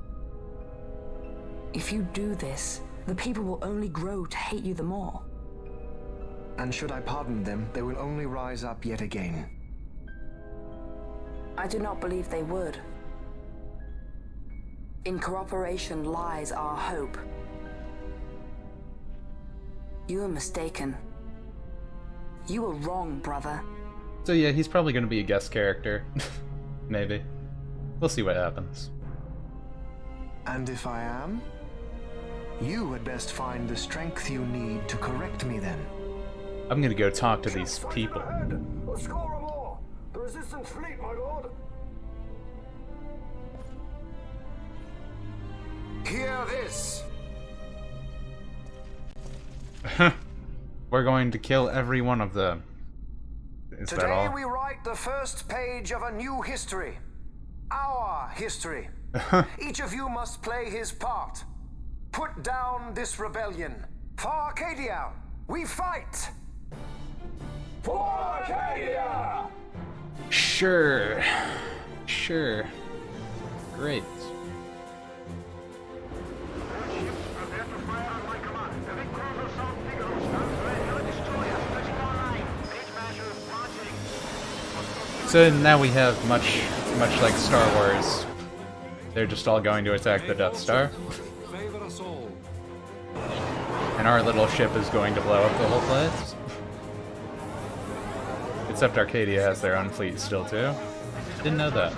If you do this, the people will only grow to hate you the more. And should I pardon them, they will only rise up yet again. I do not believe they would. In cooperation lies our hope. You are mistaken. You were wrong, brother. So yeah, he's probably going to be a guest character. Maybe. We'll see what happens. And if I am? You had best find the strength you need to correct me then. I'm gonna go talk to these people. A score or more. The Resistance fleet, my lord. Hear this. We're going to kill every one of them. Is that Today all? we write the first page of a new history. Our history. Each of you must play his part. Put down this rebellion. For Arcadia, we fight! For Arcadia! Sure. Sure. Great. So now we have much like Star Wars. They're just all going to attack the Death Star. And our little ship is going to blow up the whole place. Except Arcadia has their own fleet still too. Didn't know that.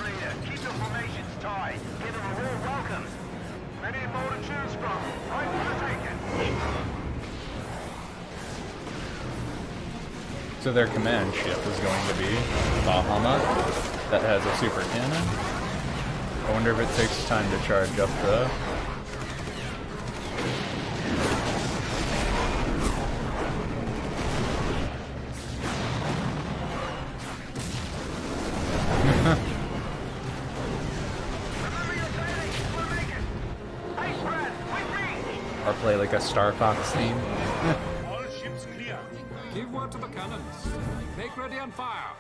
So their command ship is going to be Bahamut, that has a super cannon. I wonder if it takes time to charge up though. Or play like a Star Fox theme. All ships clear. Give word to the cannons. Make ready and fire.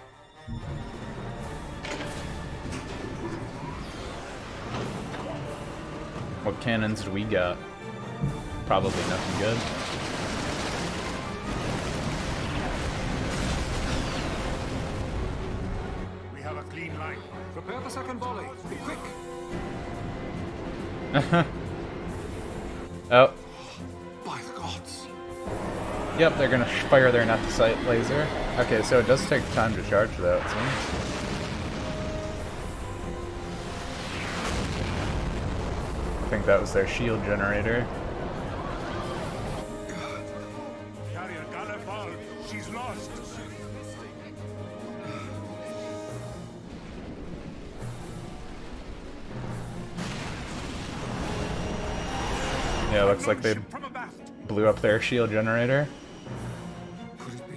What cannons do we got? Probably nothing good. We have a clean line. Prepare the second volley. Be quick. Oh. By the gods. Yep, they're gonna fire their Nephesite laser. Okay, so it does take time to charge though, it seems. I think that was their shield generator. Carrier gunner fall. She's lost. Yeah, looks like they blew up their shield generator. Could it be?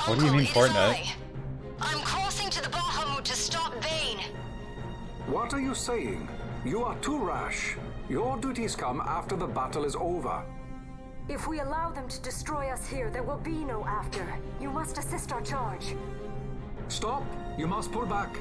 What do you mean, Fortnite? I'm crossing to the Bahamut to stop Bane. What are you saying? You are too rash. Your duties come after the battle is over. If we allow them to destroy us here, there will be no after. You must assist our charge. Stop! You must pull back.